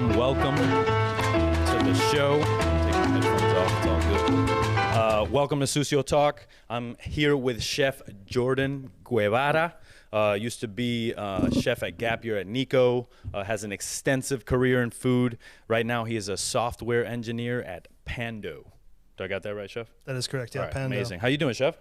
welcome to the show. Take my headphones off, it's all good. Welcome to Sucio Talk. I'm here with Chef Jordan Guevara. Used to be chef at Gap Year at Nico, has an extensive career in food. Right now he is a software engineer at Pando. Do I got that right, Chef? That is correct, yeah, All right, Pando. amazing. How you doing, Chef?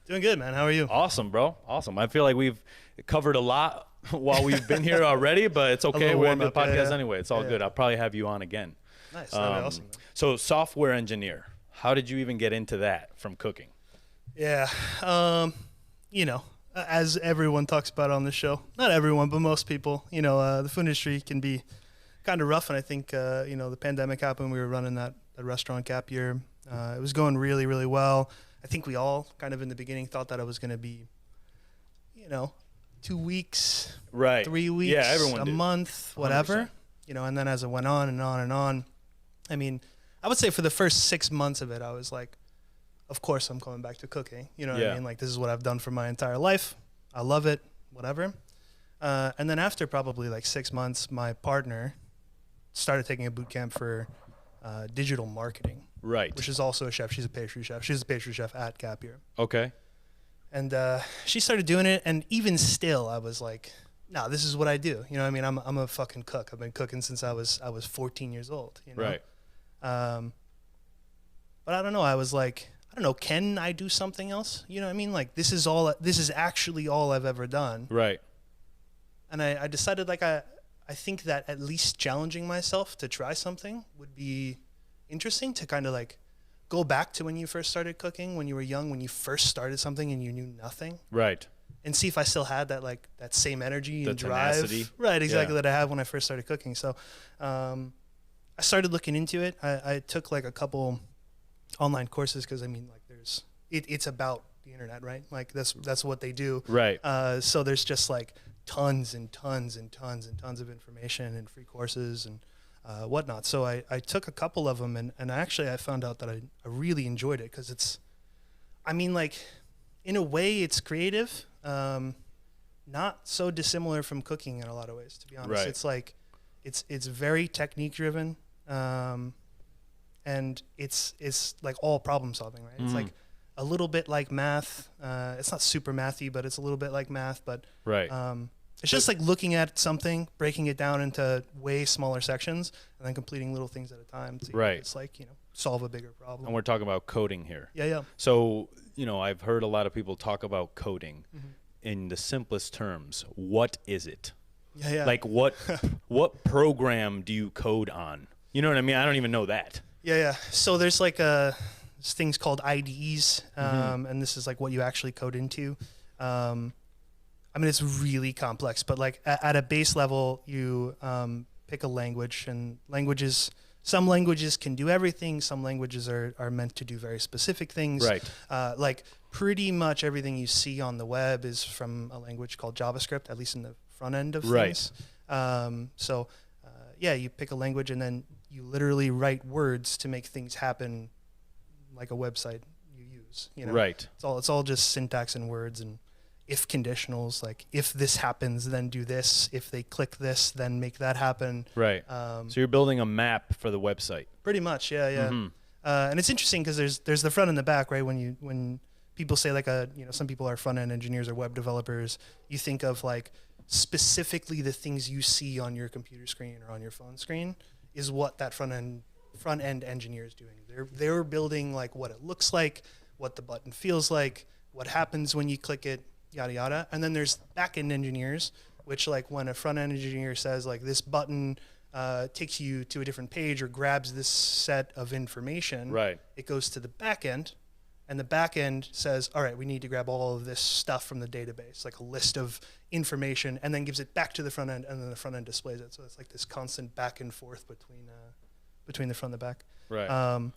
Doing good, man. How are you? Awesome, bro. Awesome. I feel like we've covered a lot while we've been here already, but it's okay. We're in the podcast anyway. It's all good. I'll probably have you on again. Nice. That'd be awesome, man. So software engineer, how did you even get into that from cooking? Yeah. You know, as everyone talks about on the show, not everyone, but most people, you know, the food industry can be kind of rough. And I think, you know, the pandemic happened. We were running that restaurant Gap Year. It was going really, really well. I think we all kind of in the beginning thought that it was going to be, you know, 2 weeks, right, 3 weeks, yeah, everyone a did. month, whatever, 100%. you know, and then as it went on and on and on, I mean, I would say for the first 6 months of it, I was like, of course I'm coming back to cooking. You know what I mean? Like, this is what I've done for my entire life. I love it, whatever. And then after probably like 6 months, my partner started taking a boot camp for digital marketing. Right. Which is also a chef. She's a pastry chef. She's a pastry chef at Gap Year. Okay. And she started doing it, and even still, I was like, "No, this is what I do." You know what I mean? I'm a fucking cook. I've been cooking since I was 14 years old. You know? Right. But I don't know. I was like, I don't know. Can I do something else? You know what I mean? Like, this is actually all I've ever done. Right. And I decided, like, I think that at least challenging myself to try something would be interesting, to kind of like go back to when you first started cooking, when you were young, when you first started something and you knew nothing. Right. And see if I still had that, like, that same energy and drive. Tenacity. Right, exactly, that I had when I first started cooking. So I started looking into it. I took like a couple online courses because, I mean, like, it's about the internet, right? Like, that's what they do. Right. So there's just like tons and tons and tons and tons of information and free courses and whatnot. So I took a couple of them, and actually I found out that I really enjoyed it because it's, I mean, like, in a way it's creative, not so dissimilar from cooking in a lot of ways, to be honest. Right. It's like, it's very technique driven, and it's like all problem solving, right? It's like a little bit like math. It's not super mathy, but it's a little bit like math, but right. It's just like looking at something, breaking it down into way smaller sections, and then completing little things at a time. To, right. It's like, you know, solve a bigger problem. And we're talking about coding here. Yeah, yeah. So, you know, I've heard a lot of people talk about coding in the simplest terms. What is it? Yeah, yeah. Like, what program do you code on? You know what I mean? I don't even know that. Yeah, yeah. So there's like there's things called IDEs, and this is like what you actually code into. I mean, it's really complex, but like at a base level, you pick a language, and some languages can do everything. Some languages are meant to do very specific things. Right. Like pretty much everything you see on the web is from a language called JavaScript, at least in the front end of things. So yeah, you pick a language, and then you literally write words to make things happen, like a website you use. You know? Right. It's all just syntax and words and if conditionals, like if this happens, then do this. If they click this, then make that happen. Right. So you're building a map for the website. Pretty much, yeah, yeah. And it's interesting because there's the front and the back, right? When people say like some people are front end engineers or web developers, you think of like specifically the things you see on your computer screen or on your phone screen is what that front end engineer is doing. They're building like what it looks like, what the button feels like, what happens when you click it, yada yada. And then there's back-end engineers, which, like, when a front-end engineer says like this button takes you to a different page or grabs this set of information, right, it goes to the back end, and the back end says, all right, we need to grab all of this stuff from the database, like a list of information, and then gives it back to the front end, and then the front end displays it. So it's like this constant back and forth between the front and the back. Right.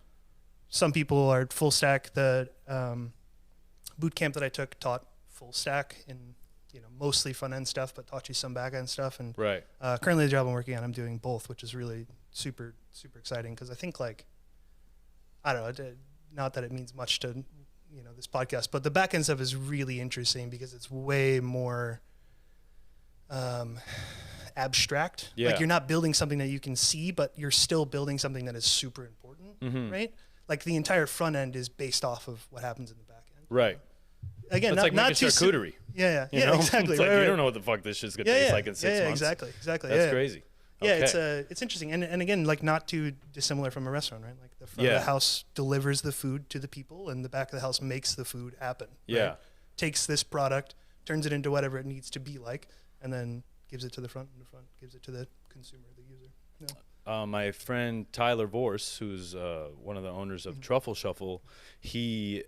Some people are full stack. The boot camp that I took taught full stack in, you know, mostly front end stuff, but taught you some back end stuff. And right. Currently the job I'm working on, I'm doing both, which is really super, super exciting. Cause I think, like, I don't know, not that it means much to, you know, this podcast, but the back end stuff is really interesting because it's way more abstract. Yeah. Like you're not building something that you can see, but you're still building something that is super important, right? Like the entire front end is based off of what happens in the back end. Right. Again, It's like not making charcuterie. Yeah, You know? exactly. It's like right, you right. don't know what the fuck this shit's gonna taste like in 6 months. Exactly. That's crazy. Yeah, Okay. it's interesting, and again, like not too dissimilar from a restaurant, right? Like the front of the house delivers the food to the people, and the back of the house makes the food happen. Yeah. Right? Takes this product, turns it into whatever it needs to be like, and then gives it to the front, and the front gives it to the consumer, the user. Yeah. My friend Tyler Vorse, who's one of the owners of Truffle Shuffle, he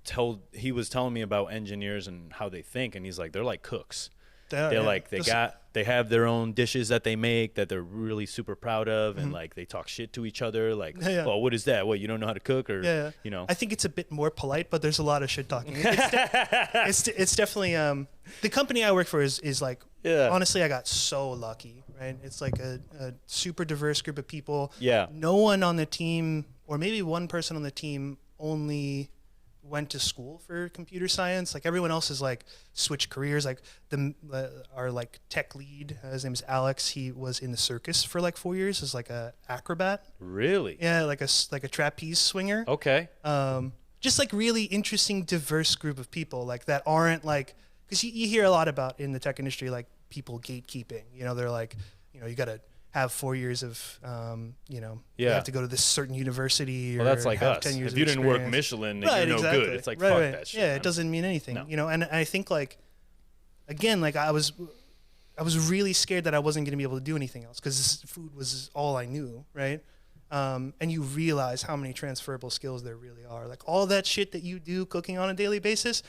was telling me about engineers and how they think, and he's like, they're like cooks. They have their own dishes that they make that they're really super proud of, and like they talk shit to each other, like, oh, what is that? What, you don't know how to cook, or you know? I think it's a bit more polite, but there's a lot of shit talking. It's definitely the company I work for is like, honestly, I got so lucky, right? It's like a super diverse group of people. Yeah. No one on the team, or maybe one person on the team, only went to school for computer science. Like everyone else is like switched careers. Like our like tech lead, his name is Alex. He was in the circus for like 4 years as like a acrobat. Really? Yeah, like a trapeze swinger. Okay. Just like really interesting, diverse group of people like that aren't like, because you hear a lot about in the tech industry like people gatekeeping. You know, they're like, you know, you got to have 4 years of, you have to go to this certain university. Or that's like have us. 10 years if you of didn't work experience. Michelin, then you're no good. It's like, fuck that shit. Yeah, it doesn't mean anything. No. You know, and I think like, again, like I was really scared that I wasn't going to be able to do anything else because food was all I knew, right? And you realize how many transferable skills there really are. Like all that shit that you do cooking on a daily basis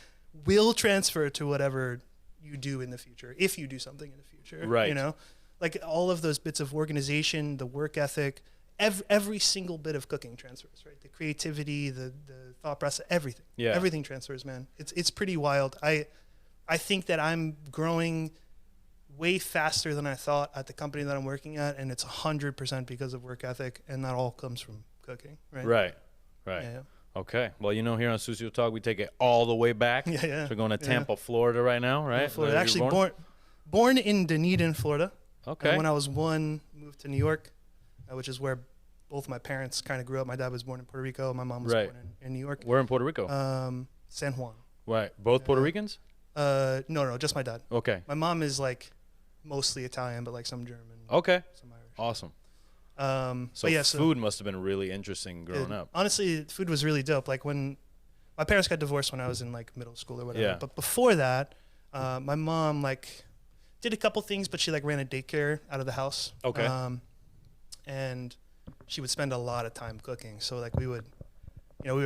will transfer to whatever you do in the future, if you do something in the future. Right. You know? Like all of those bits of organization, the work ethic, every single bit of cooking transfers, right? The creativity, the thought process, everything. Yeah. Everything transfers, man. It's pretty wild. I think that I'm growing way faster than I thought at the company that I'm working at, and it's 100% because of work ethic, and that all comes from cooking, right? Right. Yeah. Okay. Well, you know, here on Sucio Talk, we take it all the way back. Yeah. So we're going to Tampa, Florida right now, right? Florida. Actually, born in Dunedin, Florida. Okay. And when I was 1, moved to New York, which is where both my parents kind of grew up. My dad was born in Puerto Rico. My mom was born in New York. Where in Puerto Rico? San Juan. Right. Both Puerto Ricans? No, just my dad. Okay. My mom is like mostly Italian, but like some German. Okay. Some Irish. Awesome. So food must have been really interesting growing up. Honestly, food was really dope. Like when my parents got divorced when I was in like middle school or whatever. Yeah. But before that, my mom like did a couple things, but she like ran a daycare out of the house. Okay. And she would spend a lot of time cooking. So like we would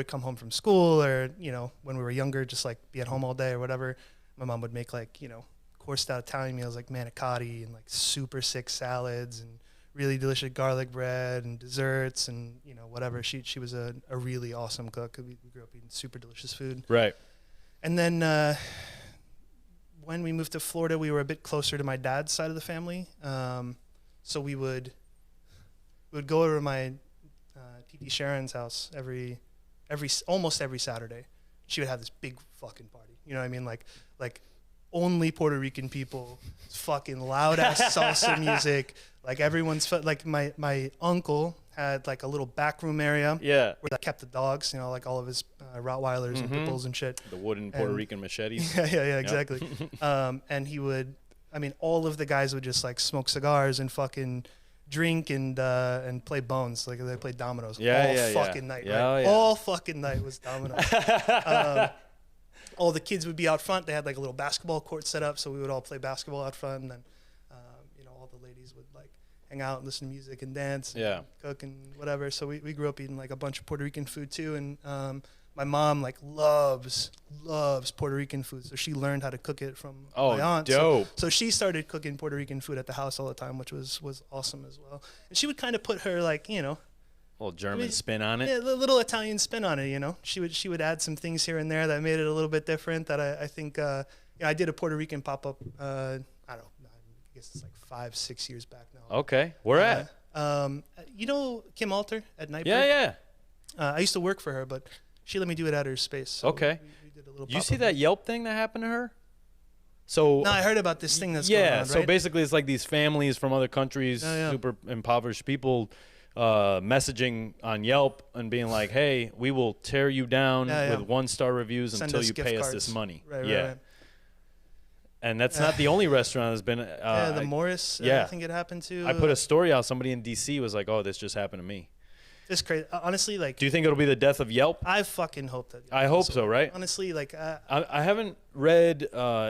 come home from school, or, you know, when we were younger, just like be at home all day or whatever. My mom would make like, you know, coursed out Italian meals like manicotti and like super sick salads and really delicious garlic bread and desserts and, you know, whatever. She was a really awesome cook. We grew up eating super delicious food. Right. And then when we moved to Florida, we were a bit closer to my dad's side of the family. So we would go over to my TT Sharon's house almost every Saturday. She would have this big fucking party. You know what I mean? Like only Puerto Rican people, fucking loud ass salsa music. Like everyone's like my uncle had like a little back room area. Yeah. Where they kept the dogs, you know, like all of his Rottweilers and pit bulls and shit. The wooden Puerto Rican machetes. Yeah, exactly. And he would, all of the guys would just like smoke cigars and fucking drink and play bones. Like they played dominoes all fucking night. Yeah, right? yeah. All fucking night was dominoes. All the kids would be out front. They had like a little basketball court set up, so we would all play basketball out front. And then, all the ladies would like hang out and listen to music and dance and cook and whatever. So we grew up eating like a bunch of Puerto Rican food too. And my mom like loves Puerto Rican food, so she learned how to cook it from my aunt. Dope. So she started cooking Puerto Rican food at the house all the time, which was awesome as well. And she would kind of put her like, you know, a little German spin on it. Yeah, a little Italian spin on it, you know. She would add some things here and there that made it a little bit different. That I think I did a Puerto Rican pop up. I don't know. I guess it's like 5-6 years back now. Okay, where at? You know Kim Alter at Night. Yeah. I used to work for her, but she let me do it at her space. So okay. We did a little. You see that Yelp thing that happened to her? So No, I heard about this thing that's going on, right? So basically it's like these families from other countries, super impoverished people, messaging on Yelp and being like, hey, we will tear you down with 1-star reviews until you pay us this money. Right. And that's not the only restaurant that's been the Morris, I think it happened to. I put a story out. Somebody in DC was like, oh, this just happened to me. It's crazy. Honestly, like, do you think it'll be the death of Yelp? I fucking hope that. I hope so, right? Honestly, like, I haven't read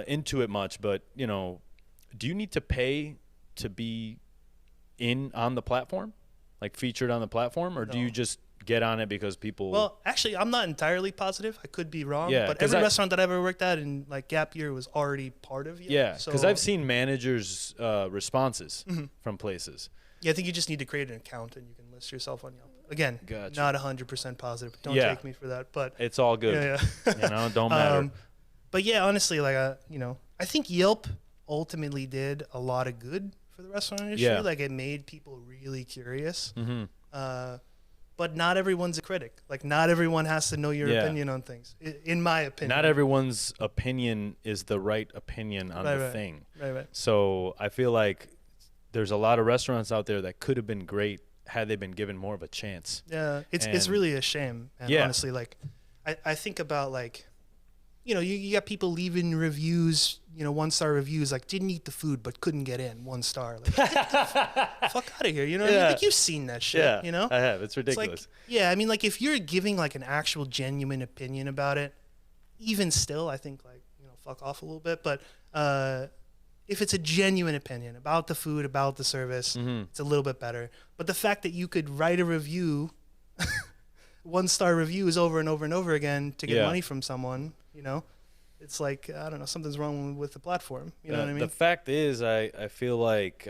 into it much, but you know, do you need to pay to be on the platform, like featured on the platform, or do you just get on it because people? Well, actually, I'm not entirely positive. I could be wrong. Yeah, but every restaurant that I ever worked at in like Gap Year was already part of Yelp. Yeah, because I've seen managers' responses from places. Yeah, I think you just need to create an account and you can list yourself on Yelp. Again, Gotcha. Not 100% positive. Don't take me for that, but it's all good. Yeah. You know, don't matter. But yeah, honestly, like, you know, I think Yelp ultimately did a lot of good for the restaurant industry. Yeah. Like, it made people really curious. But not everyone's a critic. Like, not everyone has to know your opinion on things, in my opinion. Not everyone's opinion is the right opinion on the thing. Right. So I feel like there's a lot of restaurants out there that could have been great had they been given more of a chance. Yeah, it's really a shame. And honestly, like, I think about, like, you know, you got people leaving reviews, you know, 1-star reviews, like, didn't eat the food but couldn't get in, 1 star. Like, get the fuck out of here, you know what I mean? Like, you've seen that shit, you know? I have. It's ridiculous. It's like, I mean, like, if you're giving, like, an actual genuine opinion about it, even still, I think, like, you know, fuck off a little bit. But if it's a genuine opinion about the food, about the service, it's a little bit better. But the fact that you could write a review, 1-star reviews over and over and over again to get money from someone, you know, it's like, I don't know, something's wrong with the platform. You know what I mean? The fact is, I feel like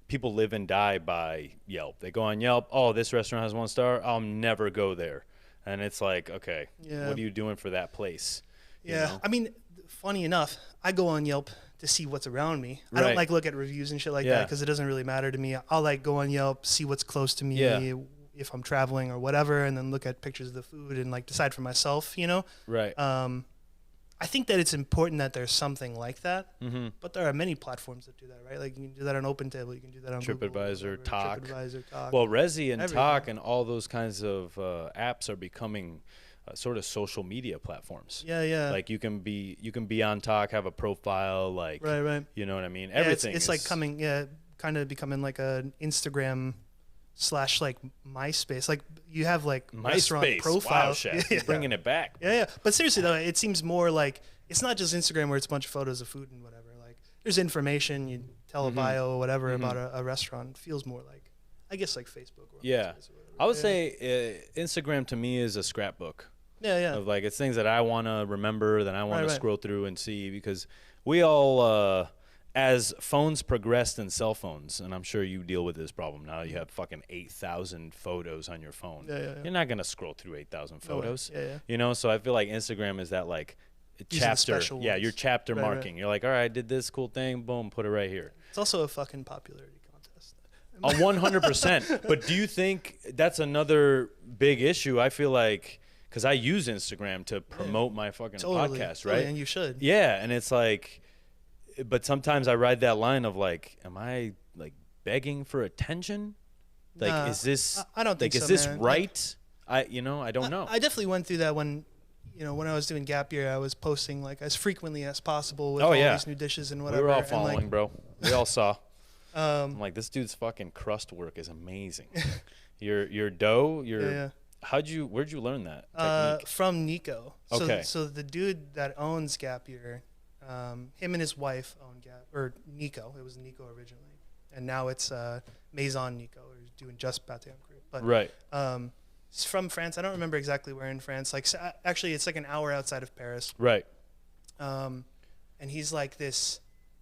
people live and die by Yelp. They go on Yelp, oh, this restaurant has 1 star, I'll never go there. And it's like, okay, what are you doing for that place? You know? I mean, funny enough, I go on Yelp to see what's around me. I don't like look at reviews and shit like that because it doesn't really matter to me. I'll like go on Yelp, see what's close to me if I'm traveling or whatever, and then look at pictures of the food and like decide for myself, you know? Right. I think that it's important that there's something like that, but there are many platforms that do that, right? Like, you can do that on OpenTable, you can do that on TripAdvisor, Talk. Talk. Well, Resi and Talk and all those kinds of apps are becoming sort of social media platforms. Yeah. Like, you can be on Talk, have a profile, like, right. You know what I mean? Everything. It's like coming, kind of becoming like an Instagram / like MySpace. Like, you have like restaurant profiles. Wow, chef. You're bringing it back. Yeah. But seriously though, it seems more like it's not just Instagram where it's a bunch of photos of food and whatever. Like, there's information, you tell a bio or whatever about a restaurant. It feels more like, I guess, like Facebook. Or MySpace or whatever. I would say Instagram to me is a scrapbook. Yeah. Of like, it's things that I want to remember, that I want to scroll through and see, because we all, as phones progressed in cell phones, and I'm sure you deal with this problem now, you have fucking 8,000 photos on your phone. You're not going to scroll through 8,000 photos. You know, so I feel like Instagram is that like chapter. Your chapter marking. You're like, all right, I did this cool thing, boom, put it right here. It's also a fucking popularity contest. 100%. But do you think that's another big issue? I feel like, because I use Instagram to promote my fucking podcast, right? And you should. Yeah, and it's like, but sometimes I ride that line of like, am I like begging for attention? Like, is this? I don't think like, so, is this man. right? I don't know. I definitely went through that when I was doing Gap Year. I was posting like as frequently as possible with all these new dishes and whatever. We were all following, like, bro. We all saw. I'm like, this dude's fucking crust work is amazing. Your dough, where'd you learn that technique? From Nico. Okay. So the dude that owns Gap Year, him and his wife own Nico. It was Nico originally, and now it's Maison Nico. Who's doing just pâté en croûte. But he's from France. I don't remember exactly where in France. Like, actually, it's like an hour outside of Paris. Right. And he's like this.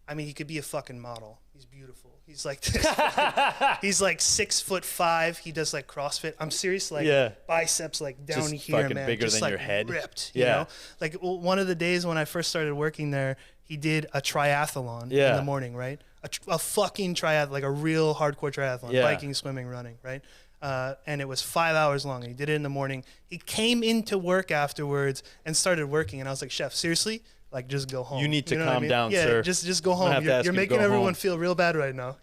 I mean, he could be a fucking model. He's beautiful. He's like this. He's like 6'5". He does like CrossFit. I'm serious. Like biceps like down just here, fucking man. Bigger just than like your head. Ripped. You know? Like, one of the days when I first started working there, he did a triathlon in the morning, right? A fucking triathlon, like a real hardcore triathlon, biking, swimming, running, right? And it was 5 hours long. He did it in the morning. He came into work afterwards and started working. And I was like, chef, seriously? like just go home. You need to know what calm down, yeah, sir. just go I'm gonna home. have to You're, ask you're you to making go everyone home. feel real bad right now.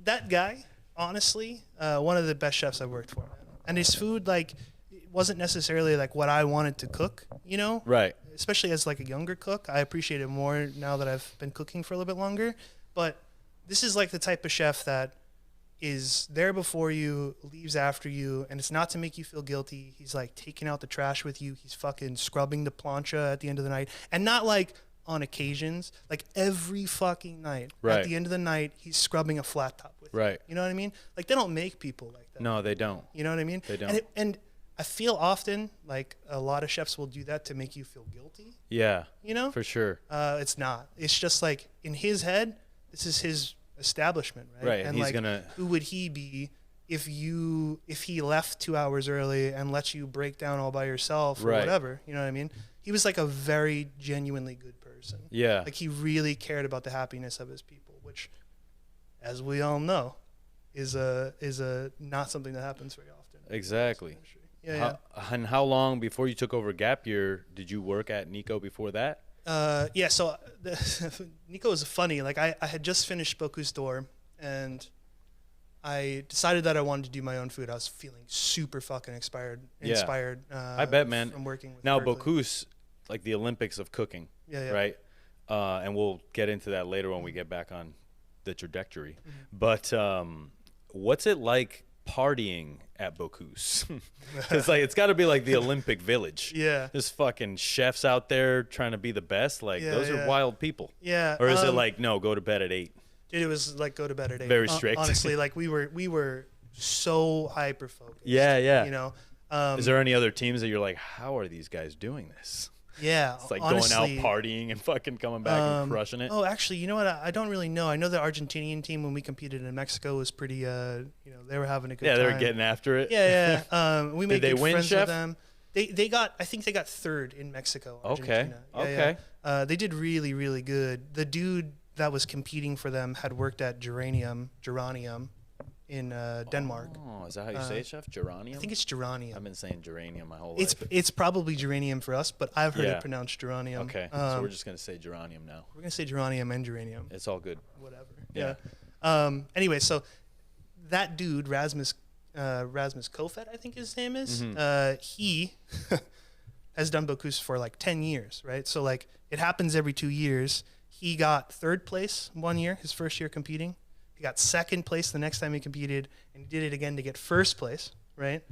That guy, honestly, one of the best chefs I've worked for, man. And his food, like, it wasn't necessarily like what I wanted to cook, Right. especially as like a younger cook. I appreciate it more now that I've been cooking for a little bit longer. But this is like the type of chef that is there before you, leaves after you, and it's not to make you feel guilty. He's like taking out the trash with you. He's fucking scrubbing the plancha at the end of the night, and not like on occasions, like every fucking night. Right. At the end of the night, he's scrubbing a flat top with you. Right. You know what I mean? Like, they don't make people like that. No, they don't. You know what I mean? They don't. And I feel often like a lot of chefs will do that to make you feel guilty. Yeah. For sure. It's not. It's just like in his head, this is his establishment, right? Right. And he's like, gonna. who would he be if he left 2 hours early and let you break down all by yourself or Right. whatever? You know what I mean? He was like a very genuinely good person. Yeah. Like, he really cared about the happiness of his people, which, as we all know, is a not something that happens very often. Exactly. Yeah. And how long before you took over Gap Year did you work at Nico before that? So Nico was funny. Like, I had just finished Bocuse d'Or, and I decided that I wanted to do my own food. I was feeling super fucking inspired. I bet, man. From working with now Kirkley. Bocuse, like the Olympics of cooking, right? And we'll get into that later when we get back on the trajectory. But what's it like partying at Bocuse? Because like it's got to be like the Olympic Village. Yeah. There's fucking chefs out there trying to be the best. Like those are wild people. Yeah. Or is it like, no, go to bed at 8? Dude, it was like go to bed at 8. Very strict. Honestly, like we were so hyper focused. Yeah. You know. Is there any other teams that you're like, how are these guys doing this? Yeah. It's like honestly, going out partying and fucking coming back and crushing it. Oh, actually, you know what? I don't really know. I know the Argentinian team, when we competed in Mexico, was pretty. They were having a good time. Yeah, they were getting after it. Yeah. We made they good win, friends Chef? with them. I think they got third in Mexico. Okay. Argentina. Yeah. They did really, really good. The dude that was competing for them had worked at Geranium in Denmark. Oh, is that how you say it, Chef? Geranium? I think it's Geranium. I've been saying geranium my whole life. It's probably geranium for us, but I've heard it pronounced geranium. Okay, so we're just going to say geranium now. We're going to say geranium and geranium. It's all good. Whatever. Yeah. Anyway, so that dude, Rasmus Kofet, I think his name is, he has done Bocuse for like 10 years, right? So like it happens every 2 years. He got third place one year, his first year competing. He got second place the next time he competed, and he did it again to get first place, right?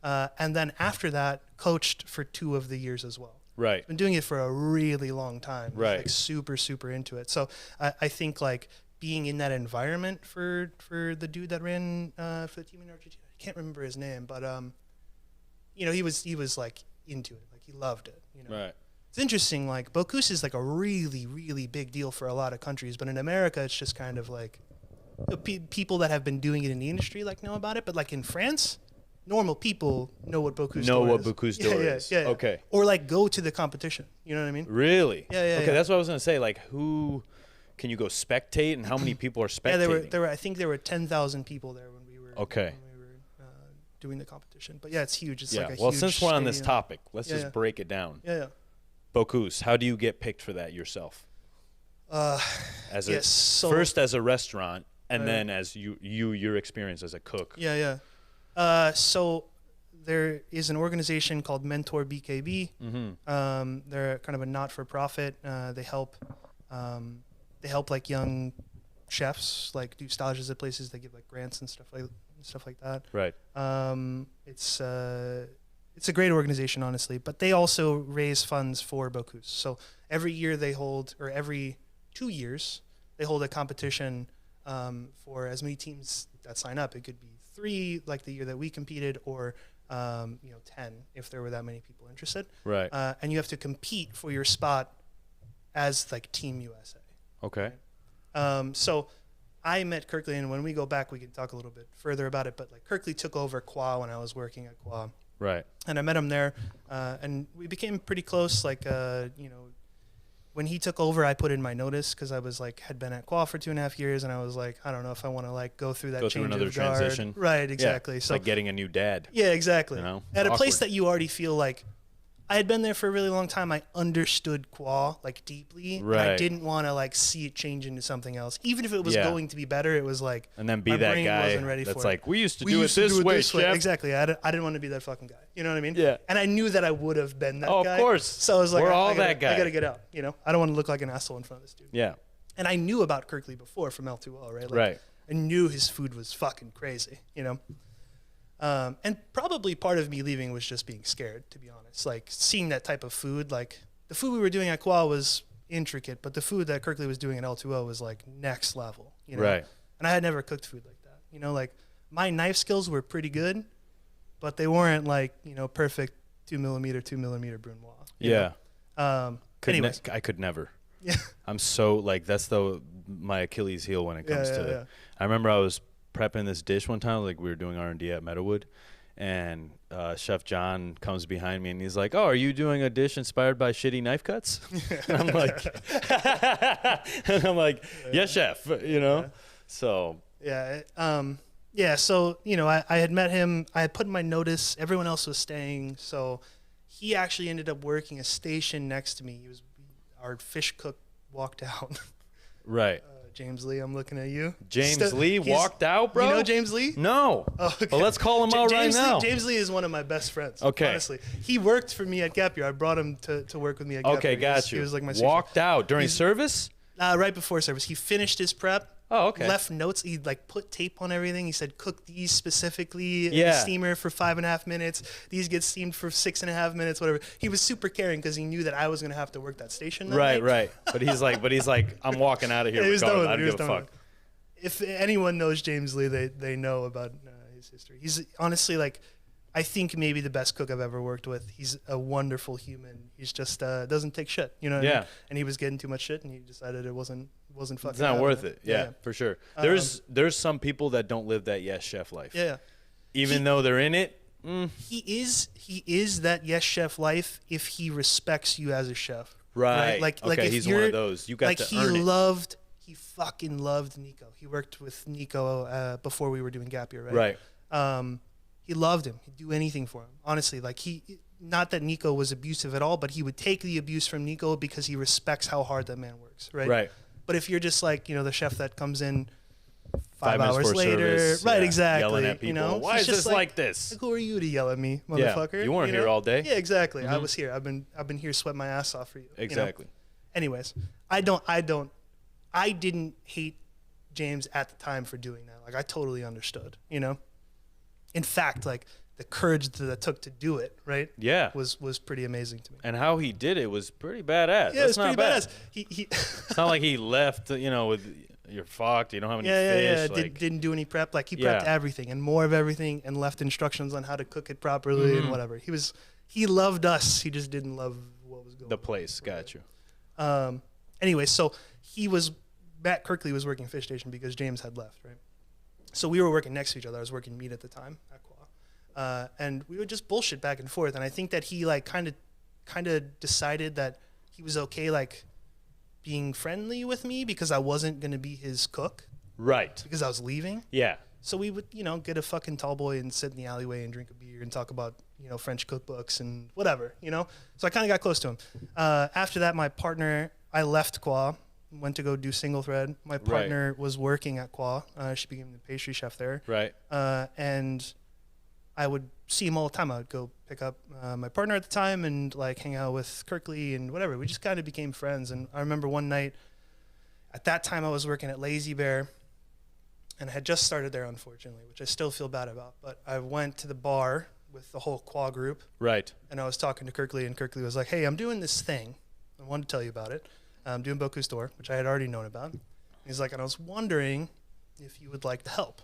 And then after that, coached for 2 of the years as well. Right. He's been doing it for a really long time. Right. He's like super, super into it. So I think like being in that environment for the dude that ran for the team in Argentina, I can't remember his name, but he was like into it, like he loved it. Right. It's interesting. Like Bocuse is like a really, really big deal for a lot of countries, but in America, it's just kind of like. People that have been doing it in the industry like know about it, but like in France, normal people know what Bocuse d'Or is. Yeah. Okay. Or like go to the competition. You know what I mean? Really? Yeah. Okay, that's what I was gonna say. Like, who can you go spectate, and how many people are spectating? Yeah, there were. I think there were 10,000 people there when we were. Okay. When we were doing the competition, but yeah, it's huge. It's yeah. like a Well, huge since we're on this stadium. topic, let's just break it down. Yeah. Bocuse, how do you get picked for that yourself? First as a restaurant. And then as your experience as a cook. Yeah. So there is an organization called Mentor BKB. They're kind of a not-for-profit. They help like young chefs like do stages at places. They give like grants and stuff like that. Right. It's a great organization, honestly. But they also raise funds for Bocuse. So every year every 2 years they hold a competition. For as many teams that sign up. It could be 3 like the year that we competed, or 10 if there were that many people interested. Right. And you have to compete for your spot as like Team USA. Okay. So I met Kirkley, and when we go back we can talk a little bit further about it, but like Kirkley took over Qua when I was working at Qua. Right. And I met him there, and we became pretty close. Like when he took over, I put in my notice because I was like had been at Qua for 2.5 years, and I was like, I don't know if I want to like go through that change another of guard. transition. Right, exactly. Yeah, it's So like getting a new dad. yeah, exactly. You know, at a place awkward. that you already feel like I had been there for a really long time. I understood Qua like deeply. And I didn't want to like see it change into something else. Even if it was going to be better, it was like, and then be my that brain guy wasn't ready that's for like, it. we used to do it this way, chef. Exactly. I didn't want to be that fucking guy. You know what I mean? Yeah. And I knew that I would have been that guy. Oh, of course. So I was like, we're all I gotta, that guy. I got to get out. You know, I don't want to look like an asshole in front of this dude. Yeah. And I knew about Kirkley before from L2L, right? Like, right. I knew his food was fucking crazy, you know? And probably part of me leaving was just being scared, to be honest. Like, seeing that type of food, like, the food we were doing at Qua was intricate, but the food that Kirkley was doing at L2O was, like, next level, you know? Right. And I had never cooked food like that, you know? Like, my knife skills were pretty good, but they weren't, like, you know, perfect 2 millimeter Brunoise. Yeah. Anyways. I could never. Yeah. I'm so, like, that's my Achilles heel when it comes to it. I remember I was prepping this dish one time, like we were doing R&D at Meadowood, and Chef John comes behind me and he's like, "Oh, are you doing a dish inspired by shitty knife cuts?" And I'm like, "Yes, chef." You know, so so you know, I had met him. I had put in my notice. Everyone else was staying, so he actually ended up working a station next to me. Our fish cook walked out. Right. James Lee, I'm looking at you. James Lee walked out, bro? You know James Lee? No. Oh, okay. Well, let's call him out right now. James Lee is one of my best friends. Okay. Honestly. He worked for me at Gap Year. I brought him to work with me at Gap Year. Okay, got you. He was like my walked out during service? Right before service. He finished his prep. Oh, okay. Left notes. He like put tape on everything. He said, cook these specifically in Yeah. the steamer for 5.5 minutes. These get steamed for 6.5 minutes, whatever. He was super caring because he knew that I was going to have to work that station that night. Right. But he's like, I'm walking out of here. Yeah, he was done with it. I don't give a fuck. If anyone knows James Lee, they know about his history. He's honestly like, I think maybe the best cook I've ever worked with. He's a wonderful human. He's just doesn't take shit, you know what I mean? And he was getting too much shit, and he decided it wasn't fucking. It's not worth it. Yeah, for sure. There's some people that don't live that yes chef life. Yeah. Even though they're in it. He is that yes chef life if he respects you as a chef. Right. Like okay, he's one of those. You got to earn it. He fucking loved Nico. He worked with Nico before we were doing Gap Year, right? Right. He loved him. He'd do anything for him. Honestly, like not that Nico was abusive at all, but he would take the abuse from Nico because he respects how hard that man works, right? Right. But if you're just like, you know, the chef that comes in 5 hours later, service, right? Exactly. Yelling at people. You know, why is this like this? Like, who are you to yell at me, motherfucker? Yeah. You weren't here all day. Yeah, exactly. I was here. I've been here sweating my ass off for you. Exactly. You know? Anyways, I didn't hate James at the time for doing that. Like I totally understood, you know? In fact, like the courage that it took to do it, right? Yeah. Was pretty amazing to me. And how he did it was pretty badass. Yeah, it was pretty badass. He It's not like he left, you know, with you're fucked, you don't have any fish. Yeah. Like, didn't do any prep. Like he prepped everything and more of everything and left instructions on how to cook it properly and whatever. He loved us. He just didn't love what was going on. The place, got you. Anyway, so Matt Kirkley was working fish station because James had left, right? So we were working next to each other. I was working meat at the time at Qua. And we would just bullshit back and forth. And I think that he like kind of decided that he was okay like being friendly with me because I wasn't going to be his cook. Right. Because I was leaving. Yeah. So we would, you know, get a fucking tall boy and sit in the alleyway and drink a beer and talk about, you know, French cookbooks and whatever, you know? So I kind of got close to him. After that, my partner, I left Qua, went to go do single thread. My partner was working at Qua. She became the pastry chef there. Right. And I would see him all the time. I would go pick up my partner at the time and like hang out with Kirkley and whatever. We just kind of became friends. And I remember one night, at that time I was working at Lazy Bear and I had just started there, unfortunately, which I still feel bad about. But I went to the bar with the whole Qua group. Right. And I was talking to Kirkley and Kirkley was like, hey, I'm doing this thing. I wanted to tell you about it. I'm doing Bocuse d'Or, which I had already known about. He's like, and I was wondering if you would like to help.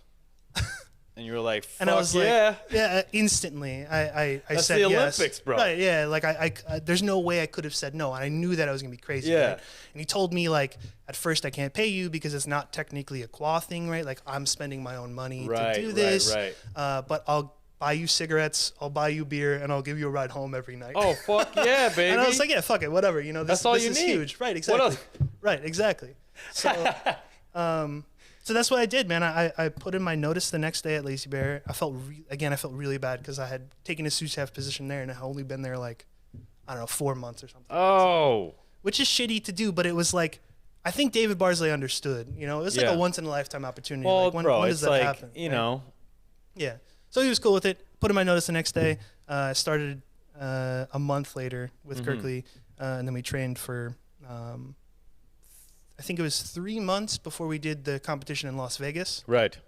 And you were like, fuck and I was like, yeah, instantly. I That's said the yes. Olympics, bro. Right, yeah. Like I there's no way I could have said no. And I knew that I was gonna be crazy. Yeah. Right? And he told me like, at first I can't pay you because it's not technically a Qua thing, right? Like I'm spending my own money to do this. Right. But I'll buy you cigarettes, I'll buy you beer, and I'll give you a ride home every night. Oh fuck yeah, baby. And I was like, yeah, fuck it, whatever. You know, this, that's all this you is need. Huge. Right, exactly. What else? Right, exactly. So, so that's what I did, man. I put in my notice the next day at Lazy Bear. I felt really bad because I had taken a sous chef position there, and I had only been there like, I don't know, 4 months or something. Oh. Which is shitty to do, but it was like, I think David Barsley understood. You know, it was like a once in a lifetime opportunity. Well, like, when it's does that like, happen? you right? know. Yeah. So he was cool with it. Put in my notice the next day. I started a month later with Kirkley, and then we trained for, I think it was 3 months before we did the competition in Las Vegas. Right.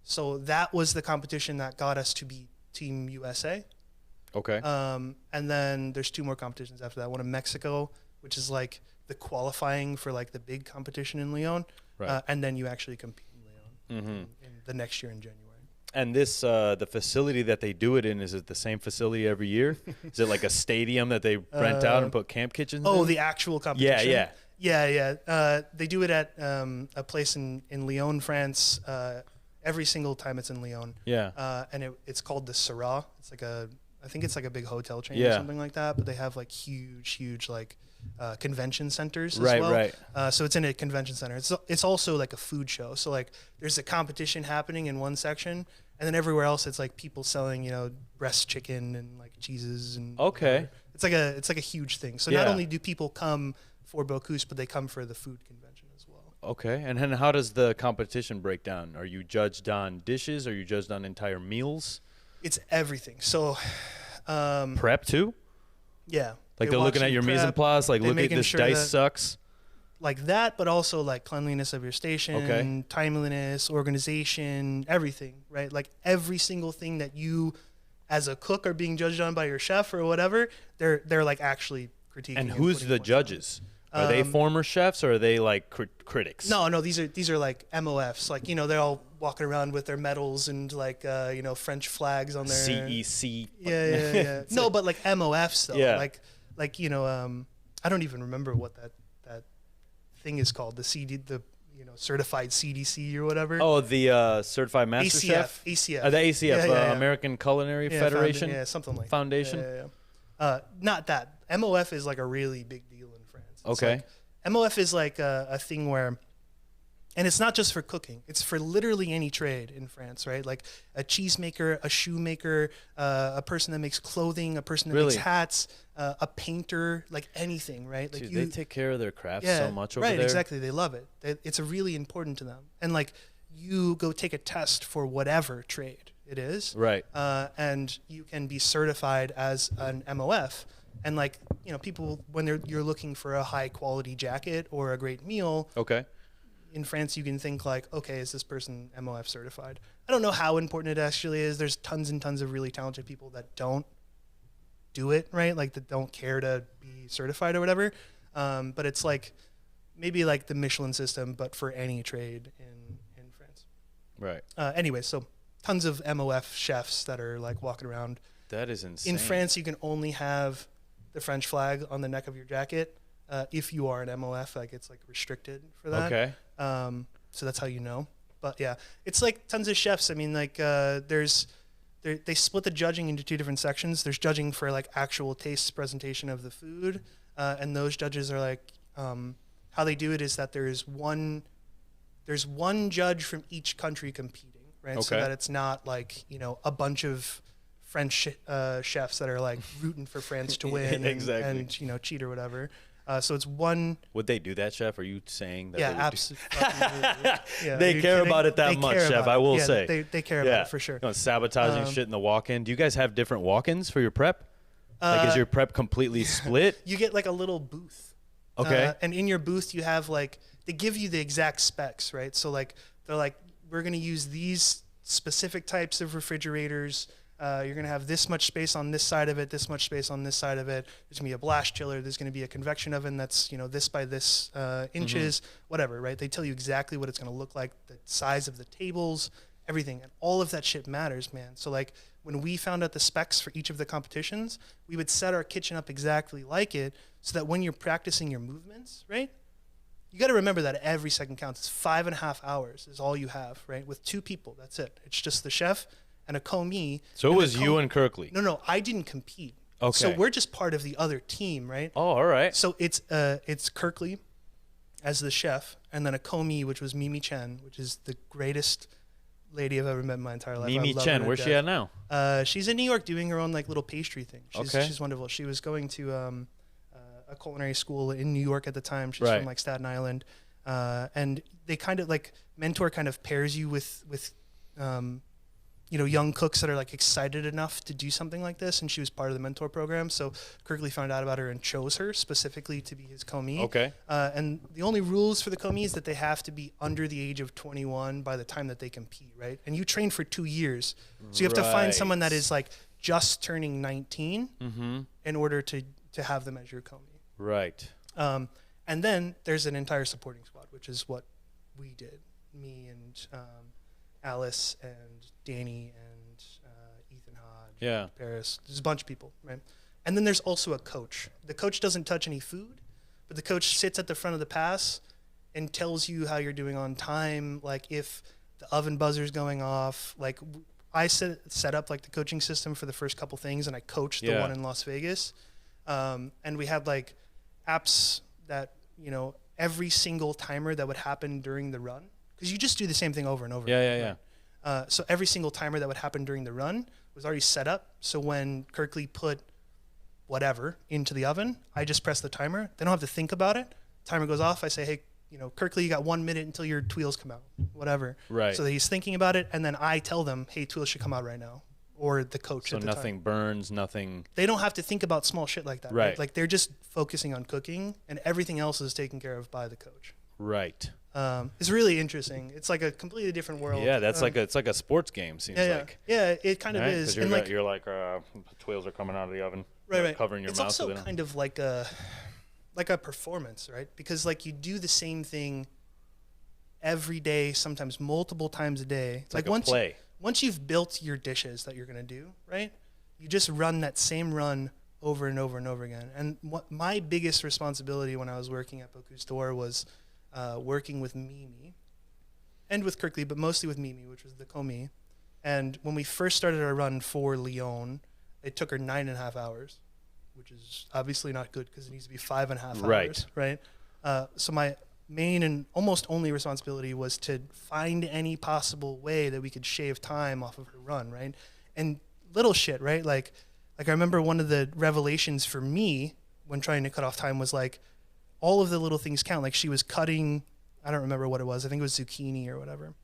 So that was the competition that got us to be Team USA. Okay. And then there's 2 more competitions after that. One in Mexico, which is like the qualifying for like the big competition in Leon. Right. And then you actually compete in Leon in the next year in January. And this, the facility that they do it in, is it the same facility every year? Is it like a stadium that they rent out and put camp kitchens in? The actual competition? Yeah. They do it at a place in Lyon, France, every single time it's in Lyon. Yeah. And it's called the Syrah. It's like I think it's like a big hotel chain Yeah. or something like that, but they have like huge like convention centers as Right, well. right. So it's in a convention center. It's also like a food show. So like there's a competition happening in one section, and then everywhere else it's like people selling, you know, breast chicken and like cheeses and Okay. whatever. It's like a huge thing. So not only do people come for Bocuse, but they come for the food convention as well. Okay. And then how does the competition break down? Are you judged on dishes? Are you judged on entire meals? It's everything. So Prep too? yeah. Like they're looking at your mise en place, like, look at this sure dice sucks. Like that, but also like cleanliness of your station, timeliness, organization, everything, right? Like every single thing that you as a cook are being judged on by your chef or whatever, they're like actually critiquing. And who's the judges? Are they former chefs or are they like critics? No, these are like MOFs. Like, you know, they're all walking around with their medals and like you know, French flags on their CEC. Yeah. No, but like MOFs though. Yeah. Like you know, I don't even remember what that thing is called. The certified CDC or whatever. Oh, the certified master chef. ACF. The ACF, Yeah. American Culinary Federation. Something like Foundation. that. Yeah. Not that. MOF is like a really big deal in France. It's Okay. like, MOF is like a thing where, and it's not just for cooking. It's for literally any trade in France, right? Like a cheesemaker, a shoemaker, a person that makes clothing, a person that makes hats, a painter, like anything, right? Like Dude, they take care of their craft so much over there. Right, exactly. They love it. It's really important to them. And like you go take a test for whatever trade it is. Right. And you can be certified as an MOF. And like, you know, people, when you're looking for a high quality jacket or a great meal. Okay. In France, you can think like, okay, is this person MOF certified? I don't know how important it actually is. There's tons and tons of really talented people that don't do it, right? Like that don't care to be certified or whatever. But it's like maybe like the Michelin system, but for any trade in France. Right. Anyway, so tons of MOF chefs that are like walking around. That is insane. In France, you can only have the French flag on the neck of your jacket. If you are an MOF, like it's like restricted for that. Okay. So that's how you know. But yeah, it's like tons of chefs. I mean, like they split the judging into 2 different sections. There's judging for like actual taste presentation of the food, and those judges are like how they do it is that there's one judge from each country competing, right? Okay. So that it's not like, you know, a bunch of French chefs that are like rooting for France to win Exactly. and you know, cheat or whatever. So it's one. Would they do that, chef? Are you saying that? Yeah, they would absolutely. Yeah, they care about it that much, chef. I will say. They care about it for sure. You know, sabotaging shit in the walk-in. Do you guys have different walk-ins for your prep? Like, is your prep completely split? You get like a little booth. Okay. And in your booth, you have like, they give you the exact specs, right? So like, they're like, we're going to use these specific types of refrigerators. You're going to have this much space on this side of it, this much space on this side of it. There's going to be a blast chiller. There's going to be a convection oven that's, you know, this by this inches, whatever, right? They tell you exactly what it's going to look like, the size of the tables, everything. And all of that shit matters, man. So like when we found out the specs for each of the competitions, we would set our kitchen up exactly like it so that when you're practicing your movements, right? You got to remember that every second counts. It's 5.5 hours is all you have, right? With 2 people, that's it. It's just the chef and a commis. So it was you and Kirkley. No, I didn't compete. Okay. So we're just part of the other team, right? Oh, all right. So it's Kirkley as the chef, and then a commis, which was Mimi Chen, which is the greatest lady I've ever met in my entire life. Mimi Chen, where's she at now? She's in New York doing her own like little pastry thing. She's wonderful. She was going to a culinary school in New York at the time. She's from like Staten Island, and they kind of like mentor kind of pairs you with you know, young cooks that are like excited enough to do something like this, and she was part of the mentor program. So Kirkley found out about her and chose her specifically to be his commis. Okay. And the only rules for the commis is that they have to be under the age of 21 by the time that they compete, right? And you train for 2 years, so you have to find someone that is like just turning 19 in order to have them as your commis. Right. And then there's an entire supporting squad, which is what we did. Me and Alice and Danny and Ethan Hodge, Paris. There's a bunch of people, right? And then there's also a coach. The coach doesn't touch any food, but the coach sits at the front of the pass and tells you how you're doing on time, like if the oven buzzer's going off. Like I set up like the coaching system for the first couple things, and I coached the one in Las Vegas. And we had like apps that, you know, every single timer that would happen during the run, because you just do the same thing over and over. So every single timer that would happen during the run was already set up. So when Kirkley put whatever into the oven, I just press the timer. They don't have to think about it. Timer goes off. I say, hey, you know, Kirkley, you got 1 minute until your tuiles come out, whatever. Right. So that he's thinking about it, and then I tell them, hey, tuiles should come out right now, or the coach. So at the nothing time. Burns, nothing. They don't have to think about small shit like that. Right. Like they're just focusing on cooking, and everything else is taken care of by the coach. Right. It's really interesting. It's like a completely different world. Yeah, that's it's like a sports game. Seems like. Yeah, it kind of is. You're like, tuiles are coming out of the oven. Right. Covering your mouth. It's also kind of like a performance, right? Because like you do the same thing every day, sometimes multiple times a day. It's like a play. Once you've built your dishes that you're gonna do, right? You just run that same run over and over and over again. And what my biggest responsibility when I was working at Bocuse was working with Mimi and with Kirkley, but mostly with Mimi, which was the commis. And when we first started our run for Lyon, it took her 9.5 hours, which is obviously not good because it needs to be 5.5 hours, right? So my main and almost only responsibility was to find any possible way that we could shave time off of her run, right? And little shit, right? Like I remember one of the revelations for me when trying to cut off time was like, all of the little things count. Like she was cutting, I don't remember what it was. I think it was zucchini or whatever.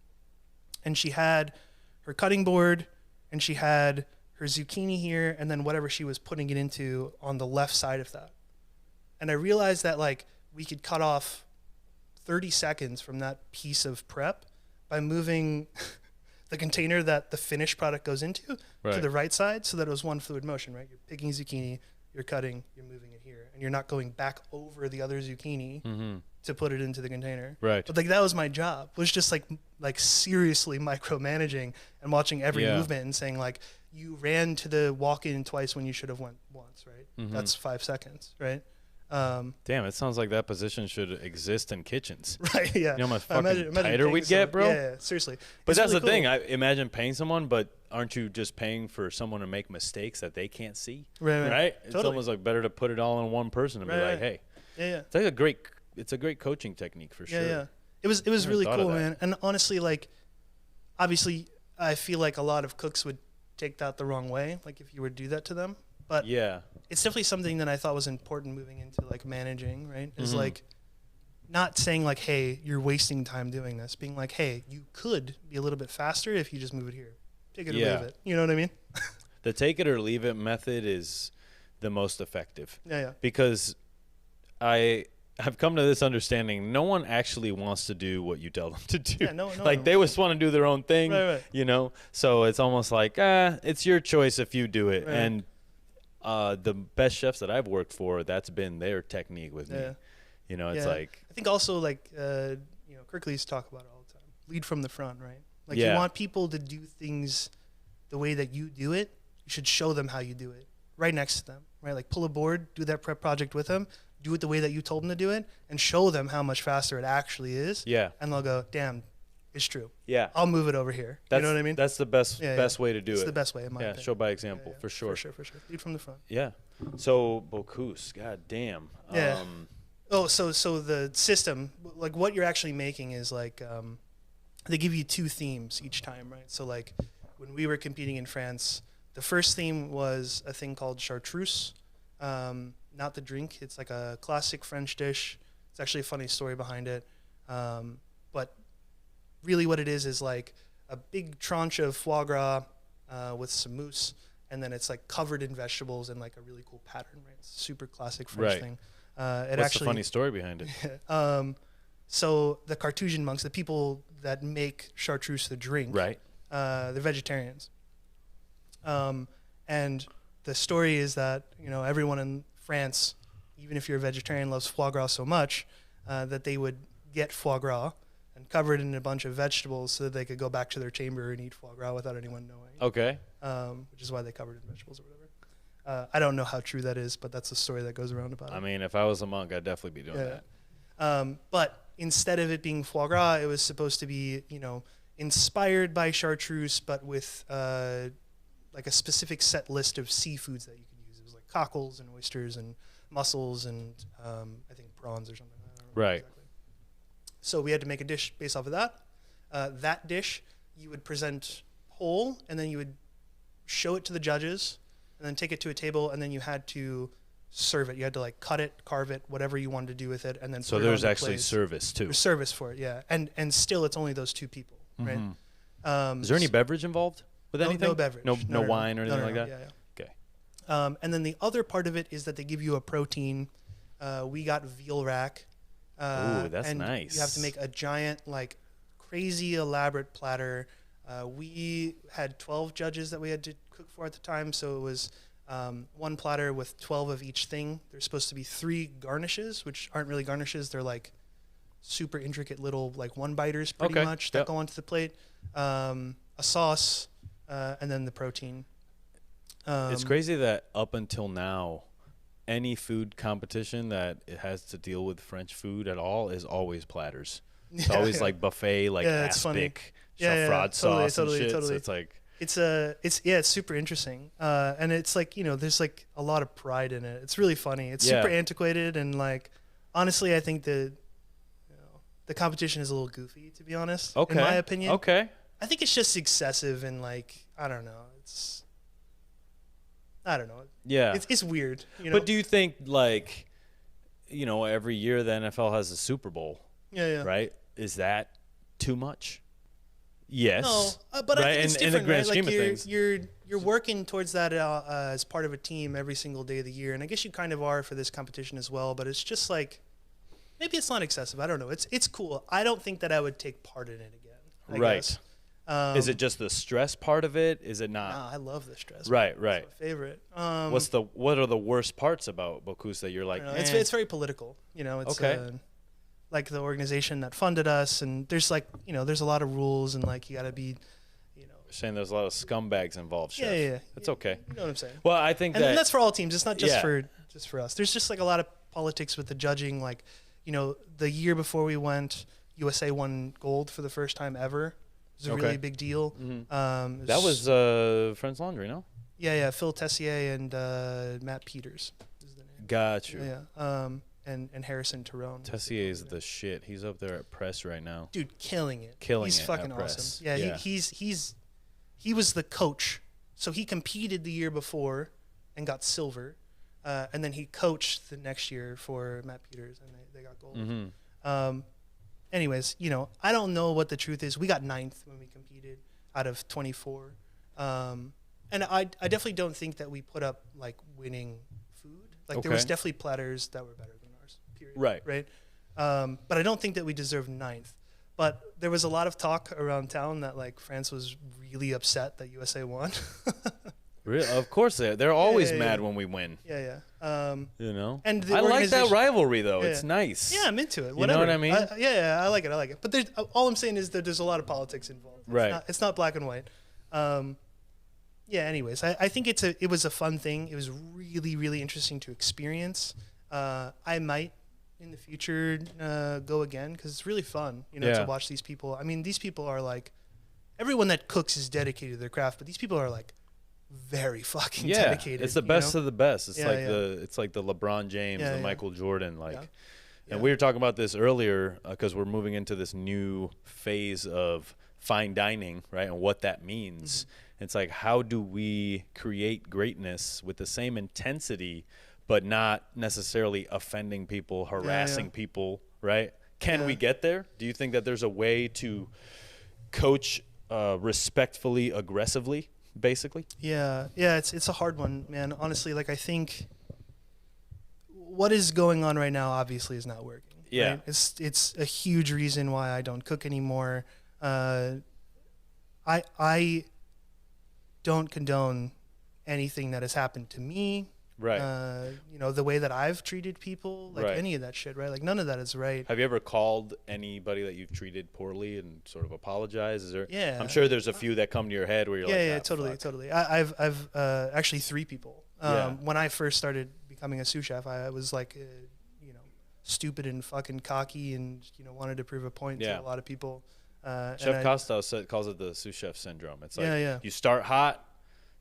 And she had her cutting board and she had her zucchini here and then whatever she was putting it into on the left side of that. And I realized that like we could cut off 30 seconds from that piece of prep by moving the container that the finished product goes into to the right side so that it was one fluid motion, right? You're picking zucchini, you're cutting, you're moving it here, and you're not going back over the other zucchini to put it into the container. Right. But like that was my job. Was just like seriously micromanaging and watching every movement and saying like, you ran to the walk-in twice when you should have went once, right? That's 5 seconds, right? Damn, it sounds like that position should exist in kitchens. Right, yeah. You know how much fucking tighter we'd get, bro? Yeah, seriously. But that's really the thing. I imagine paying someone, but aren't you just paying for someone to make mistakes that they can't see? Right? It's almost like better to put it all in one person and be like, hey. Yeah. It's like a great coaching technique for sure. Yeah. It was really cool, man. And honestly, like, obviously, I feel like a lot of cooks would take that the wrong way, like if you were to do that to them. But yeah, it's definitely something that I thought was important moving into like managing, right? Is like not saying like, hey, you're wasting time doing this. Being like, hey, you could be a little bit faster if you just move it here. Take it or leave it. You know what I mean? The take it or leave it method is the most effective. Yeah. Because I've come to this understanding, no one actually wants to do what you tell them to do. Yeah, no, like they just want to do their own thing, you know? So it's almost like, it's your choice if you do it. Right. And the best chefs that I've worked for, that's been their technique with me. You know, it's like, I think also like, you know, Kirkley's talk about it all the time. Lead from the front, right? Like you want people to do things the way that you do it. You should show them how you do it right next to them, right? Like pull a board, do that prep project with them, do it the way that you told them to do it, and show them how much faster it actually is. Yeah. And they'll go, damn, it's true. Yeah. I'll move it over here. You know what I mean? That's the best way to do it. It's the best way, in my opinion. Show by example, for sure. For sure. Lead from the front. Yeah. So Bocuse, god damn. Yeah. So the system, like what you're actually making is like, they give you 2 themes each time, right? So like when we were competing in France, the first theme was a thing called chartreuse, not the drink. It's like a classic French dish. It's actually a funny story behind it. But really what it is like a big tranche of foie gras with some mousse, and then it's like covered in vegetables and like a really cool pattern, right? It's a super classic French thing. What's the funny story behind it? So the Carthusian monks, the people that make chartreuse the drink, right? They're vegetarians. And the story is that, everyone in France, even if you're a vegetarian, loves foie gras so much that they would get foie gras and cover it in a bunch of vegetables so that they could go back to their chamber and eat foie gras without anyone knowing. Okay. Which is why they covered it in vegetables or whatever. I don't know how true that is, but that's the story that goes around about it. I mean, if I was a monk, I'd definitely be doing that. But instead of it being foie gras, it was supposed to be, inspired by chartreuse, but with like a specific set list of seafoods that you could use. It was like cockles and oysters and mussels and I think prawns or something. I don't remember Right. exactly. So we had to make a dish based off of that. That dish you would present whole, and then you would show it to the judges, and then take it to a table, and then you had to serve it. You had to like cut it, carve it, whatever you wanted to do with it, and then So put it there's on the actually plates. service too. There's service for it, yeah. And still, it's only those 2 people, right? Is there any beverage involved with anything? No beverage. No wine or anything like that? Yeah. Okay. And then the other part of it is that they give you a protein. We got veal rack. Ooh, that's and nice. You have to make a giant, like, crazy elaborate platter. We had 12 judges that we had to cook for at the time, so it was one platter with 12 of each thing. There's supposed to be 3 garnishes, which aren't really garnishes. They're like super intricate little like one-biters pretty much that go onto the plate. A sauce, and then the protein. It's crazy that up until now, any food competition that it has to deal with French food at all is always platters. It's always like buffet, like aspic, fraud sauce and shit. So it's like it's super interesting, and it's like there's like a lot of pride in it. It's really funny. It's super antiquated, and like honestly, I think the competition is a little goofy, to be honest. In my opinion. Okay. I think it's just excessive, and like I don't know. Yeah. It's weird. But do you think like, every year the NFL has a Super Bowl? Yeah. Right? Is that too much? Yes. No, but I think it's different, in the grand right? scheme Like of things. you're working towards that as part of a team every single day of the year, and I guess you kind of are for this competition as well. But it's just like maybe it's not excessive. I don't know. It's cool. I don't think that I would take part in it again. I guess. Is it just the stress part of it? Is it not? Nah, I love the stress. Right. It's my favorite. What are the worst parts about Bocuse that you're like? It's very political. It's like the organization that funded us, and there's like there's a lot of rules, and like you got to be, You're saying there's a lot of scumbags involved. Chef. Yeah. It's okay. You know what I'm saying? Well, I think and that's for all teams. It's not just for us. There's just like a lot of politics with the judging. Like the year before we went, USA won gold for the first time ever. It was a really big deal. Mm-hmm. That was Friends Laundry, no? Yeah. Phil Tessier and Matt Peters is the name. Got you. Yeah. And Harrison Tyrone. Tessier is the shit. He's up there at press right now. Dude, killing it. He's fucking at press. awesome. Yeah. He was the coach. So he competed the year before and got silver. And then he coached the next year for Matt Peters, and they got gold. Mm-hmm. Anyways, I don't know what the truth is. We got 9th when we competed out of 24. And I definitely don't think that we put up like winning food. Like there was definitely platters that were better than ours, period. Right. But I don't think that we deserved 9th. But there was a lot of talk around town that like France was really upset that USA won. Really? Of course they're always mad when we win. Yeah. And the I like that rivalry though. It's nice. Yeah, I'm into it. You know what I mean? I like it. But all I'm saying is that there's a lot of politics involved. It's not black and white. Anyways, I think it was a fun thing. It was really, really interesting to experience. I might in the future go again because it's really fun, to watch these people. I mean, these people are like, everyone that cooks is dedicated to their craft, but these people are like very fucking dedicated. It's the best of the best. It's it's like the LeBron James, the Michael Jordan, And we were talking about this earlier because we're moving into this new phase of fine dining, right? And what that means. It's like, how do we create greatness with the same intensity, but not necessarily offending people, harassing people, right? Can we get there? Do you think that there's a way to coach respectfully, aggressively, basically? Yeah, it's a hard one, man. Honestly, like, I think what is going on right now obviously is not working. Yeah. Right? It's a huge reason why I don't cook anymore. I don't condone anything that has happened to me. Right. You know, the way that I've treated people, like Right. any of that shit, right? Like, none of that is right. Have you ever called anybody that you've treated poorly and sort of apologized? Is there? Yeah. I'm sure there's a few that come to your head where you're like, Yeah, "Ah, fuck." totally. I've actually 3 people. Yeah. When I first started becoming a sous chef, I was like, you know, stupid and fucking cocky, and you know, wanted to prove a point to a lot of people. Chef Costa calls it the sous chef syndrome. It's like you start hot,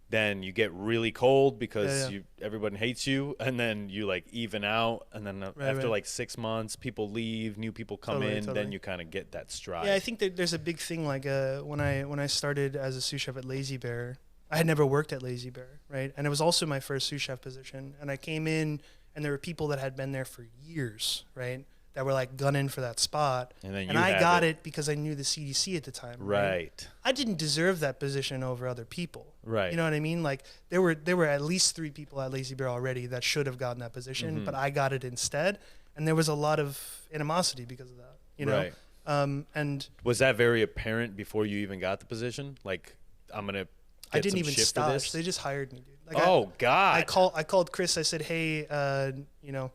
then you get really cold because everybody hates you, and then you like even out, and then after like 6 months, people leave, new people come in, then you kind of get that stride. Yeah, I think that there's a big thing. Like when I started as a sous chef at Lazy Bear, I had never worked at Lazy Bear, right? And it was also my first sous chef position. And I came in, and there were people that had been there for years, right? That were like gunning for that spot. And I got it because I knew the CDC at the time. Right. I didn't deserve that position over other people. Right. You know what I mean? Like there were at least 3 people at Lazy Bear already that should have gotten that position, but I got it instead. And there was a lot of animosity because of that, you know? Right. And was that very apparent before you even got the position? Like, I'm going to I didn't even stage. They just hired me, dude. Like God. I called Chris. I said, hey, you know,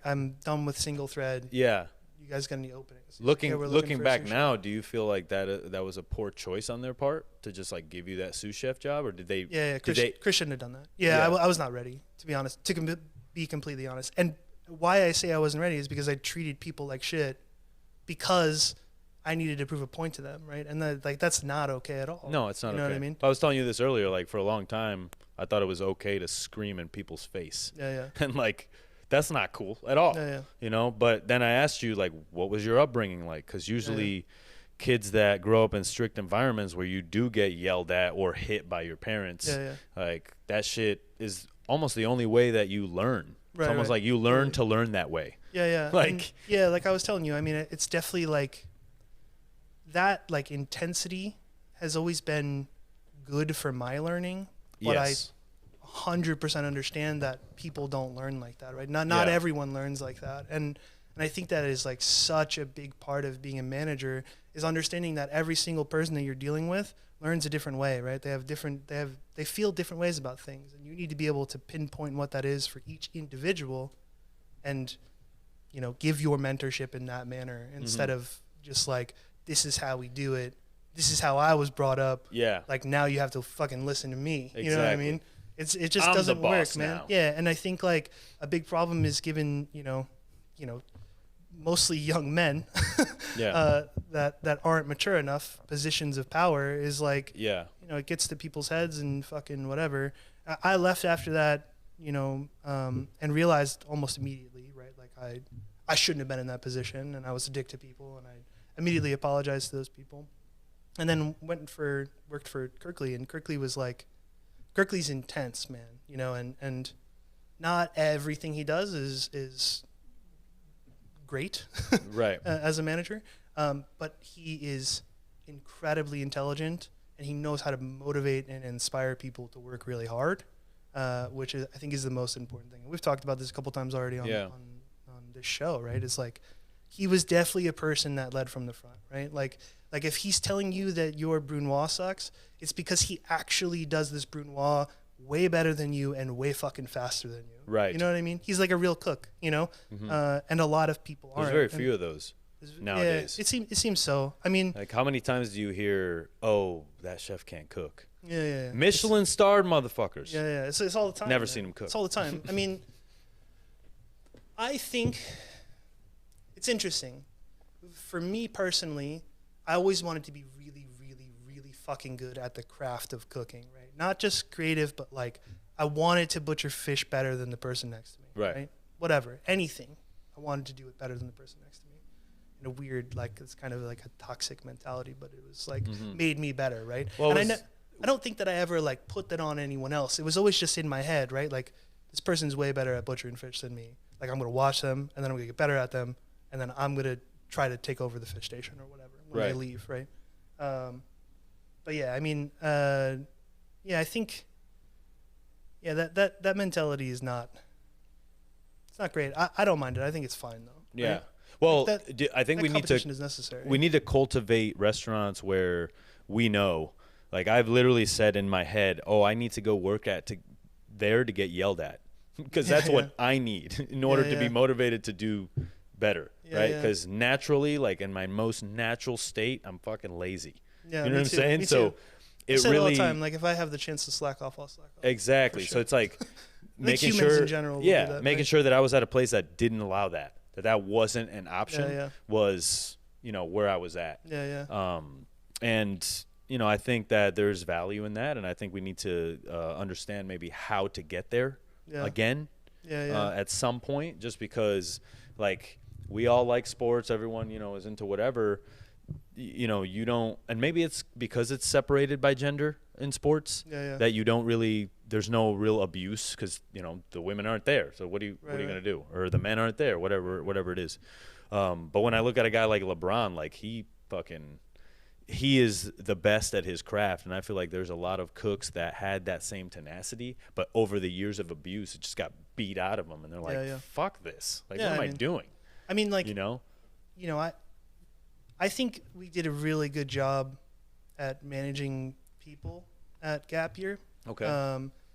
I'm done with single thread. Yeah. You guys got any openings? Looking back now, do you feel like that was a poor choice on their part to just like give you that sous chef job, or did they? Yeah, Chris shouldn't have done that. Yeah, I was not ready, to be honest. To be completely honest, and why I say I wasn't ready is because I treated people like shit because I needed to prove a point to them, right? And that's not okay at all. No, it's not. You know okay. what I mean? I was telling you this earlier. Like for a long time, I thought it was okay to scream in people's face. Yeah. And like, that's not cool at all. Yeah. You know. But then I asked you, like, what was your upbringing like? Because usually, kids that grow up in strict environments where you do get yelled at or hit by your parents, like that shit is almost the only way that you learn. It's almost like you learn to learn that way. Yeah. Like like I was telling you, I mean, it's definitely like that. Like intensity has always been good for my learning, but I 100% understand that people don't learn like that, right? Not everyone learns like that, and I think that is like such a big part of being a manager is understanding that every single person that you're dealing with learns a different way, right? They feel different ways about things, and you need to be able to pinpoint what that is for each individual, and you know, give your mentorship in that manner instead of just like, this is how we do it, this is how I was brought up. Yeah. Like now you have to fucking listen to me. Exactly. You know what I mean? It just doesn't work, man. Now. Yeah, and I think like a big problem is given, you know, mostly young men that aren't mature enough positions of power is like, you know, it gets to people's heads and fucking whatever. I left after that, you know, and realized almost immediately, right? Like I shouldn't have been in that position, and I was a dick to people, and I immediately apologized to those people, and then worked for Kirkley, and Kirkley was like, Kirkley's intense, man, you know, and not everything he does is great, right? As a manager, but he is incredibly intelligent, and he knows how to motivate and inspire people to work really hard, which I think is the most important thing. We've talked about this a couple times already on this show, right? It's like he was definitely a person that led from the front, right? Like if he's telling you that your brunoise sucks, it's because he actually does this brunoise way better than you and way fucking faster than you. Right. You know what I mean? He's like a real cook, you know? And a lot of people aren't. There's very few of those nowadays. Yeah, it seems so. I mean, like how many times do you hear, "Oh, that chef can't cook"? Yeah. Michelin starred motherfuckers. Yeah. It's all the time. Never seen him cook. It's all the time. I mean, I think it's interesting. For me personally, I always wanted to be really, really, really fucking good at the craft of cooking, right? Not just creative, but like I wanted to butcher fish better than the person next to me, right? Whatever, anything. I wanted to do it better than the person next to me. In a weird, like, it's kind of like a toxic mentality, but it was like made me better, right? Well, and I don't think that I ever like put that on anyone else. It was always just in my head, right? Like, this person's way better at butchering fish than me. Like, I'm gonna watch them, and then I'm gonna get better at them, and then I'm gonna try to take over the fish station or whatever when I leave, right? But yeah, I mean, I think, that mentality is not. It's not great. I don't mind it. I think it's fine though. Yeah. Right? Well, Like I think we need to. Competition is necessary. We need to cultivate restaurants where we know. Like, I've literally said in my head, "Oh, I need to go work there to get yelled at," because that's what I need in order to be motivated to do better, right? Because naturally, like in my most natural state, I'm fucking lazy. Yeah, you know what I'm saying? Me So too. it I say really all the time. Like, if I have the chance to slack off, I'll slack off. exactly. Sure. So it's like making humans sure, in general will do that, making right? sure that I was at a place that didn't allow that wasn't an option. Was where I was at. And I think that there's value in that, and I think we need to understand maybe how to get there again at some point, just because, like, we all like sports, everyone, is into whatever, you don't, and maybe it's because it's separated by gender in sports that you don't really, there's no real abuse because, the women aren't there. So what are you going to do? Or the men aren't there, whatever it is. But when I look at a guy like LeBron, like he is the best at his craft, and I feel like there's a lot of cooks that had that same tenacity, but over the years of abuse, it just got beat out of them, and they're like, "Fuck this! Like, what am I doing?" I mean, like, I think we did a really good job at managing people at Gap Year. Okay.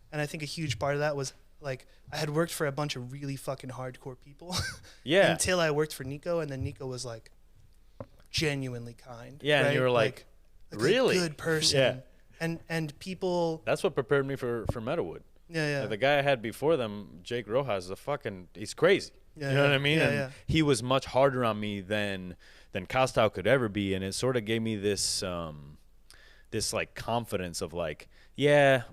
And I think a huge part of that was, like, I had worked for a bunch of really fucking hardcore people. Until I worked for Nico, and then Nico was like genuinely kind. Yeah, right? and you were like really a good person. And people. That's what prepared me for Meadowwood. Like, the guy I had before them, Jake Rojas, he's crazy. You know what I mean? And he was much harder on me than Costau could ever be, and it sort of gave me this like confidence of like,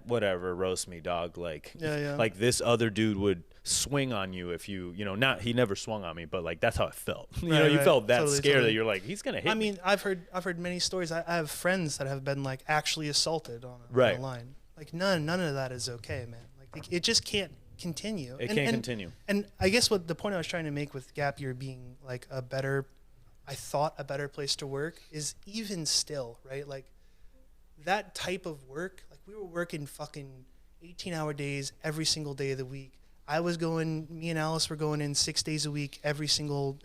whatever, roast me, dog. Like, like this other dude would swing on you if he never swung on me, but like that's how it felt. You felt that scared that you're like, he's gonna hit me. I mean, I've heard many stories. I have friends that have been like actually assaulted on a line. Like none of that is okay, man. Like it just can't continue. It can't continue. And I guess what the point I was trying to make with Gap Year being like a better place to work is even still, right? Like that type of work, like we were working fucking 18-hour days every single day of the week. Me and Alice were going in 6 days a week, every single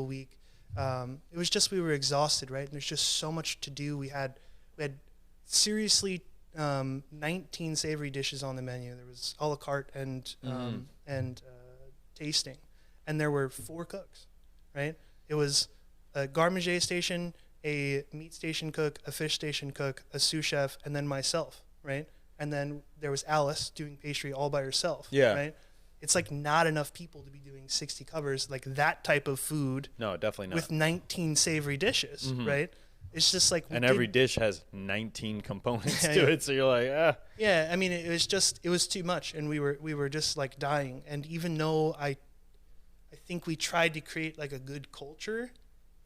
week. It was just, we were exhausted, right? And there's just so much to do. We had seriously 19 savory dishes on the menu. There was a la carte and tasting, and there were 4 cooks, right? It was a garde manger station, a meat station cook, a fish station cook, a sous chef, and then myself, right? And then there was Alice doing pastry all by herself, right? It's like not enough people to be doing 60 covers, like that type of food. No, definitely not. With 19 savory dishes, right? It's just like, and every dish has 19 components to it, so you're like, ah. Yeah, I mean, it was too much, and we were just like dying. And even though I think we tried to create like a good culture,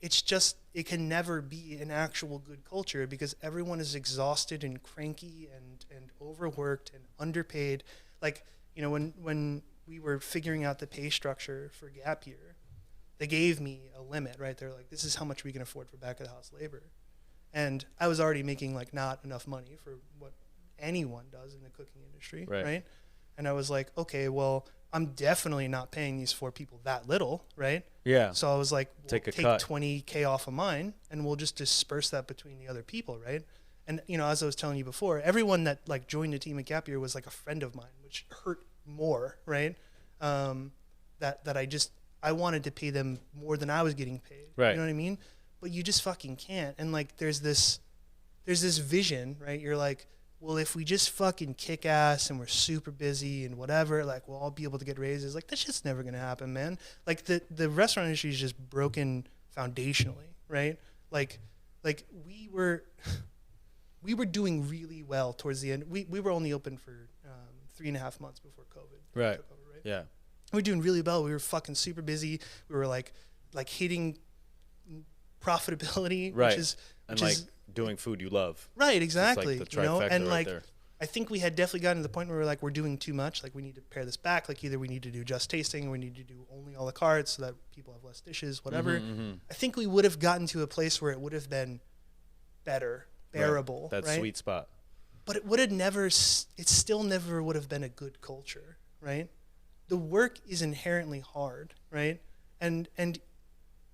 it can never be an actual good culture because everyone is exhausted and cranky and overworked and underpaid. Like, when we were figuring out the pay structure for Gap Year, they gave me a limit, right? They're like, this is how much we can afford for back of the house labor. And I was already making like not enough money for what anyone does in the cooking industry, right? And I was like, okay, well, I'm definitely not paying these 4 people that little, right? Yeah. So I was like, take cut. $20K off of mine, and we'll just disperse that between the other people, right? And as I was telling you before, everyone that like joined the team at Gap Year was like a friend of mine, which hurt more, right? That I wanted to pay them more than I was getting paid. Right. You know what I mean? But you just fucking can't. And like there's this vision, right? You're like, well, if we just fucking kick ass and we're super busy and whatever, like we'll all be able to get raises. Like that shit's never gonna happen, man. Like the restaurant industry is just broken foundationally, right? Like we were doing really well towards the end. We were only open for 3.5 months before COVID right took over, right? Yeah. We were doing really well. We were fucking super busy. We were like hitting profitability, right. which is doing food you love. Right, exactly. It's like the trifecta and right like there. I think we had definitely gotten to the point where we're doing too much. Like we need to pare this back. Like either we need to do just tasting, or we need to do only a la carte so that people have less dishes, whatever. I think we would have gotten to a place where it would have been better, bearable. Right. That right? sweet spot. But it would have never. It still never would have been a good culture, right? The work is inherently hard, right? And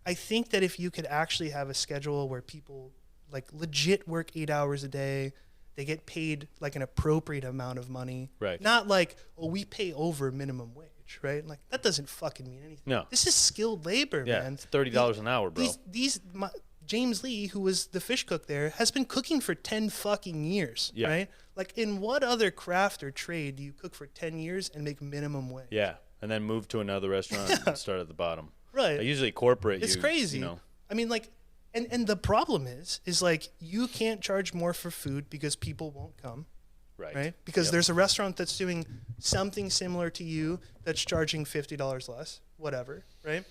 I think that if you could actually have a schedule where people like legit work 8 hours a day, they get paid like an appropriate amount of money. Right. Not like, oh, we pay over minimum wage, right? Like that doesn't fucking mean anything. No. This is skilled labor, yeah, man. It's $30 an hour, bro. James Lee, who was the fish cook there, has been cooking for 10 fucking years, right? Like in what other craft or trade do you cook for 10 years and make minimum wage? Yeah. And then move to another restaurant and start at the bottom. Right. Like usually corporate. It's crazy. You know. I mean, like, and the problem is like you can't charge more for food because people won't come. Right. Because there's a restaurant that's doing something similar to you that's charging $50 less, whatever. Right.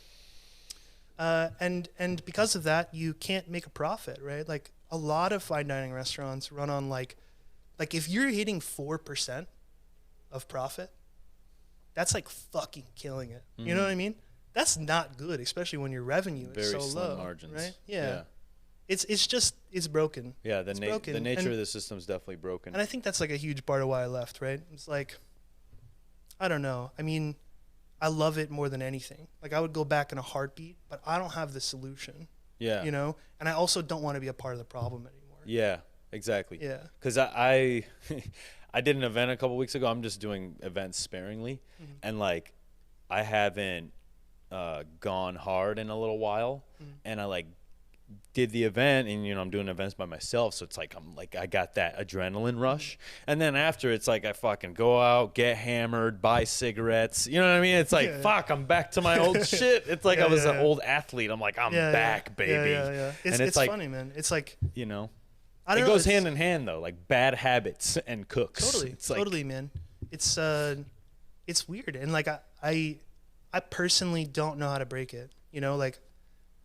And because of that, you can't make a profit. Right. Like a lot of fine dining restaurants run on like if you're hitting 4% of profit, that's like fucking killing it. You know what I mean? That's not good, especially when your revenue is so low. Margins. Right? Yeah. It's broken. Yeah, the nature of the system is definitely broken. And I think that's like a huge part of why I left, right? It's like, I don't know. I mean, I love it more than anything. Like I would go back in a heartbeat, but I don't have the solution. Yeah. You know? And I also don't want to be a part of the problem anymore. Yeah, exactly. Yeah. Because I I did an event a couple weeks ago. I'm just doing events sparingly. And like I haven't gone hard in a little while. And I like did the event, and you know I'm doing events by myself, so it's like I got that adrenaline rush. And then after, it's like I fucking go out, get hammered, buy cigarettes, you know what I mean? It's like fuck, I'm back to my old shit. It's like I was an old athlete. I'm like, I'm back, baby. Yeah. It's like, funny, man. It's like, you know, I don't it know, goes hand in hand though, like bad habits and cooks. Totally, man. It's weird, and like I personally don't know how to break it. You know, like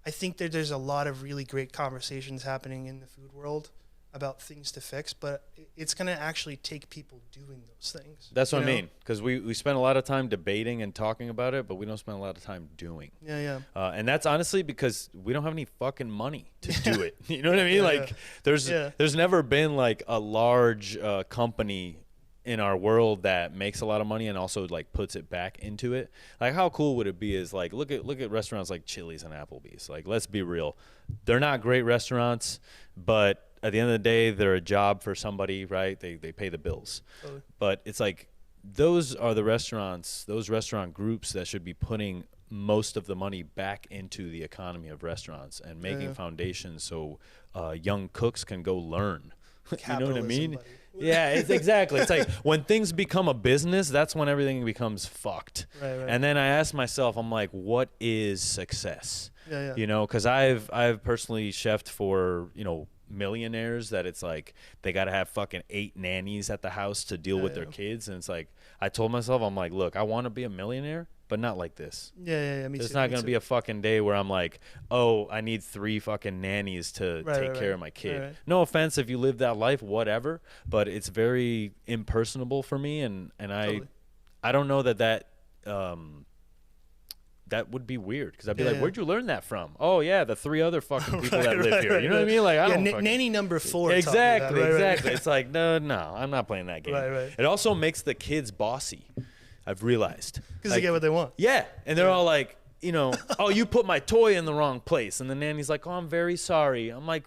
I think that there's a lot of really great conversations happening in the food world about things to fix, but it's going to actually take people doing those things. That's what I mean, because we spend a lot of time debating and talking about it, but we don't spend a lot of time doing. Yeah. And that's honestly because we don't have any fucking money to do it. You know what I mean? There's never been like a large company in our world that makes a lot of money and also like puts it back into it. Like how cool would it be is like look at restaurants like Chili's and Applebee's. Like let's be real, they're not great restaurants, but at the end of the day they're a job for somebody, right? They pay the bills. Totally. But it's like those are the restaurants, those restaurant groups that should be putting most of the money back into the economy of restaurants and making foundations so young cooks can go learn. You know what I mean? Buddy. Yeah, exactly. It's like when things become a business, that's when everything becomes fucked. Right. And then I ask myself, I'm like, what is success? Yeah. You know, because I've personally chefed for, you know, millionaires that it's like they got to have fucking 8 nannies at the house to deal with their kids. And it's like, I told myself, I'm like, look, I want to be a millionaire, but not like this. Yeah. There's not going to be a fucking day where I'm like, oh, I need 3 fucking nannies to take care of my kid. Right. No offense if you live that life, whatever, but it's very impersonable for me. And Totally. I don't know that would be weird because I'd be like, where'd you learn that from? Oh, yeah, the 3 other fucking people that live here. You know what I mean? Like, I don't nanny number 4. Exactly. It's like, no, I'm not playing that game. Right. It also makes the kids bossy. I've realized. Because they get what they want. Yeah. And they're all like, you know, oh, you put my toy in the wrong place. And the nanny's like, oh, I'm very sorry. I'm like,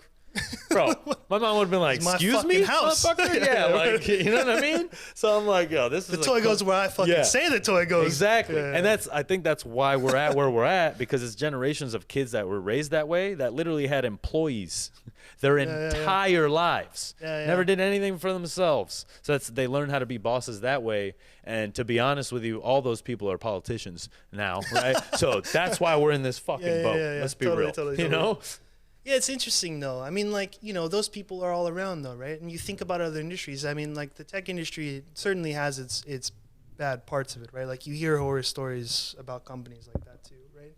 bro, my mom would have been like, excuse me, house. Motherfucker? Yeah, like, you know what I mean? So I'm like, yo, this is the toy goes where I fucking say the toy goes. Exactly. Yeah. And I think that's why we're at where we're at, because it's generations of kids that were raised that way that literally had employees their entire lives. Never did anything for themselves. So they learned how to be bosses that way. And to be honest with you, all those people are politicians now, right? So that's why we're in this fucking boat. Let's be real. Totally. You know? Yeah, it's interesting though. I mean, like, you know, those people are all around though, right? And you think about other industries. I mean, like the tech industry certainly has its bad parts of it, right? Like you hear horror stories about companies like that too, right?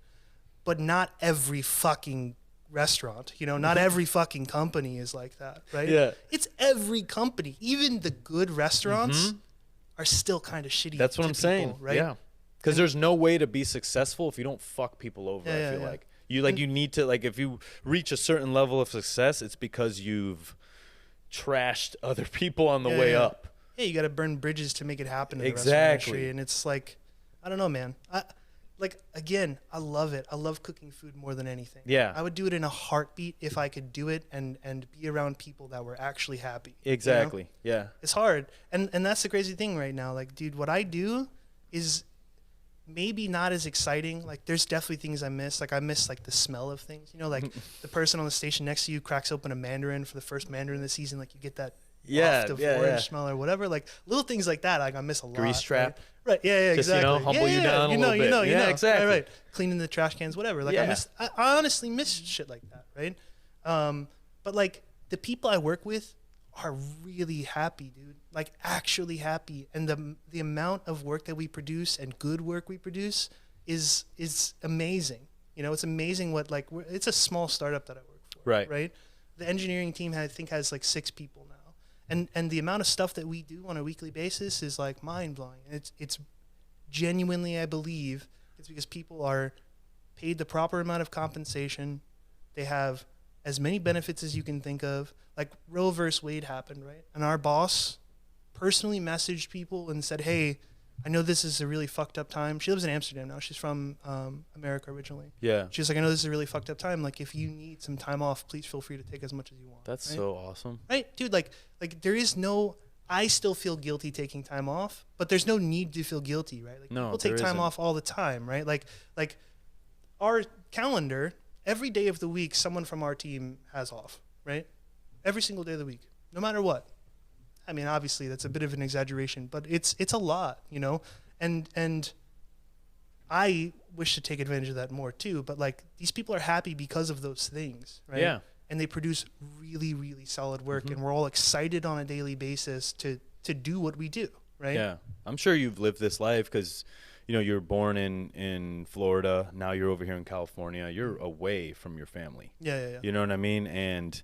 But not every fucking restaurant, you know, not every fucking company is like that, right? Yeah. It's every company. Even the good restaurants are still kind of shitty. That's what to I'm people, saying, right? Yeah, because there's no way to be successful if you don't fuck people over. I feel like you need to, like, if you reach a certain level of success, it's because you've trashed other people on the way up. Yeah, you got to burn bridges to make it happen in the Exactly. restaurant industry, and it's like, I don't know, man. I love it. I love cooking food more than anything. Yeah. I would do it in a heartbeat if I could do it and be around people that were actually happy. Exactly. You know? Yeah. It's hard. And that's the crazy thing right now. Like, dude, what I do is maybe not as exciting. Like, there's definitely things I miss. Like, I miss, like, the smell of things. You know, like, the person on the station next to you cracks open a Mandarin for the first Mandarin of the season. Like, you get that waft of orange smell or whatever. Like, little things like that, like, I miss a lot. Grease trap. Right. Yeah, Just, exactly. you know, humble you down a little bit. You know. Exactly. Right. Cleaning the trash cans, whatever. Like, I honestly miss shit like that, right? But, like, the people I work with are really happy, dude. Like, actually happy. And the amount of work that we produce and good work we produce is amazing. You know, it's amazing what, like, it's a small startup that I work for. Right. The engineering team, I think, has like 6 people now. And the amount of stuff that we do on a weekly basis is like mind blowing. And it's genuinely, I believe, it's because people are paid the proper amount of compensation. They have as many benefits as you can think of. Like Roe versus Wade happened, right? And our boss personally messaged people and said, hey, I know this is a really fucked up time. She lives in Amsterdam now. She's from America originally. Yeah. She's like, I know this is a really fucked up time. Like, if you need some time off, please feel free to take as much as you want. That's so awesome. Right? Dude, like there is no, I still feel guilty taking time off, but there's no need to feel guilty, right? Like, people take time off all the time, right? Like our calendar, every day of the week, someone from our team has off, right? Every single day of the week, no matter what. I mean, obviously that's a bit of an exaggeration, but it's a lot, you know, and I wish to take advantage of that more too. But like, these people are happy because of those things, right? Yeah. And they produce really, really solid work, and we're all excited on a daily basis to do what we do, right? Yeah, I'm sure you've lived this life because, you know, you were born in Florida. Now you're over here in California. You're away from your family. Yeah. You know what I mean? And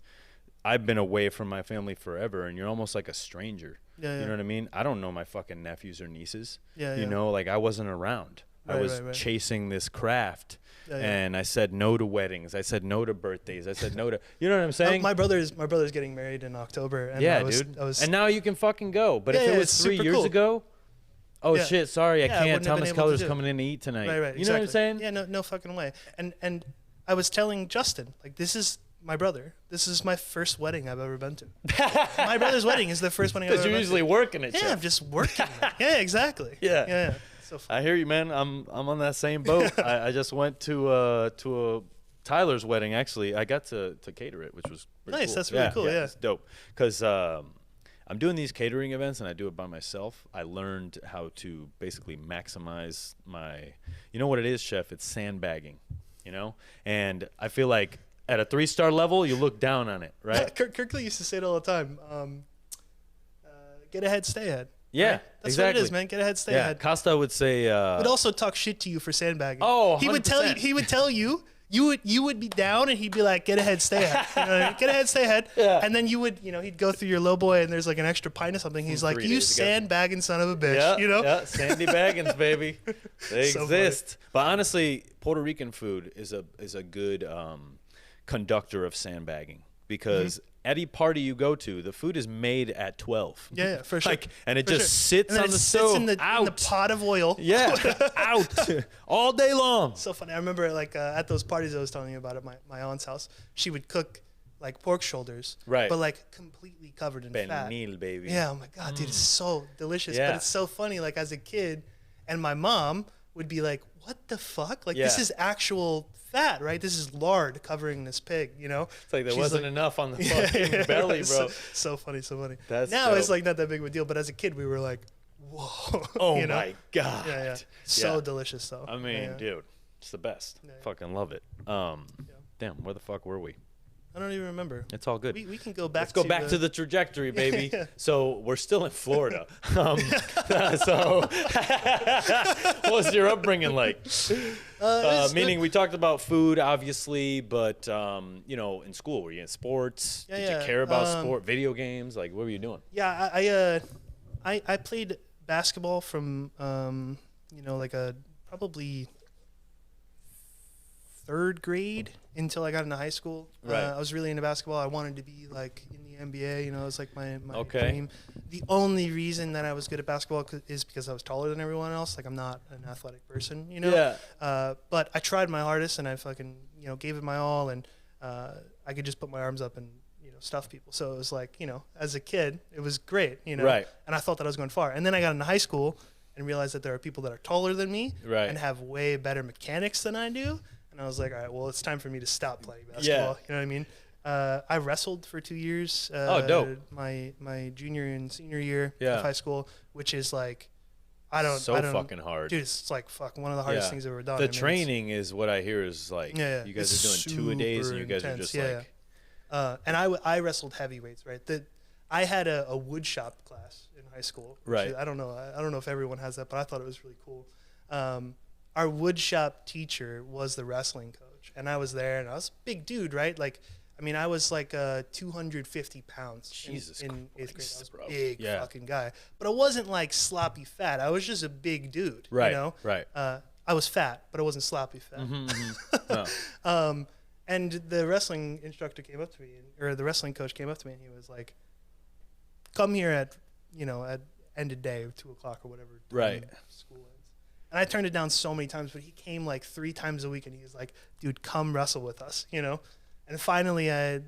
I've been away from my family forever, and you're almost like a stranger. You know what I mean? I don't know my fucking nephews or nieces. You know, like, I wasn't around. I was chasing this craft, and I said no to weddings. I said no to birthdays. I said no to, you know what I'm saying? My brother's getting married in October. And dude. And now you can fucking go. But if it was 3 years ago, shit, sorry, I can't. Thomas Keller's coming in to eat tonight. Right. You know what I'm saying? Yeah, no fucking way. And I was telling Justin, like, this is my brother. This is my first wedding I've ever been to. My brother's wedding is the first wedding I've ever been to. Because you're usually working it. Yeah, I'm just working. Yeah, exactly. Yeah. So I hear you, man. I'm on that same boat. I just went to a Tyler's wedding. Actually, I got to cater it, which was pretty nice. Cool. That's really cool. Yeah, it's dope. Because I'm doing these catering events, and I do it by myself. I learned how to basically maximize my. You know what it is, chef? It's sandbagging. You know, and I feel like at a 3-star level, you look down on it, right? Kirkley used to say it all the time. Get ahead, stay ahead. Yeah, right? That's exactly. what it is, man. Get ahead, stay ahead. Costa would say. Would also talk shit to you for sandbagging. Oh, 100%. He would tell you. You would be down, and he'd be like, "Get ahead, stay ahead." You know what I mean? Get ahead, stay ahead. Yeah. And then you would, he'd go through your low boy, and there's like an extra pint of something. He's like, "You sandbagging son of a bitch," Yeah, you know? Yeah, sandy baggins, baby. They So exist. funny. But honestly, Puerto Rican food is a good conductor of sandbagging because any party you go to, the food is made at 12. Yeah, for sure. And it For just sure. sits And then on it the sits stove in the pot of oil. Yeah, out all day long. So funny. I remember like at those parties I was telling you about at my aunt's house, she would cook like pork shoulders, right? But like completely covered in fat. Pernil, baby. Yeah. Oh my god, dude, it's so delicious. Yeah. But it's so funny. Like as a kid, and my mom would be like, "What the fuck? Like this is actual fat, right? This is lard covering this pig, you know?" It's like there wasn't enough on the fucking belly, bro. So funny, so funny. That's now dope. it's like not that big of a deal, but as a kid we were like, whoa. Oh my god. Yeah. So delicious though. I mean, dude, it's the best. Fucking love it. Damn, where the fuck were we? I don't even remember. It's all good. We can go back. Let's go back to the trajectory, baby. So we're still in Florida. So what was your upbringing like? Meaning we talked about food, obviously, but you know, in school, were you in sports? Did you care about sport, video games? Like, what were you doing? Yeah, I played basketball from you know, like probably 3rd grade until I got into high school. Right. I was really into basketball. I wanted to be like in the NBA. You know, it was like my Okay. dream. The only reason that I was good at basketball is because I was taller than everyone else. Like, I'm not an athletic person, you know. Yeah. But I tried my hardest and I fucking, you know, gave it my all, and I could just put my arms up and, you know, stuff people. So it was like, you know, as a kid, it was great, you know. Right. And I thought that I was going far. And then I got into high school and realized that there are people that are taller than me Right. and have way better mechanics than I do. And I was like, all right, well, it's time for me to stop playing basketball. Yeah. You know what I mean? I wrestled for 2 years. Dope. My junior and senior year Yeah. of high school, which is like, So fucking hard. Dude, it's like, one of the hardest things I've ever done. The I mean, training is what I hear is like, you guys are doing 2 a days and you guys are just like. And I wrestled heavyweights, right? I had a wood shop class in high school. Right. I don't know if everyone has that, but I thought it was really cool. Our wood shop teacher was the wrestling coach, and I was there, and I was a big dude, right? Like, I mean, I was like 250 pounds Jesus in 8th grade. I was bro. a big fucking guy, but I wasn't like sloppy fat. I was just a big dude, Right, you know? right. I was fat, but I wasn't sloppy fat. No. And the wrestling instructor came up to me, or the wrestling coach came up to me, and he was like, "Come here at end of day, 2 o'clock or whatever. Right. School ends." And I turned it down so many times, but he came like 3 times a week, and he was like, "Dude, come wrestle with us," you know. And finally, the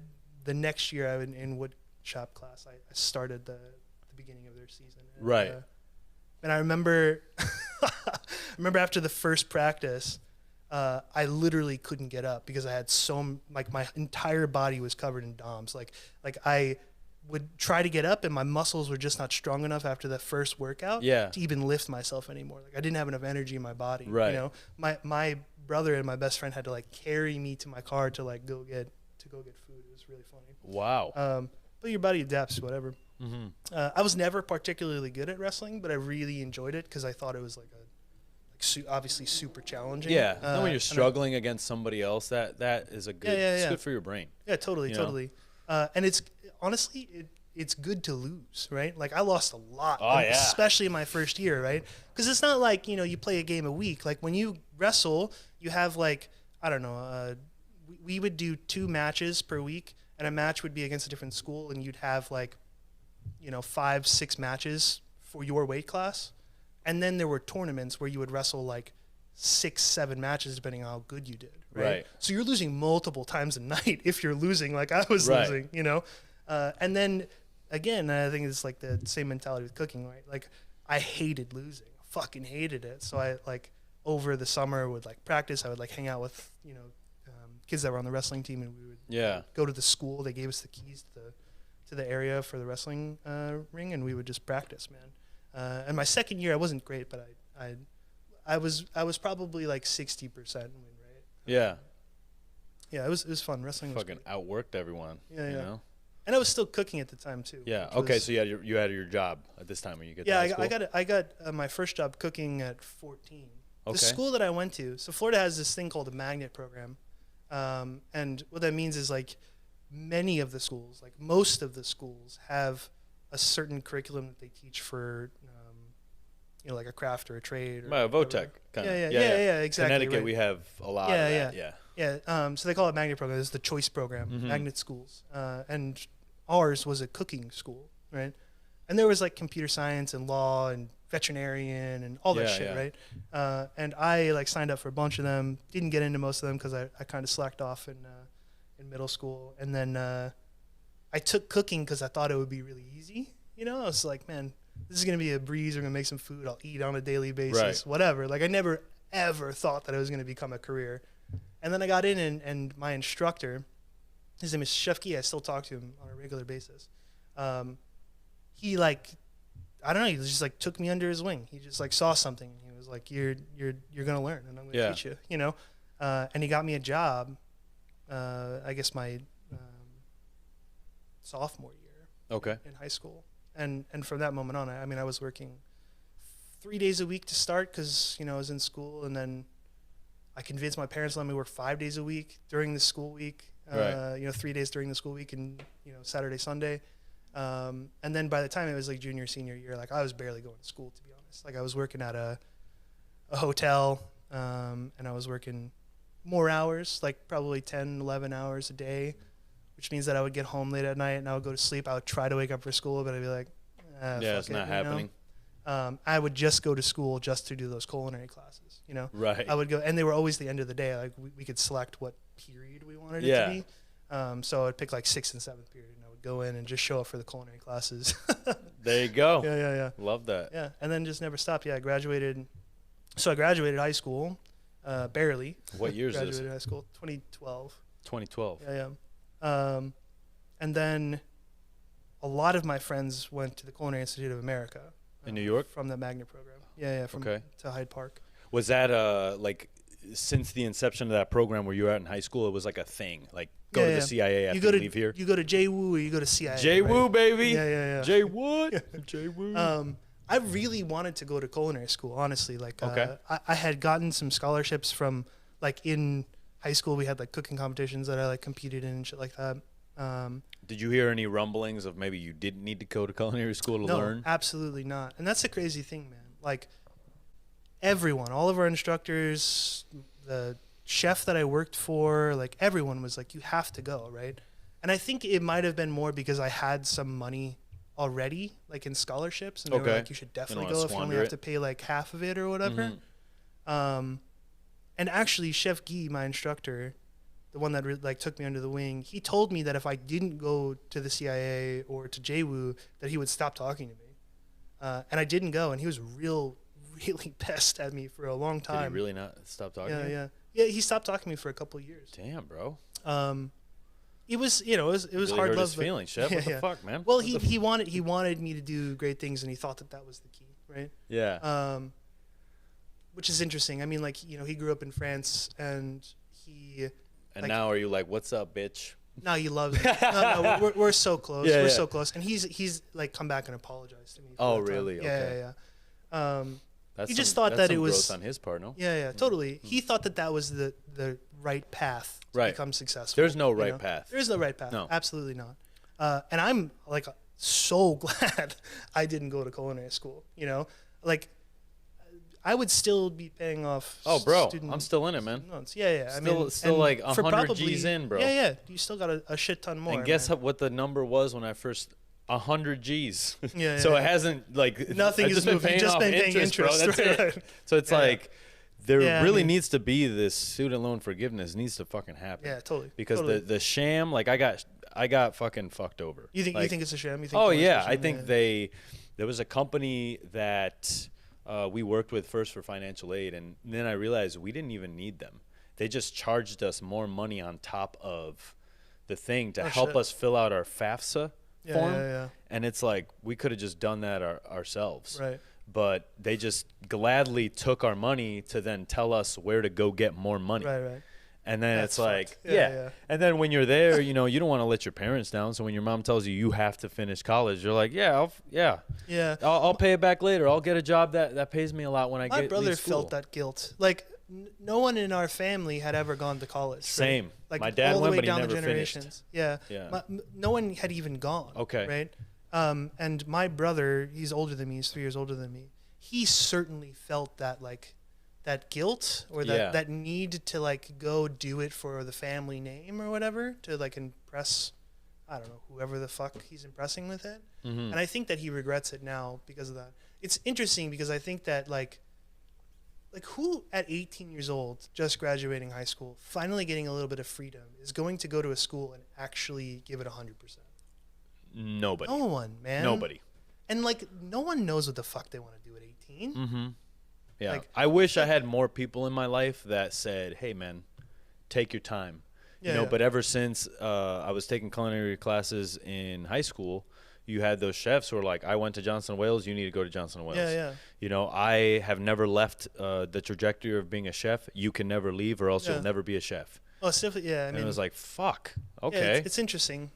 next year, I was in wood shop class. I started the beginning of their season. And, Right. And I remember, after the first practice, I literally couldn't get up because I had my entire body was covered in DOMs. Like I would try to get up and my muscles were just not strong enough after the first workout to even lift myself anymore. Like, I didn't have enough energy in my body. Right. You know, my brother and my best friend had to like carry me to my car to like go get food. It was really funny. Wow. But your body adapts to whatever. Mm-hmm. I was never particularly good at wrestling, but I really enjoyed it because I thought it was like obviously super challenging. Yeah. Then when you're struggling against somebody else, that is a good. It's good for your brain. Yeah, totally. And it's honestly it's good to lose, right? Like, I lost a lot, especially in my first year, right? Because it's not like, you know, you play a game a week. Like, when you wrestle, you have like, I don't know, we would do 2 matches per week, and a match would be against a different school, and you'd have like, you know, 5-6 matches for your weight class. And then there were tournaments where you would wrestle like 6-7 matches depending on how good you did. Right. So you're losing multiple times a night if you're losing like I was losing, you know? And then again, I think it's like the same mentality with cooking, right? Like, I hated losing, fucking hated it. So I like over the summer would like practice. I would like hang out with, you know, kids that were on the wrestling team, and we would go to the school. They gave us the keys to the area for the wrestling ring, and we would just practice, man. And my second year, I wasn't great, but I was probably like 60% win rate. Yeah. Yeah, it was fun. Wrestling was fucking outworked everyone. Yeah, you yeah. know? And I was still cooking at the time too. Yeah. Okay. So you had your job at this time when you get to high school? I got my first job cooking at 14. Okay. The school that I went to, so Florida has this thing called a magnet program, and what that means is like many of the schools, like most of the schools, have a certain curriculum that they teach for, you know, like a craft or a trade. Or Votech kind of. Yeah, exactly. Connecticut, right. we have a lot of that. Yeah. So they call it magnet program. It's the choice program, magnet schools, and ours was a cooking school, right? And there was like computer science and law and veterinarian and all that shit, right? And I like signed up for a bunch of them. Didn't get into most of them because I kind of slacked off in middle school. And then I took cooking because I thought it would be really easy. You know, I was like, man, this is gonna be a breeze. We're gonna make some food. I'll eat on a daily basis, whatever. Like, I never ever thought that it was gonna become a career. And then I got in, and my instructor, his name is Chef Guy. I still talk to him on a regular basis. He like, I don't know, he just like took me under his wing. He just like saw something, and he was like, you're gonna learn, and I'm gonna teach you, you know. And he got me a job. I guess my sophomore year. Okay. In high school, and from that moment on, I mean, I was working 3 days a week to start because I was in school, and then I convinced my parents to let me work 5 days a week during the school week. Right. 3 days during the school week, and Saturday, Sunday. And then by the time it was like junior, senior year, like I was barely going to school, to be honest. Like I was working at a hotel, and I was working more hours, like probably 10, 11 hours a day, which means that I would get home late at night and I would go to sleep. I would try to wake up for school, but I'd be like, it's not happening. I would just go to school just to do those culinary classes, Right. I would go, and they were always the end of the day. Like we could select what period we wanted it to be. So I'd pick like 6th and 7th period, and I would go in and just show up for the culinary classes. There you go. Yeah. Love that. Yeah, and then just never stopped. Yeah, I graduated. So I graduated high school, barely. What year is this? Graduated high school, 2012. 2012. Yeah. And then a lot of my friends went to the Culinary Institute of America. In New York? From the Magnet program. Yeah, to Hyde Park. Was that like since the inception of that program where you were at in high school, it was like a thing? Like go to the CIA after you leave here? You go to JWU or you go to CIA. JWU, right? baby. Yeah. JWU. JWU. I really wanted to go to culinary school, honestly. Like, okay. I had gotten some scholarships from, like, in high school, we had, like, cooking competitions that I, like, competed in and shit like that. Did you hear any rumblings of maybe you didn't need to go to culinary school to learn? No, absolutely not. And that's the crazy thing, man. Like, everyone, all of our instructors, the chef that I worked for, like, everyone was like, you have to go, right? And I think it might have been more because I had some money already, like in scholarships, and they were like, you should definitely go if you only have to pay like half of it or whatever. And actually, Chef Guy, my instructor, the one that like took me under the wing, he told me that if I didn't go to the CIA or to JWU, that he would stop talking to me. And I didn't go, and he was really pissed at me for a long time. Did he really not stop talking to you? Yeah, he stopped talking to me for a couple of years. Damn, bro. It was, it was really hard hurt love. his feelings, Chef. What the fuck, man? Well, he wanted me to do great things, and he thought that was the key, right? Yeah. Which is interesting. I mean, like, he grew up in France, and he. And like, now are you like, what's up, bitch? No, he loves it. No, we're so close. We're so close, and he's like come back and apologized to me. Oh, really? Yeah. That's he just thought that it was growth on his part, no? Yeah, totally. He thought that was the right path to become successful. There's no right path. There is no right path. No, absolutely not. And I'm like so glad I didn't go to culinary school. Like I would still be paying off. Oh, bro, I'm still in it, man. Loans. Yeah. Still like 100 G's in, bro. Yeah. You still got a shit ton more. And guess what the number was when I first. 100 G's. Yeah. So it hasn't like nothing is moving. You've just been paying interest, bro. That's it. So it's like there really needs to be this student loan forgiveness needs to fucking happen. Yeah, totally. Because the sham, like I got fucking fucked over. You think it's a sham? You think? Oh yeah, I think there was a company that we worked with first for financial aid, and then I realized we didn't even need them. They just charged us more money on top of the thing to help us fill out our FAFSA. Form. And it's like we could have just done that ourselves, right? But they just gladly took our money to then tell us where to go get more money, right. And then it's like and then when you're there, you don't want to let your parents down, so when your mom tells you have to finish college, you're like I'll pay it back later. I'll get a job that pays me a lot when I my get brother leave school. felt that guilt. Like no one in our family had ever gone to college. Same. Right? Like my dad all went, the way but he down never the generations. finished. Yeah. No one had even gone. Okay. Right. And my brother, he's older than me. He's 3 years older than me. He certainly felt that that guilt or that need to like go do it for the family name or whatever to like impress, I don't know, whoever the fuck he's impressing with it. And I think that he regrets it now because of that. It's interesting because I think that like who at 18 years old, just graduating high school, finally getting a little bit of freedom, is going to go to a school and actually give it 100%? Nobody. No one, man. Nobody. And like, no one knows what the fuck they want to do at 18. Yeah. Like, I wish I had more people in my life that said, hey, man, take your time. But ever since I was taking culinary classes in high school, you had those chefs who were like, I went to Johnson & Wales, you need to go to Johnson & Wales. Yeah. I have never left the trajectory of being a chef. You can never leave or else you'll never be a chef. Oh, simply, yeah. I mean, it was like, fuck. Okay. Yeah, it's interesting.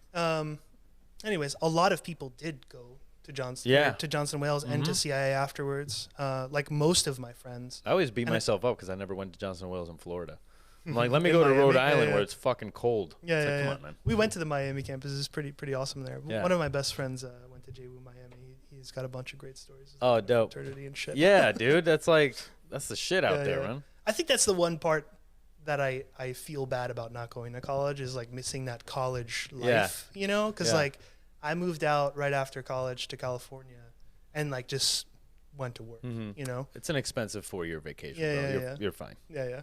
anyways, a lot of people did go to Johnson, to Johnson Wales and to CIA afterwards. Like most of my friends. I always beat myself up because I never went to Johnson Wales in Florida. I'm like, let me go to Rhode Island where it's fucking cold. Come on, man. We went to the Miami campus. It's pretty awesome there. Yeah. One of my best friends went to JWU Miami. He's got a bunch of great stories. Oh, dope. Fraternity and shit. Yeah, dude. That's the shit out there, man. I think that's the one part that I feel bad about not going to college is like missing that college life, you know? Because like I moved out right after college to California and like just went to work, you know? It's an expensive 4-year vacation, bro. You're fine.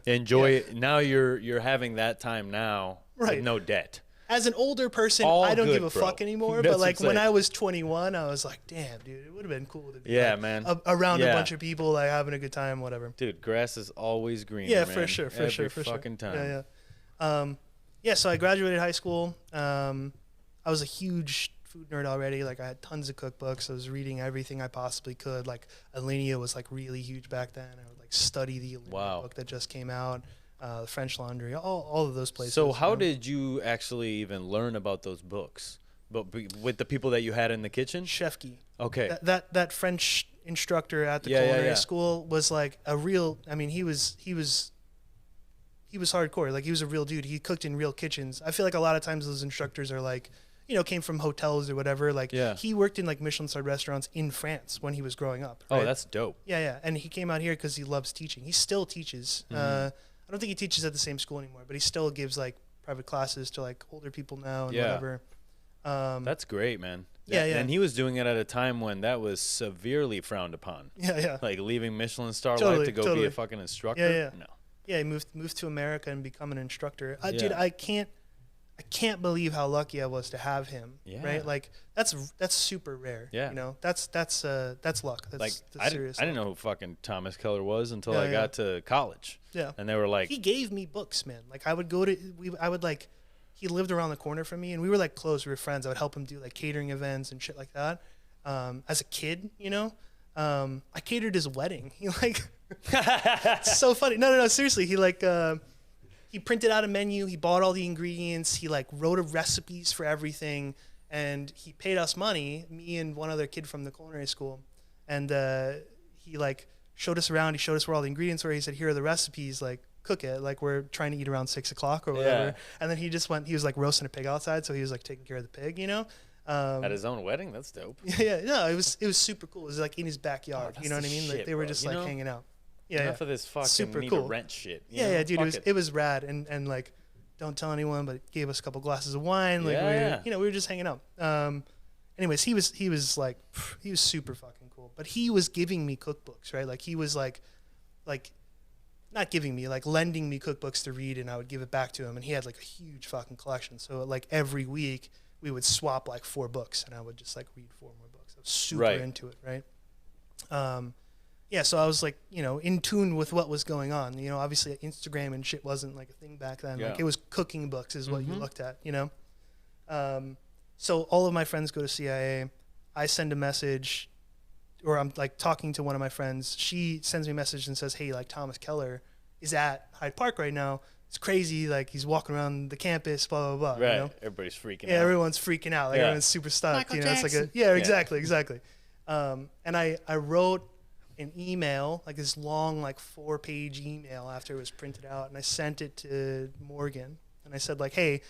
Enjoy it. Now you're having that time now with no debt. As an older person, I don't give a fuck anymore. But like when I was 21, I was like, damn, dude, it would have been cool to be man. Around a bunch of people, like having a good time, whatever. Dude, grass is always green. Yeah, man. for sure. Every fucking time. So I graduated high school. I was a huge food nerd already. Like I had tons of cookbooks. I was reading everything I possibly could. Like Alinea was like really huge back then. I would like study the Alinea book that just came out. The French Laundry, all of those places. So how did you actually even learn about those books? But with the people that you had in the kitchen? Chef Guy. Okay. That French instructor at the culinary school was like a real. I mean, he was hardcore. Like he was a real dude. He cooked in real kitchens. I feel like a lot of times those instructors are like, you know, came from hotels or whatever. Like he worked in like Michelin-starred restaurants in France when he was growing up. Right? Oh, that's dope. Yeah. And he came out here because he loves teaching. He still teaches. I don't think he teaches at the same school anymore, but he still gives like private classes to like older people now and whatever. That's great, man. Yeah. And he was doing it at a time when that was severely frowned upon. Yeah. Like leaving Michelin star life to go be a fucking instructor. Yeah. No. Yeah, he moved to America and become an instructor. Dude, I can't believe how lucky I was to have him. Yeah. Right? Like that's super rare. Yeah. You know, that's luck. That's serious. I didn't know who fucking Thomas Keller was until I got to college. Yeah. And they were like, he gave me books, man. Like I would go to, he lived around the corner from me and we were like close. We were friends. I would help him do like catering events and shit like that. As a kid, you know, I catered his wedding. He like, it's so funny. No, seriously. He like, he printed out a menu. He bought all the ingredients. He like wrote recipes for everything, and he paid us money, me and one other kid from the culinary school. And he like showed us around. He showed us where all the ingredients were. He said, "Here are the recipes. Like cook it. Like we're trying to eat around 6 o'clock or whatever." Yeah. And then he just went. He was like roasting a pig outside, so he was like taking care of the pig, you know. At his own wedding, that's dope. Yeah, no, it was super cool. It was like in his backyard. You know what I mean? Shit, like they were just like hanging out. Yeah, enough of this fucking super need cool. to rent shit. Yeah, dude, it was rad, and like, don't tell anyone, but it gave us a couple glasses of wine. Like, we were just hanging out. Anyways, he was super fucking cool. But he was giving me cookbooks, right? Like he was like, not giving me, like lending me cookbooks to read, and I would give it back to him. And he had like a huge fucking collection. So like every week we would swap like 4 books, and I would just like read 4 more books. I was super into it, right? Yeah, so I was like, you know, in tune with what was going on. You know, obviously Instagram and shit wasn't like a thing back then. Like it was cooking books is what you looked at, you know. So all of my friends go to CIA. I send a message, or I'm like talking to one of my friends. She sends me a message and says, "Hey, like Thomas Keller is at Hyde Park right now. It's crazy. Like he's walking around the campus, blah blah blah." Right. You know? Everybody's freaking out. Yeah, everyone's freaking out. Like everyone's super stoked. Michael you know, Jackson. it's like exactly. And I wrote an email, like this long, like 4-page email after it was printed out, and I sent it to Morgan, and I said like, "Hey,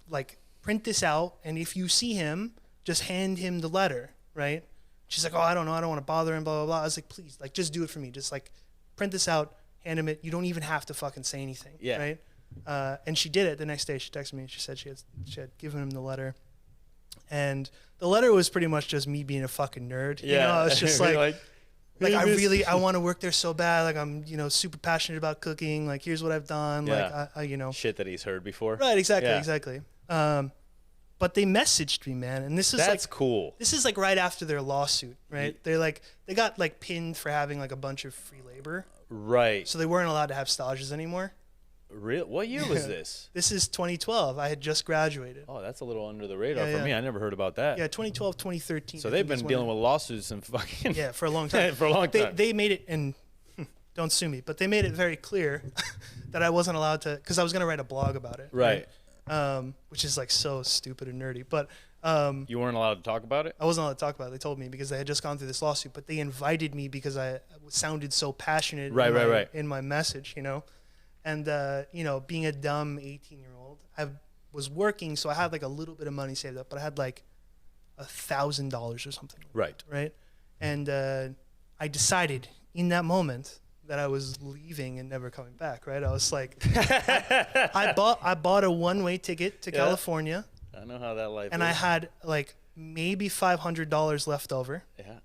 like print this out, and if you see him, just hand him the letter, right?" She's like, "Oh, I don't know, I don't want to bother him, blah blah blah." I was like, "Please, like just do it for me, just like print this out, hand him it. You don't even have to fucking say anything, right?" And she did it. The next day, she texted me. She said she had given him the letter, and the letter was pretty much just me being a fucking nerd. You know, I was just like I want to work there so bad. Like I'm, you know, super passionate about cooking. Like here's what I've done. Like I you know, shit that he's heard before. Right, exactly. But they messaged me, man, and this is that's like cool. This is like right after their lawsuit, right? They're like they got like pinned for having like a bunch of free labor. Right. So they weren't allowed to have stages anymore. Real? What year was this? This is 2012. I had just graduated. Oh, that's a little under the radar for me. I never heard about that. Yeah, 2012, 2013. So they've been dealing with lawsuits and fucking for a long time. For a long time. They made it, and don't sue me, but they made it very clear that I wasn't allowed to, because I was going to write a blog about it. Right. Which is like so stupid and nerdy. But You weren't allowed to talk about it? I wasn't allowed to talk about it. They told me because they had just gone through this lawsuit, but they invited me because I sounded so passionate in my message, you know? And, you know, being a dumb 18-year-old, I was working, so I had like a little bit of money saved up, but I had like $1,000 or something. Right. Right. And I decided in that moment that I was leaving and never coming back. Right. I was like, I bought a one-way ticket to California. I know how that life is. And I had like maybe $500 left over. Yeah.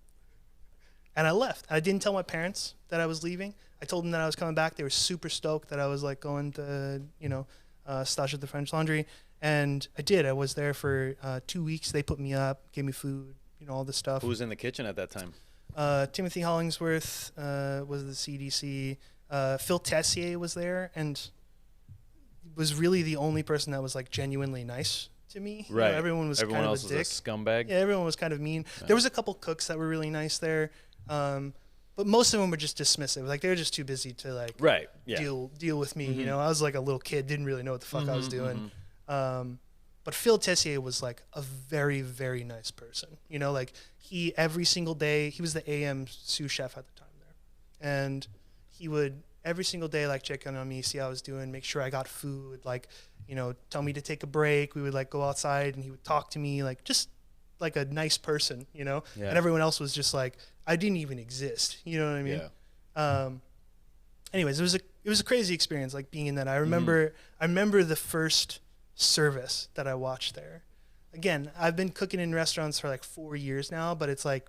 And I left. I didn't tell my parents that I was leaving. I told them that I was coming back. They were super stoked that I was like going to, you know, stash at the French Laundry. And I did. I was there for 2 weeks. They put me up, gave me food, you know, all this stuff. Who was in the kitchen at that time? Timothy Hollingsworth was the CDC. Phil Tessier was there and was really the only person that was like genuinely nice to me. Right. You know, everyone else was a dick. A scumbag. Yeah, everyone was kind of mean. There was a couple cooks that were really nice there. But most of them were just dismissive. Like they were just too busy to like deal with me. You know, I was like a little kid, didn't really know what the fuck I was doing. But Phil Tessier was like a very, very nice person. You know, like he every single day, he was the AM sous chef at the time there, and he would every single day like check in on me, see how I was doing, make sure I got food, like, you know, tell me to take a break. We would like go outside and he would talk to me like just like a nice person, you know. And everyone else was just like, I didn't even exist. You know what I mean? Anyways, it was a crazy experience, like being in that. I remember the first service that I watched there. Again, I've been cooking in restaurants for like 4 years now, but it's like,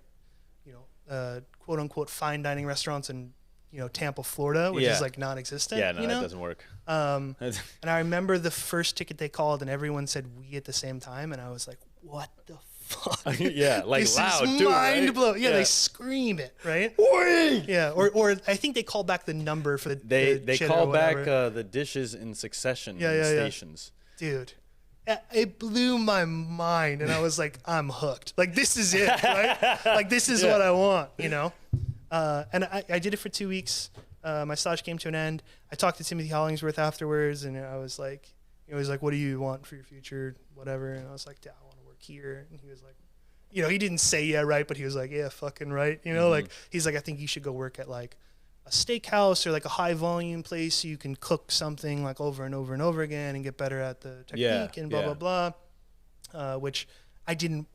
you know, quote unquote fine dining restaurants in, you know, Tampa, Florida, which is like non-existent. Yeah, no, you know? that doesn't work. And I remember the first ticket they called and everyone said we at the same time, and I was like, what the fuck? Yeah, like this loud, is too, mind right? blowing. Yeah, they scream it, right? Oi! Yeah, or I think they called back the number for the they call back the dishes in succession in stations. Dude, it blew my mind, and I was like, I'm hooked. Like this is it, right? Like this is what I want, you know. And I did it for 2 weeks. My stage came to an end. I talked to Timothy Hollingsworth afterwards, and I was like, you know, he's like, what do you want for your future, whatever? And I was like, yeah, I want to work here. And he was like, you know, he didn't say yeah right, but he was like, yeah, fucking right. You know, like he's like, I think you should go work at like a steakhouse or like a high volume place so you can cook something like over and over and over again and get better at the technique and blah blah blah. Which I didn't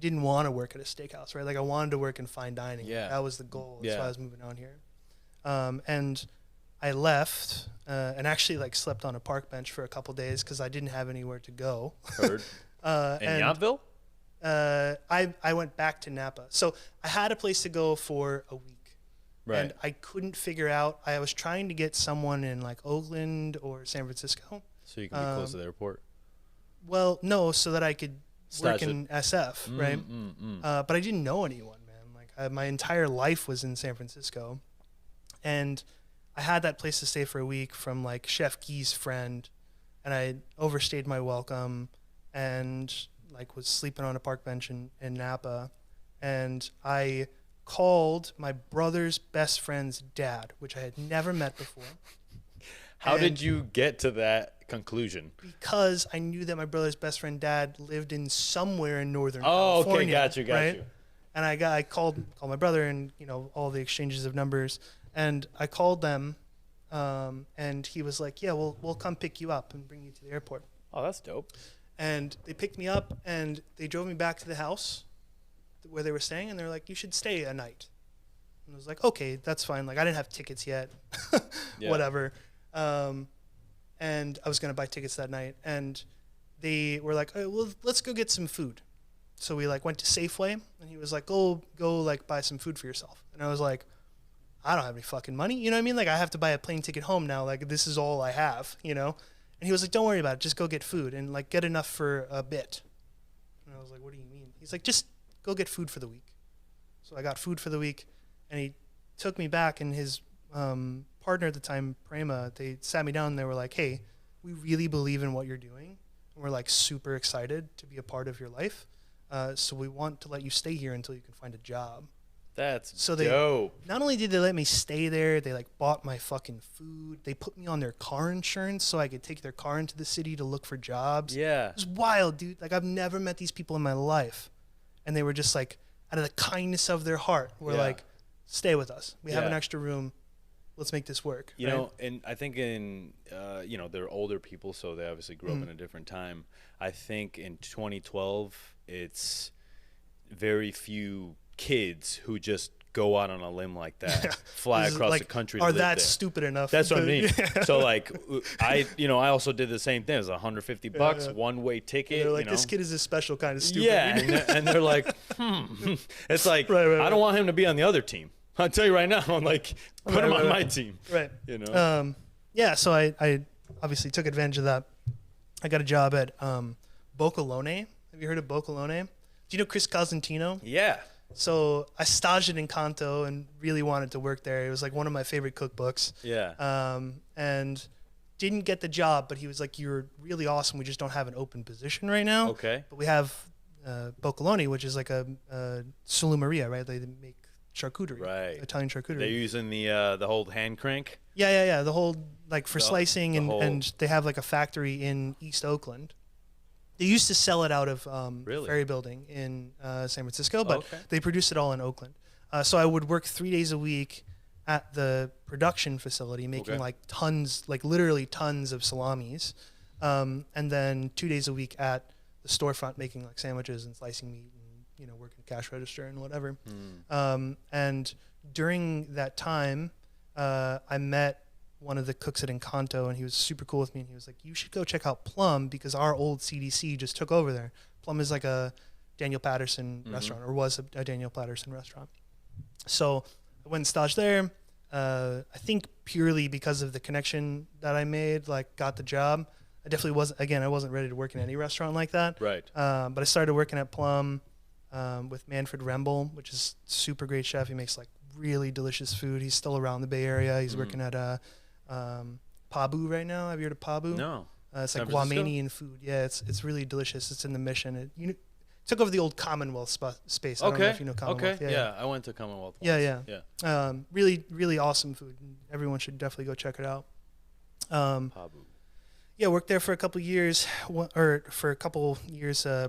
want to work at a steakhouse, right? Like I wanted to work in fine dining. Yeah, that was the goal. That's why I was moving on here. And I left and actually like slept on a park bench for a couple days because I didn't have anywhere to go. Heard. In Yountville? I went back to Napa. So I had a place to go for a week. Right. And I couldn't figure out. I was trying to get someone in like Oakland or San Francisco. So you can be close to the airport? Well, no, so that I could work in SF, right? But I didn't know anyone, man. Like my entire life was in San Francisco. And I had that place to stay for a week from like Chef Guy's friend. And I overstayed my welcome and like was sleeping on a park bench in Napa. And I called my brother's best friend's dad, which I had never met before. How did you get to that conclusion? Because I knew that my brother's best friend dad lived in somewhere in Northern California. Okay, got you. And I called my brother, and you know all the exchanges of numbers, and I called them, and he was like, "Yeah, we'll come pick you up and bring you to the airport." Oh, that's dope. And they picked me up and they drove me back to the house where they were staying, and they're like, you should stay a night. And I was like, okay, that's fine. Like I didn't have tickets yet, whatever. And I was going to buy tickets that night, and they were like, oh, well, let's go get some food. So we like went to Safeway, and he was like, go like buy some food for yourself. And I was like, I don't have any fucking money. You know what I mean? Like I have to buy a plane ticket home now. Like this is all I have, you know? And he was like, don't worry about it. Just go get food and like get enough for a bit. And I was like, what do you mean? He's like, just go get food for the week. So I got food for the week, and he took me back, and his partner at the time, Prema, they sat me down and they were like, hey, we really believe in what you're doing. And we're like super excited to be a part of your life. So we want to let you stay here until you can find a job. That's so dope. Not only did they let me stay there, they like bought my fucking food. They put me on their car insurance so I could take their car into the city to look for jobs. Yeah. It was wild, dude. Like I've never met these people in my life. And they were just like, out of the kindness of their heart, were like, stay with us. We have an extra room. Let's make this work. You know, and I think in, you know, they're older people, so they obviously grew up in a different time. I think in 2012, it's very few kids who just go out on a limb like that, fly across like, the country. Are to live that there. stupid enough? That's what I mean. So like, I also did the same thing. It was $150, one-way ticket. And they're like, you know? this kid is a special kind of stupid. Yeah, and they're like, It's like, I don't want him to be on the other team. I'll tell you right now, I'm like, put him on my team. Right. You know. Yeah. So I obviously took advantage of that. I got a job at Bocuse. Have you heard of Bocuse? Do you know Chris Cosentino? Yeah. So I staged in Canto and really wanted to work there. It was like one of my favorite cookbooks. Yeah. And didn't get the job, but he was like, "You're really awesome. We just don't have an open position right now. Okay. But we have Bocuse, which is like a salumeria, right? They make charcuterie, right? Italian charcuterie. They're using the whole hand crank. Yeah. The whole like for slicing, and they have like a factory in East Oakland. They used to sell it out of Ferry Building in San Francisco, but they produce it all in Oakland. So I would work 3 days a week at the production facility, making like tons, like literally tons of salamis, and then 2 days a week at the storefront, making like sandwiches and slicing meat, and you know, working cash register and whatever. And during that time, I met one of the cooks at Encanto, and he was super cool with me, and he was like, you should go check out Plum, because our old CDC just took over there. Plum is like a Daniel Patterson restaurant, or was a Daniel Patterson restaurant. So I went and staged there. I think purely because of the connection that I made, like got the job. I definitely I wasn't ready to work in any restaurant like that. Right. But I started working at Plum with Manfred Remble, which is super great chef. He makes like really delicious food. He's still around the Bay Area. He's working at Pabu right now. Have you heard of Pabu? No. It's like Guamanian food. Yeah, it's really delicious. It's in the Mission. It took over the old Commonwealth space. I don't know if you know Commonwealth. Okay. Yeah, I went to Commonwealth once. Yeah. Really, really awesome food. Everyone should definitely go check it out. Pabu. Yeah, worked there for a couple years,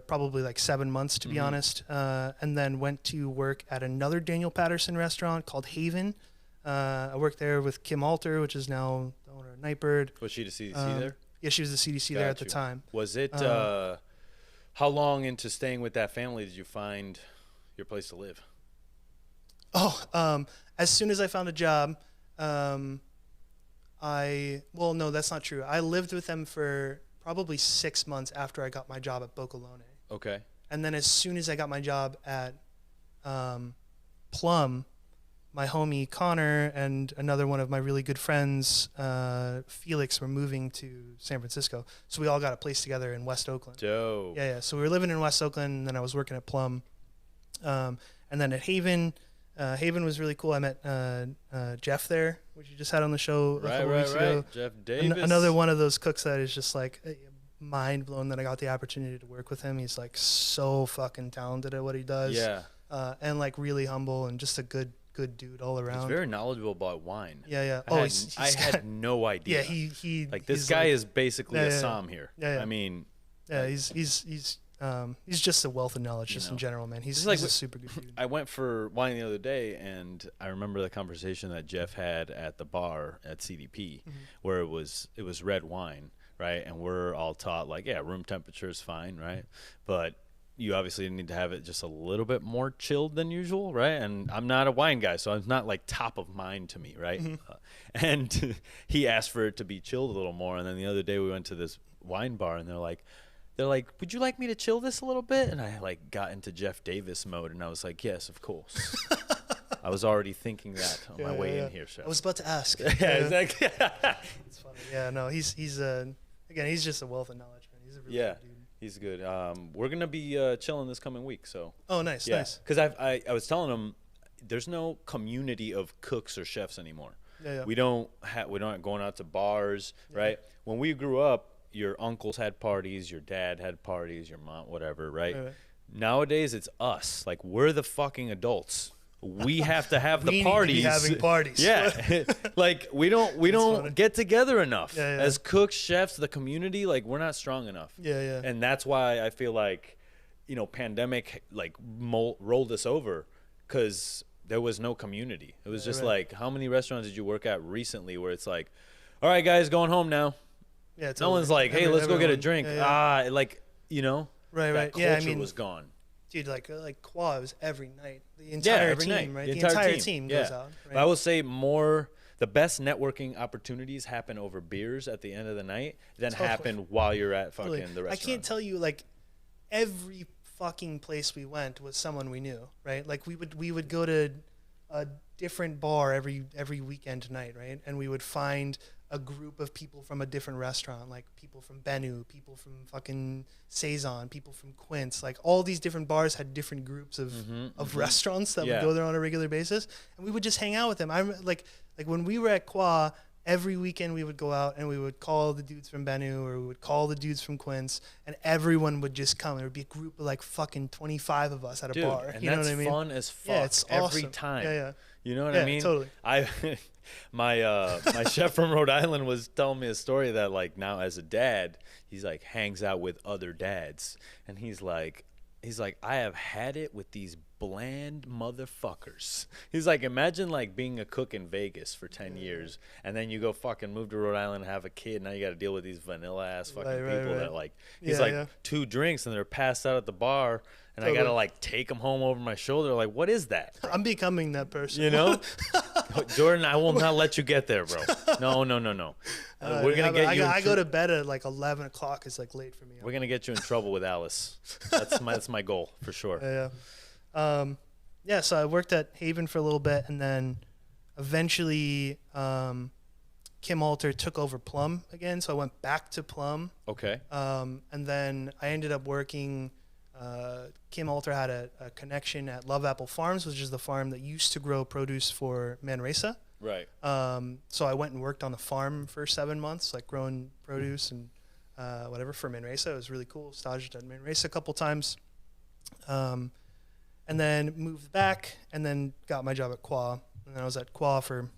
probably like 7 months to be honest, and then went to work at another Daniel Patterson restaurant called Haven. I worked there with Kim Alter, which is now the owner of Nightbird. Was she the CDC there? Yeah, she was the CDC there at the time. Was it, how long into staying with that family did you find your place to live? As soon as I found a job, no, that's not true. I lived with them for probably 6 months after I got my job at Bocuse. Okay. And then as soon as I got my job at Plum, my homie Connor and another one of my really good friends, Felix, were moving to San Francisco. So we all got a place together in West Oakland. Dope. Yeah. So we were living in West Oakland, and then I was working at Plum. And then at Haven, Haven was really cool. I met Jeff there, which you just had on the show a couple weeks ago. Jeff Davis. Another one of those cooks that is just like mind blown that I got the opportunity to work with him. He's like so fucking talented at what he does. Yeah. And like really humble and just a good dude all around. He's very knowledgeable about wine. Yeah. I had no idea. Yeah, he like this guy is basically a Somm here. Yeah. I mean, he's just a wealth of knowledge just in general, man. He's a super good dude. I went for wine the other day, and I remember the conversation that Jeff had at the bar at CDP, where it was red wine, right? And we're all taught like, yeah, room temperature is fine, right? But you obviously need to have it just a little bit more chilled than usual, right? And I'm not a wine guy, so it's not like top of mind to me, right? And he asked for it to be chilled a little more. And then the other day we went to this wine bar, and they're like, would you like me to chill this a little bit? And I like got into Jeff Davis mode, and I was like, yes, of course. I was already thinking that on my way in here, Chef. I was about to ask. Yeah, exactly. It's funny. Yeah, no, he's again, he's just a wealth of knowledge, man. He's a really good dude. He's good. We're gonna be chilling this coming week, so. Oh, nice. Because I was telling him, there's no community of cooks or chefs anymore. Yeah. We don't going out to bars, right? When we grew up, your uncles had parties, your dad had parties, your mom, whatever, right? Nowadays, it's us. Like, we're the fucking adults we have to have we the parties. Need to be having parties. Yeah, like we don't funny. get together enough Yeah. as cooks, chefs, the community. Like we're not strong enough. Yeah. And that's why I feel like, pandemic like rolled us over, because there was no community. It was just like, how many restaurants did you work at recently where it's like, all right, guys, going home now. Yeah. Totally. No one's like, hey, let's go get a drink. Yeah. Like, Right. That Yeah, culture was gone. Dude, like Qua, it was every night. The entire every team, night. right? The The entire team. team goes out. Right? But I would say the best networking opportunities happen over beers at the end of the night than happen while you're at fucking the restaurant. I can't tell you, like, every fucking place we went was someone we knew, right? Like we would go to a different bar every weekend night, right? And we would find a group of people from a different restaurant, like people from Benu, people from fucking Saison, people from Quince. Like all these different bars had different groups of restaurants that would go there on a regular basis, and we would just hang out with them. I'm like when we were at Qua, every weekend we would go out and we would call the dudes from Benu or we would call the dudes from Quince, and everyone would just come. There would be a group of like fucking 25 of us at a bar. And you know what I mean? fun as fuck. Yeah, it's every awesome. time. Yeah. You know what I mean? Totally. My chef from Rhode Island was telling me a story that like now as a dad, he's like hangs out with other dads, and he's like, I have had it with these bland motherfuckers. He's like, imagine like being a cook in Vegas for 10 years, and then you go fucking move to Rhode Island and have a kid. Now you got to deal with these vanilla ass fucking people that like, he's two drinks and they're passed out at the bar, and I got to like take them home over my shoulder. Like, what is that? I'm becoming that person. You know? Jordan, I will not let you get there, bro. No. We're going to get you. I go to bed at like 11 o'clock. It's like late for me. We're going to get you in trouble with Alice. That's my goal for sure. Yeah. So I worked at Haven for a little bit, and then eventually Kim Alter took over Plum again. So I went back to Plum. Okay. And then I ended up working. Kim Alter had a connection at Love Apple Farms, which is the farm that used to grow produce for Manresa. Right. So I went and worked on the farm for 7 months, like growing produce and whatever for Manresa. It was really cool. Staged at Manresa a couple times. And then moved back and then got my job at Qua. And then I was at Qua for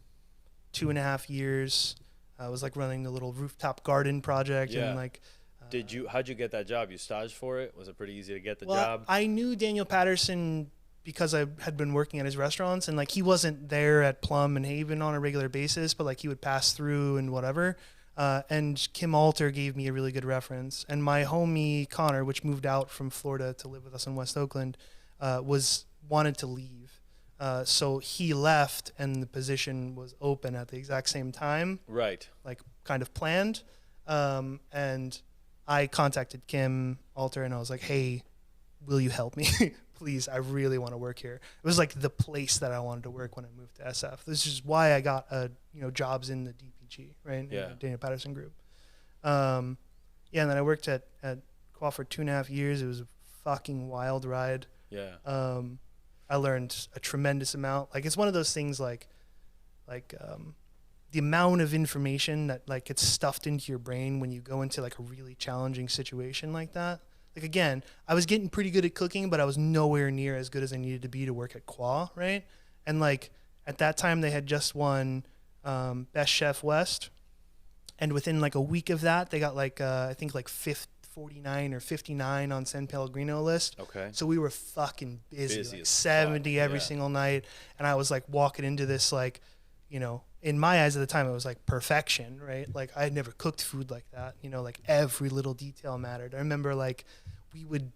2.5 years. I was like running the little rooftop garden project and like. How'd you get that job? You staged for it? Was it pretty easy to get the job? I knew Daniel Patterson because I had been working at his restaurants, and like he wasn't there at Plum and Haven on a regular basis, but like he would pass through and whatever. And Kim Alter gave me a really good reference. And my homie Connor, which moved out from Florida to live with us in West Oakland, wanted to leave. So he left, and the position was open at the exact same time. Right. Like kind of planned. And I contacted Kim Alter and I was like, hey, will you help me? Please, I really want to work here. It was like the place that I wanted to work when I moved to SF. This is why I got jobs in the DPG, right? Yeah. In the Daniel Patterson group. And then I worked at Qua for 2.5 years. It was a fucking wild ride. Yeah. I learned a tremendous amount. Like it's one of those things like the amount of information that like gets stuffed into your brain when you go into like a really challenging situation like that. Like again, I was getting pretty good at cooking, but I was nowhere near as good as I needed to be to work at Qua, right? And like at that time they had just won Best Chef West, and within like a week of that they got like I think like 49 or 59 on San Pellegrino list. Okay. So we were fucking busy like 70 every single night, and I was like walking into this like, in my eyes at the time, it was like perfection, right? Like I had never cooked food like that, like every little detail mattered. I remember like we would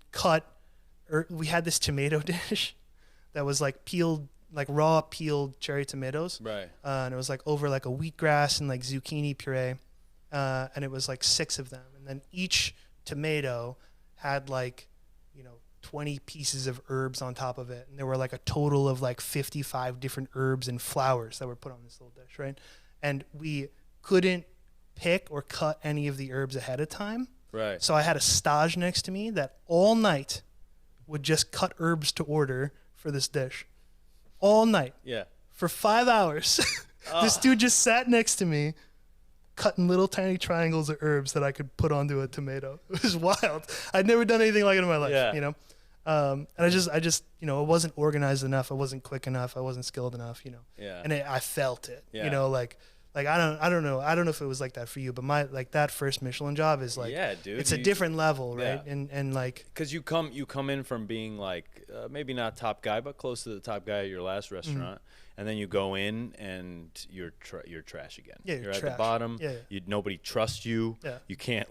we had this tomato dish that was like peeled, like raw peeled cherry tomatoes. Right. And it was like over like a wheatgrass and like zucchini puree. And it was like 6 of them. And then each tomato had like, 20 pieces of herbs on top of it, and there were like a total of like 55 different herbs and flowers that were put on this little dish, right? And we couldn't pick or cut any of the herbs ahead of time, right? So I had a stage next to me that all night would just cut herbs to order for this dish all night. Yeah, for 5 hours. This dude just sat next to me cutting little tiny triangles of herbs that I could put onto a tomato. It was wild. I'd never done anything like it in my life, And I just, you know, I wasn't organized enough. I wasn't quick enough. I wasn't skilled enough, you know. Yeah. And I felt it, Yeah. you know, like I don't know if it was like that for you, but like that first Michelin job is like, yeah, dude, it's a different level, right? Yeah. And like, because you come in from being like maybe not top guy, but close to the top guy at your last restaurant, and then you go in and you're trash again. Yeah, you're trash. at the bottom. Yeah. Nobody trusts you. Yeah. You can't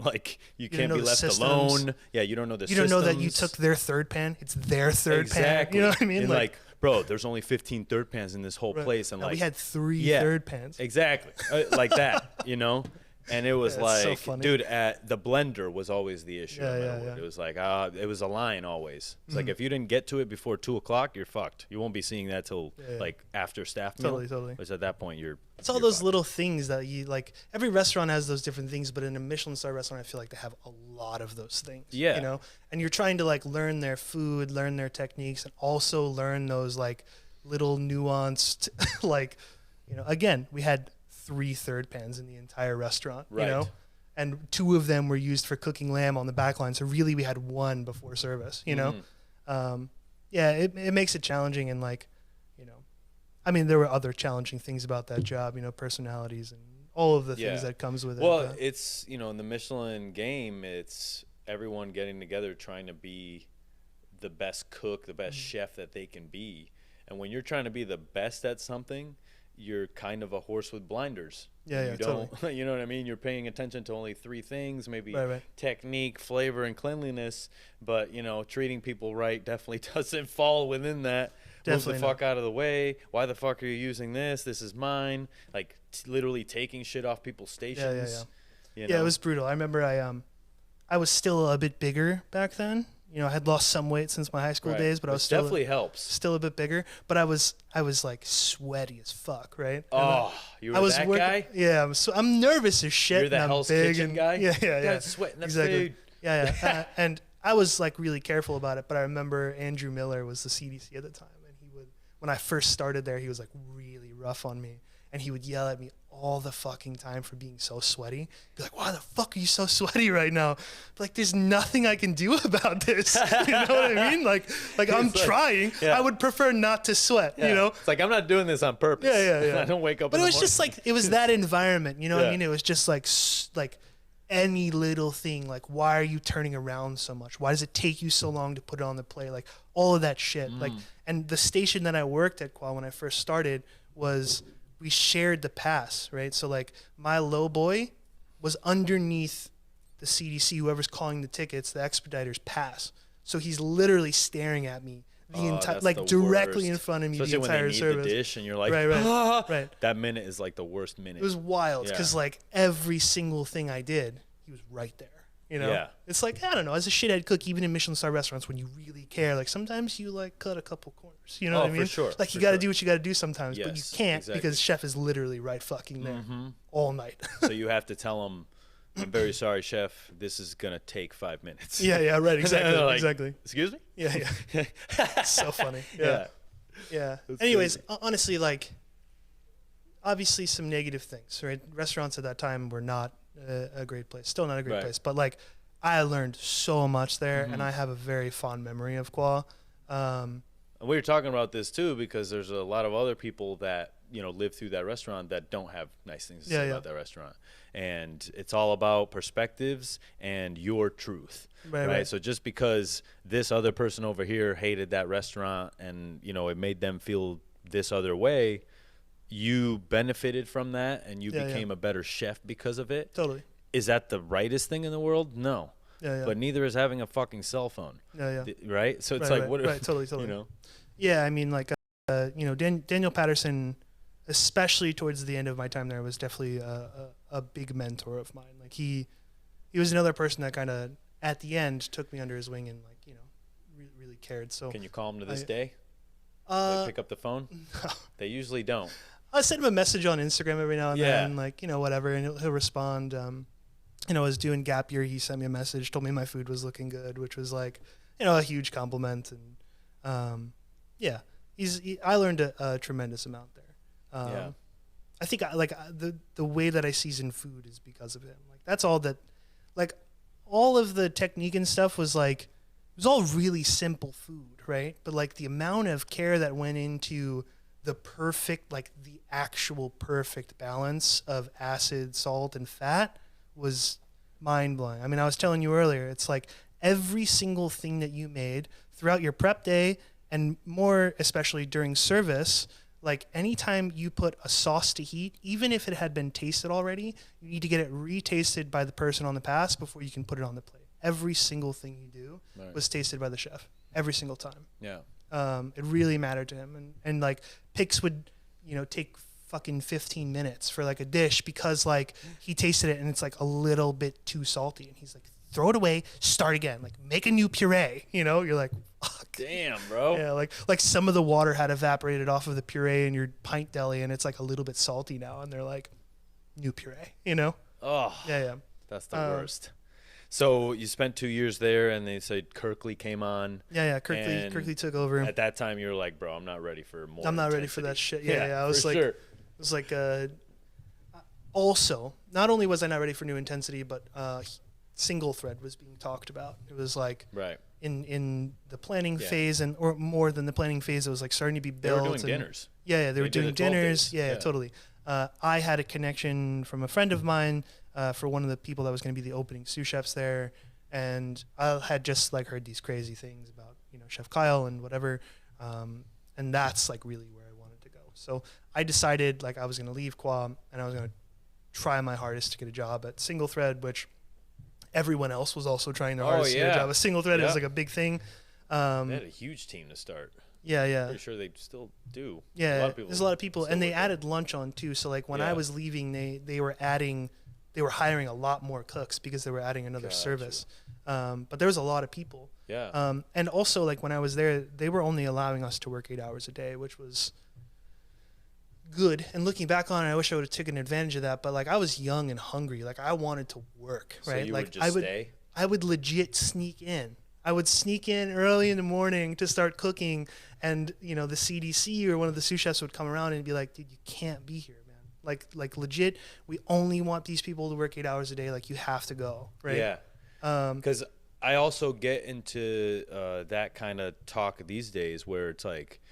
you can't know be the left systems. alone. Yeah, you don't know the you don't know that you systems. took their third pan. It's their third pan. You know what I mean? And like, bro, there's only 15 third pans in this whole place, and no, like we had three yeah, third pans. Exactly, like that, you know. And it was it's so like, funny. dude, the blender was always the issue. Yeah. It was like, it was a line always. It's like if you didn't get to it before 2 o'clock, you're fucked. You won't be seeing that till like after staff meal. Totally. Which at that point It's all those little things that you like. Every restaurant has those different things, but in a Michelin star restaurant, I feel like they have a lot of those things. Yeah. You know, and you're trying to like learn their food, learn their techniques, and also learn those like little nuanced, like, you know, again, we had 3 third pans in the entire restaurant, Right. you know, and 2 of them were used for cooking lamb on the back line. So really we had 1 before service, you know? Yeah, it makes it challenging. And like, you know, I mean, there were other challenging things about that job, you know, personalities and all of the things that comes with it. Well, it's, you know, in the Michelin game, it's everyone getting together trying to be the best cook, the best chef that they can be. And when you're trying to be the best at something, you're kind of a horse with blinders. You don't, totally. you know what I mean? You're paying attention to only 3 things, maybe Right. technique, flavor, and cleanliness. But, you know, treating people right definitely doesn't fall within that. Definitely Move the fuck out of the way. Why the fuck are you using this? This is mine. Like, literally taking shit off people's stations. You know? Yeah, it was brutal. I remember I was still a bit bigger back then. You know, I had lost some weight since my high school days, but I was still definitely helps. Still a bit bigger. But I was like sweaty as fuck, right? Oh, you were that guy? Yeah, I'm nervous as shit. You're the and Hell's big Kitchen and, guy? Yeah. Sweating the exactly. food. Yeah. And I was like really careful about it. But I remember Andrew Miller was the CDC at the time, and when I first started there, he was like really rough on me, and he would yell at me all the fucking time for being so sweaty. Be like, why the fuck are you so sweaty right now? Like, there's nothing I can do about this. You know what I mean? Like I'm trying. I would prefer not to sweat, you know? It's like, I'm not doing this on purpose. Yeah. I don't wake up But in it the was just morning. like, it was that environment, you know what I mean? It was just like any little thing, like, why are you turning around so much? Why does it take you so long to put it on the plate? Like, all of that shit. Like, and the station that I worked at when I first started was, we shared the pass, right? So like my low boy was underneath the CDC, whoever's calling the tickets, the expediter's pass. So he's literally staring at me the entire, like directly in front of me, especially the entire when they need service. the dish and you're like, right. That minute is like the worst minute. It was wild because like every single thing I did, he was right there. You know, it's like, I don't know, as a shithead cook, even in Michelin star restaurants, when you really care, like sometimes you like cut a couple corners, you know what I mean? For sure. Like you got to do what you got to do sometimes, but you can't exactly. because chef is literally right fucking there all night. So you have to tell him, I'm very sorry, chef, this is going to take 5 minutes. Yeah, right, exactly, like, exactly. Excuse me? Yeah. It's so funny. Yeah. Anyways, honestly, like, obviously some negative things, right? Restaurants at that time were not a great place, still not a great place, but like I learned so much there, and I have a very fond memory of Qua. And we were talking about this too because there's a lot of other people that, you know, live through that restaurant that don't have nice things to say about that restaurant, and it's all about perspectives and your truth, right? So just because this other person over here hated that restaurant and, you know, it made them feel this other way, you benefited from that and you became a better chef because of it. Totally. Is that the rightest thing in the world? No. But neither is having a fucking cell phone. Right? So it's like, what? Totally. You know? Yeah, I mean, like, you know, Daniel Patterson, especially towards the end of my time there, was definitely a big mentor of mine. Like he was another person that kind of at the end took me under his wing and, like, you know, really cared. So can you call him to this day? They pick up the phone? No. They usually don't. I send him a message on Instagram every now and then, like, you know, whatever, and he'll respond. You know, I was doing gap year, he sent me a message, told me my food was looking good, which was like, you know, a huge compliment. And I learned a tremendous amount there. I think the way that I season food is because of him. Like that's all that, like all of the technique and stuff was like was all really simple food, right? But like the amount of care that went into the perfect, like the actual perfect balance of acid, salt, and fat was mind blowing. I mean, I was telling you earlier, it's like every single thing that you made throughout your prep day, and more especially during service, like anytime you put a sauce to heat, even if it had been tasted already, you need to get it retasted by the person on the pass before you can put it on the plate. Every single thing you do was tasted by the chef every single time. Yeah. It really mattered to him. And like picks would, take fucking 15 minutes for like a dish because like he tasted it and it's like a little bit too salty. And he's like, throw it away, start again, like make a new puree, you're like, fuck. Damn, bro. Yeah, like some of the water had evaporated off of the puree in your pint deli and it's like a little bit salty now. And they're like, new puree, Oh, Yeah. That's the worst. So you spent 2 years there, and they said Kirkley came on. Yeah. Kirkley took over. At that time, you were like, "Bro, I'm not ready for more. I'm not intensity. ready for that shit." Yeah. I was like, sure. it was like. Also, not only was I not ready for new intensity, but single thread was being talked about. It was like in the planning phase, or more than the planning phase, it was like starting to be built. They were doing dinners. Yeah, they were doing dinners. Yeah, totally. I had a connection from a friend of mine. For one of the people that was going to be the opening sous chefs there, and I had just like heard these crazy things about Chef Kyle and whatever, and that's like really where I wanted to go. So I decided like I was going to leave Quam and I was going to try my hardest to get a job at Single Thread, which everyone else was also trying their hardest to get a job. A Single Thread is like a big thing. They had a huge team to start. Yeah. Pretty sure they still do. Yeah, there's a lot of people, and they added lunch on too. So like when I was leaving, they were hiring a lot more cooks because they were adding another service. But there was a lot of people. Yeah. And also, like, when I was there, they were only allowing us to work 8 hours a day, which was good. And looking back on it, I wish I would have taken advantage of that. But, like, I was young and hungry. Like, I wanted to work, right? So you like, would just stay? I would legit sneak in. I would sneak in early in the morning to start cooking. And, the CDC or one of the sous chefs would come around and be like, dude, you can't be here. Like legit, we only want these people to work 8 hours a day. Like, you have to go, right? Yeah. Because I also get into that kind of talk these days where it's like,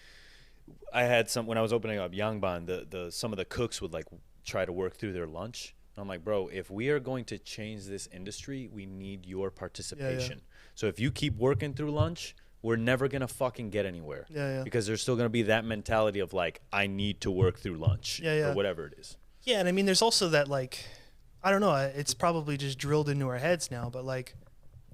I had when I was opening up Yangban, some of the cooks would like try to work through their lunch. I'm like, bro, if we are going to change this industry, we need your participation. Yeah. So if you keep working through lunch, we're never going to fucking get anywhere. Yeah. Because there's still going to be that mentality of like, I need to work through lunch or whatever it is. Yeah, and I mean, there's also that like, I don't know, it's probably just drilled into our heads now, but like,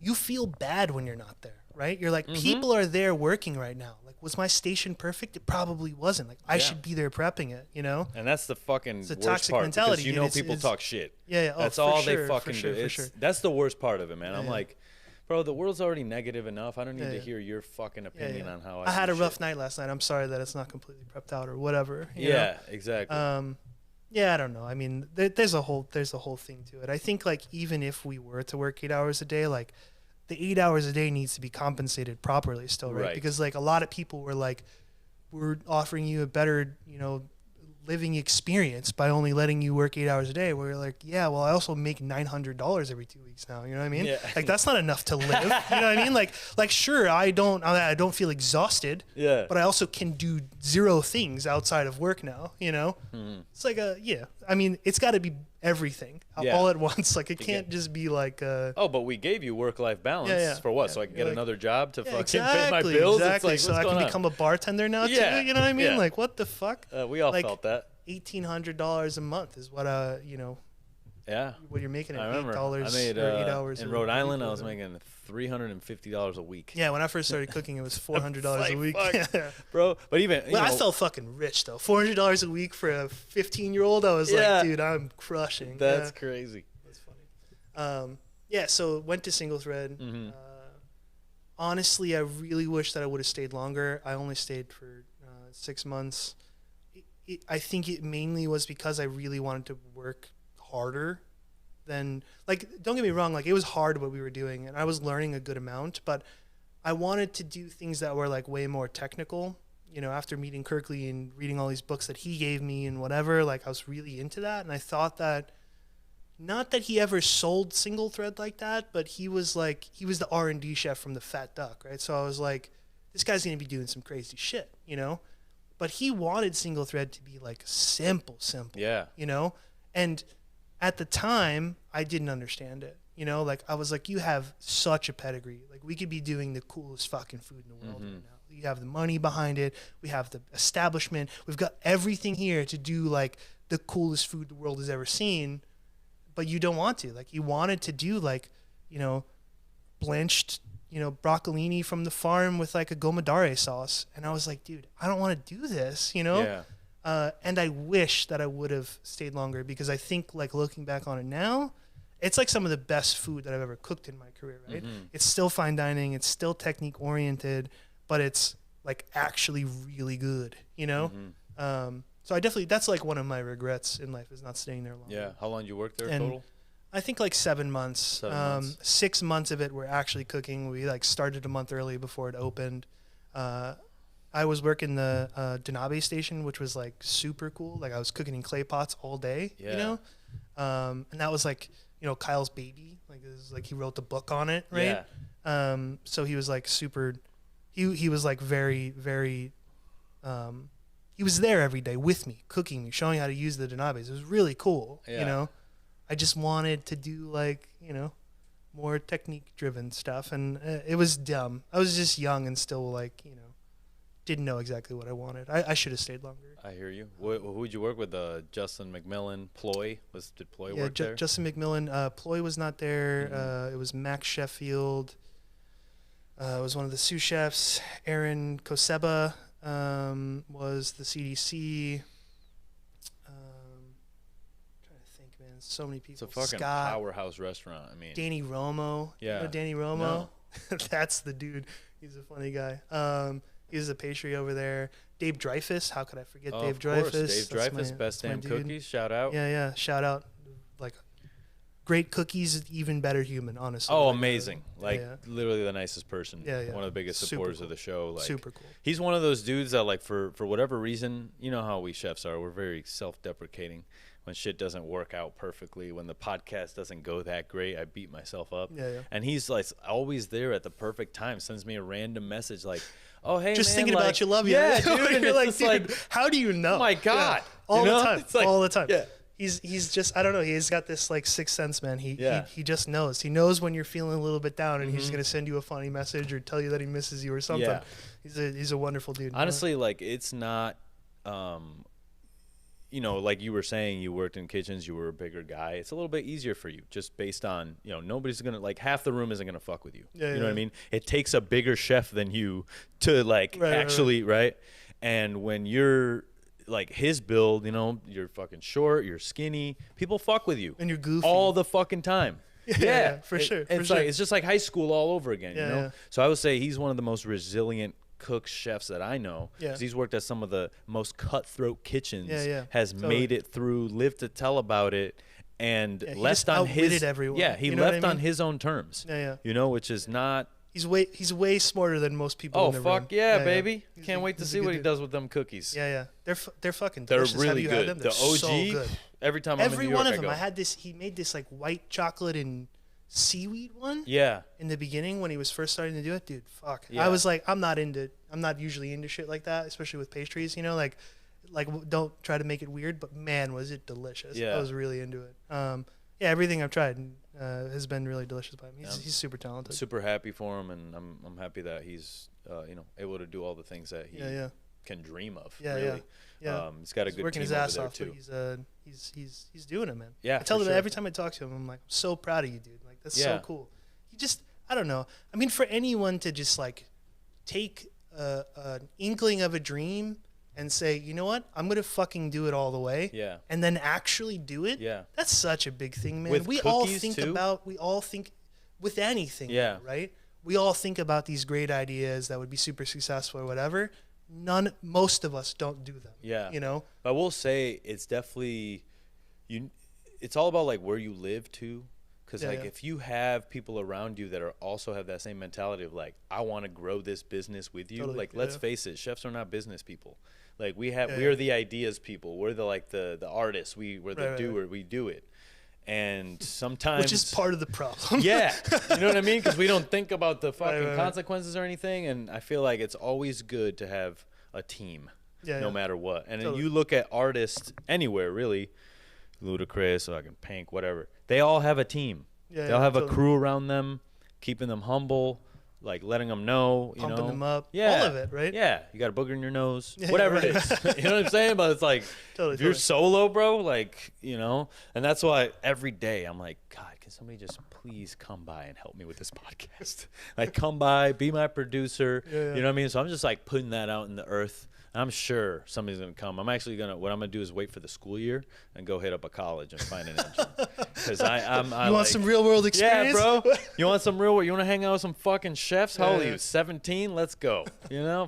you feel bad when you're not there, right? You're like, people are there working right now. Like, was my station perfect? It probably wasn't. Like, I should be there prepping it, And that's the fucking it's a worst toxic part. mentality. Because people talk shit. Yeah. That's all they fucking do. That's the worst part of it, man. I'm like, bro, the world's already negative enough. I don't need to hear your fucking opinion on how I had a rough night last night. I'm sorry that it's not completely prepped out or whatever. You know? Exactly. I don't know. I mean, there's a whole thing to it. I think like even if we were to work 8 hours a day, like the 8 hours a day needs to be compensated properly still, right? Because like a lot of people were like, we're offering you a better, living experience by only letting you work 8 hours a day. We're like, yeah, well, I also make $900 every 2 weeks now. You know what I mean? Yeah. Like that's not enough to live. You know what I mean? Like sure, I don't feel exhausted. Yeah. But I also can do zero things outside of work now. It's like I mean, it's got to be everything all at once. Like it can't just be like. But we gave you work-life balance for what? So I can get another job to fucking pay my bills. It's exactly. like, so I can become a bartender now too. You know what I mean? Like what the fuck? We all felt that. $1,800 a month is what what you're making at $8 for 8 hours. In Rhode Island, I was making $350 a week. Yeah, when I first started cooking, it was $400 a week. Bro, but even I felt fucking rich though. $400 a week for a 15-year-old. I was like, dude, I'm crushing. That's crazy. That's funny. So went to Single Thread. Honestly, I really wish that I would have stayed longer. I only stayed for 6 months. I think it mainly was because I really wanted to work harder than, like, don't get me wrong, like, it was hard what we were doing, and I was learning a good amount, but I wanted to do things that were, like, way more technical. After meeting Kirkley and reading all these books that he gave me and whatever, like, I was really into that, and I thought that, not that he ever sold single thread like that, but he was the R&D chef from the Fat Duck, right? So I was like, this guy's gonna be doing some crazy shit, you know. But he wanted single thread to be like simple, Yeah. you know. And at the time, I didn't understand it, you know. Like I was like, you have such a pedigree. Like we could be doing the coolest fucking food in the world right now. You have the money behind it. We have the establishment. We've got everything here to do like the coolest food the world has ever seen. But you don't want to. Like you wanted to do like, you know, blanched, you know, broccolini from the farm with like a gomodare sauce. And I was like, dude, I don't want to do this, you know? Yeah. And I wish that I would have stayed longer because I think like looking back on it now, it's like some of the best food that I've ever cooked in my career, right? It's still fine dining. It's still technique oriented, but it's like actually really good, you know? So I definitely, that's like one of my regrets in life is not staying there longer. Yeah. How long did you work there And total? I think like 7 months. 7 months. 6 months of it were actually cooking. We like started a month early before it opened. I was working the Denabe station, which was like super cool. Like I was cooking in clay pots all day, you know? And that was like, you know, Kyle's baby. Like it was like he wrote the book on it, right? Yeah. So he was like super, he was like very, very, he was there every day with me, cooking me, showing how to use the Denabes. It was really cool, you know? I just wanted to do like, you know, more technique driven stuff. And it was dumb. I was just young and still like, you know, didn't know exactly what I wanted. I should have stayed longer. I hear you. Who would you work with? Justin McMillan, Ploy? Did Ploy work there? Justin McMillan. Ploy was not there. It was Max Sheffield. It was one of the sous chefs. Aaron Koseba was the CDC. Trying to think, man. So many people. It's a fucking Scott, powerhouse restaurant. I mean, Danny Romo. Yeah. You know Danny Romo? No. That's the dude. He's a funny guy. He's a pastry over there. Dave Dreyfus. How could I forget Dave of Dreyfus? course. Dave Dreyfus, Best Damn Cookies. Shout out. Yeah. Shout out. Like, great cookies, even better human, honestly. Oh, like, amazing. Literally the nicest person. Yeah. One of the biggest supporters of the show. Like, super cool. He's one of those dudes that, like, for whatever reason, you know how we chefs are. We're very self-deprecating. When shit doesn't work out perfectly, when the podcast doesn't go that great, I beat myself up. Yeah. And he's, like, always there at the perfect time. Sends me a random message like, oh, hey, just man, thinking like, about you, love you. Yeah, dude. And You're it's like, just dude, how do you know? Oh, my God. Yeah. All you know? the time. It's like, all the time. Yeah. He's just, I don't know. He's got this like sixth sense, man. He just knows. He knows when you're feeling a little bit down, and he's just gonna send you a funny message or tell you that he misses you or something. Yeah. He's a wonderful dude. Honestly, like it's not, you know, like you were saying, you worked in kitchens, you were a bigger guy. It's a little bit easier for you, just based on, you know, nobody's gonna, like, half the room isn't gonna fuck with you. You know what I mean? It takes a bigger chef than you to like right? And when you're like his build, you know, you're fucking short, you're skinny, people fuck with you, and you're goofy all the fucking time. Yeah, for sure. It's like it's just like high school all over again, you know. Yeah. So I would say he's one of the most resilient cooks, chefs that I know. Yeah. 'Cause he's worked at some of the most cutthroat kitchens. Has Totally. made it through, lived to tell about it, and he left just on outwitted his everyone. Yeah, he You know what left I on mean? his own terms. Yeah. You know, which is not. He's way smarter than most people. Oh in the fuck room. yeah, baby! He's Can't wait to see what he does with them cookies. Yeah. They're fucking They're delicious. really Have you had good. them? The They're OG. so good. Every time Every I'm in New York, one of I them. go. I had this. He made this like white chocolate and seaweed one. Yeah. In the beginning when he was first starting to do it, dude, fuck. Yeah. I was like, I'm not usually into shit like that, especially with pastries, you know, like don't try to make it weird, but man, was it delicious. Yeah. I was really into it. Yeah, everything I've tried has been really delicious by him. He's super talented. Super happy for him, and I'm happy that he's you know, able to do all the things that he can dream of. Really. Yeah. He's got a good working team his ass over there off, too. but he's doing it, man. Yeah, I tell for him sure. every time I talk to him, I'm like, I'm so proud of you, dude. Like that's so Yeah. cool. He just, I don't know. I mean, for anyone to just like take an inkling of a dream and say, you know what, I'm gonna fucking do it all the way. Yeah. And then actually do it. Yeah. That's such a big thing, man. With We all cookies, think too? with anything. Yeah. Right. We all think about these great ideas that would be super successful or whatever. Most of us don't do them. Yeah. You know. I will say it's definitely it's all about like where you live too, because like if you have people around you that are also have that same mentality of like, I want to grow this business with you. Totally. Like let's face it, chefs are not business people. Like we are the ideas people. We're the artists. We're the doer. We do it. And sometimes, which is part of the problem. yeah, you know what I mean? Because we don't think about the fucking right. consequences or anything. And I feel like it's always good to have a team, no matter what. And then you look at artists anywhere, really, Ludacris, fucking Pink, whatever. They all have a team. They all have a crew around them, keeping them humble, like letting them know, pumping them up, all of it, right? Yeah, you got a booger in your nose, whatever it is. You know what I'm saying? But it's like, if you're solo, bro, like, and that's why every day I'm like, God, can somebody just please come by and help me with this podcast? Like, come by, be my producer. You know what I mean? So I'm just like putting that out in the earth. I'm sure somebody's going to come. I'm actually what I'm going to do is wait for the school year and go hit up a college and find an intern. Because you want some real world experience? Yeah, bro. You want some real world? You want to hang out with some fucking chefs? How old are you? 17? Let's go.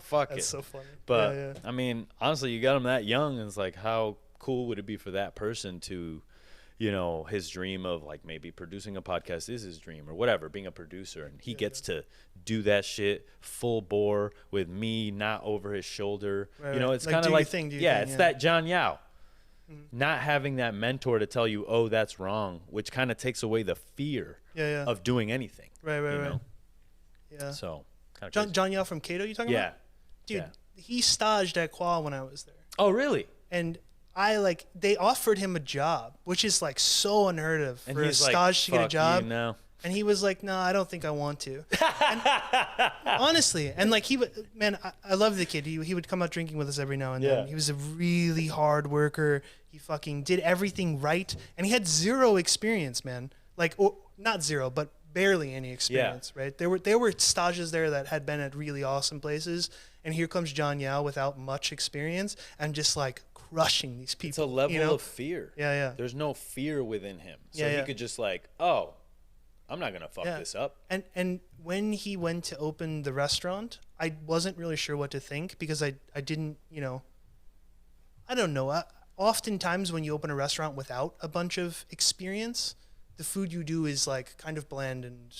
Fuck That's it. so funny. But, I mean, honestly, you got them that young, and it's like, how cool would it be for that person to, his dream of like maybe producing a podcast is his dream or whatever, being a producer, and he gets to do that shit full bore with me not over his shoulder. It's kind of like it's that John Yao. Not having that mentor to tell you, oh, that's wrong, which kind of takes away the fear of doing anything. Right. Yeah. So kind of John Yao from Cato, you talking about? Dude, he staged at Qual when I was there. Oh, really? And they offered him a job, which is like so unheard of for a stage to get a job. And he was like, no, I don't think I want to. And, honestly. And like I love the kid. He would come out drinking with us every now and then. He was a really hard worker. He fucking did everything right. And he had zero experience, man. Like, not zero, but barely any experience, right? There were stages there that had been at really awesome places. And here comes John Yao without much experience and just like crushing these people. It's a level of fear. Yeah. There's no fear within him. So he could just like, oh, I'm not going to fuck this up. And when he went to open the restaurant, I wasn't really sure what to think because I didn't, I don't know. Oftentimes when you open a restaurant without a bunch of experience, the food you do is like kind of bland and,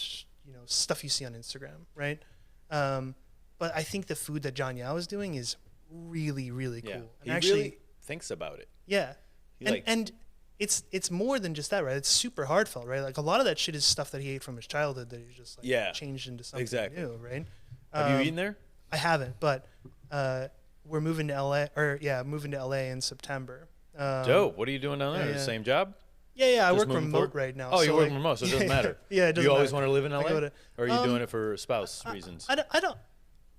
stuff you see on Instagram, right? But I think the food that John Yao is doing is really, really cool. And he really thinks about it. Yeah. And it's more than just that, right? It's super heartfelt, right? Like a lot of that shit is stuff that he ate from his childhood that he's just like changed into something new, right? Have you eaten there? I haven't, but we're moving to LA, moving to LA in September. Dope. What are you doing down there? The same job? Yeah. I work remote right now. Oh, you're working remote, so it doesn't matter. Yeah, it doesn't matter. You always want to live in LA? Or are you doing it for spouse reasons? I